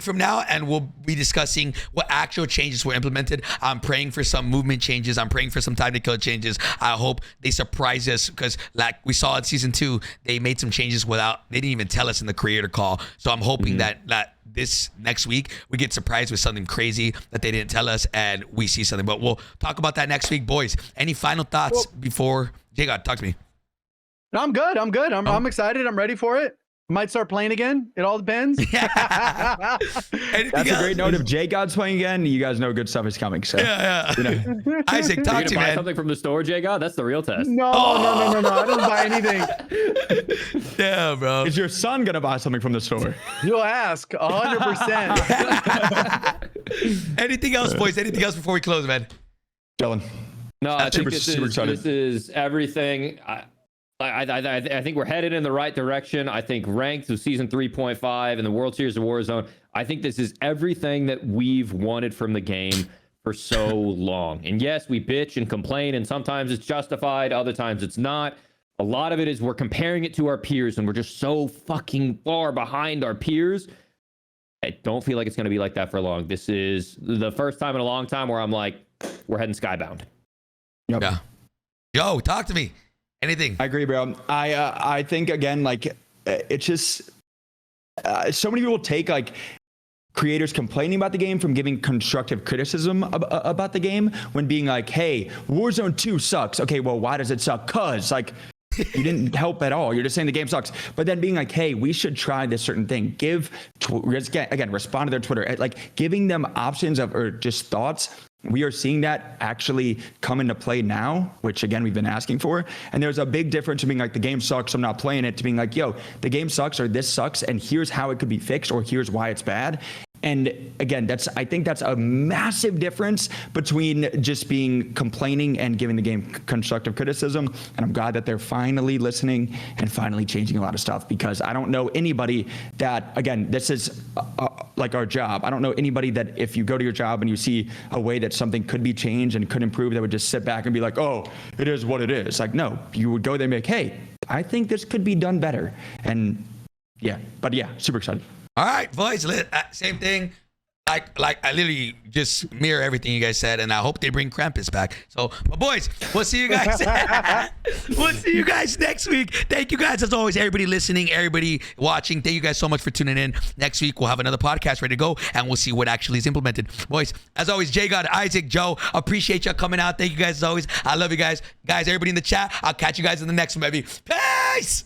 from now, and we'll be discussing what actual changes were implemented. I'm praying for some movement changes. I'm praying for some time to kill changes. I hope they surprise us, because like we saw in season 2, they made some changes they didn't even tell us in the creator call. So I'm hoping that this next week we get surprised with something crazy that they didn't tell us, and we see something. But we'll talk about that next week, boys. Any final thoughts before JGOD? Talk to me. No, I'm good. I'm excited. I'm ready for it. Might start playing again. It all depends. Anything That's a else? great note. If JGOD's playing again, you guys know good stuff is coming. So, Yeah. you know. Isaac, You talk gonna to you, buy man. something from the store, JGOD? That's the real test. No. I don't buy anything. Yeah, bro. Is your son gonna buy something from the store? You'll ask 100%. Anything else, boys? Anything else before we close, man? Dylan. No, I think super excited. this is everything. I think we're headed in the right direction. I think ranked with season 3.5 and the World Series of Warzone. I think this is everything that we've wanted from the game for so long. And yes, we bitch and complain, and sometimes it's justified, other times it's not. A lot of it is we're comparing it to our peers, and we're just so fucking far behind our peers. I don't feel like it's going to be like that for long. This is the first time in a long time where I'm like, we're heading skybound. Yep. Yeah. Yo, talk to me. Anything? I agree, bro. I think again, like it's just so many people take like creators complaining about the game from giving constructive criticism about the game when being like, hey, Warzone 2 sucks. Okay, well, why does it suck? Cause like you didn't help at all. You're just saying the game sucks. But then being like, hey, we should try this certain thing. Again, respond to their Twitter. Like giving them options of or just thoughts. We are seeing that actually come into play now, which again, we've been asking for. And there's a big difference from being like, the game sucks, I'm not playing it, to being like, yo, the game sucks or this sucks, and here's how it could be fixed or here's why it's bad. And again, I think that's a massive difference between just being complaining and giving the game constructive criticism. And I'm glad that they're finally listening and finally changing a lot of stuff, because I don't know anybody that, again, this is like our job. I don't know anybody that if you go to your job and you see a way that something could be changed and could improve, that would just sit back and be like, oh, it is what it is. Like, no, you would go there and be like, hey, I think this could be done better. And yeah, super excited. All right, boys. Same thing. Like I literally just mirror everything you guys said, and I hope they bring Krampus back. So, my boys, we'll see you guys. We'll see you guys next week. Thank you guys, as always, everybody listening, everybody watching. Thank you guys so much for tuning in. Next week, we'll have another podcast ready to go, and we'll see what actually is implemented. Boys, as always, JGOD, Isaac, Joe, appreciate y'all coming out. Thank you guys, as always. I love you guys. Guys, everybody in the chat, I'll catch you guys in the next one, baby. Peace!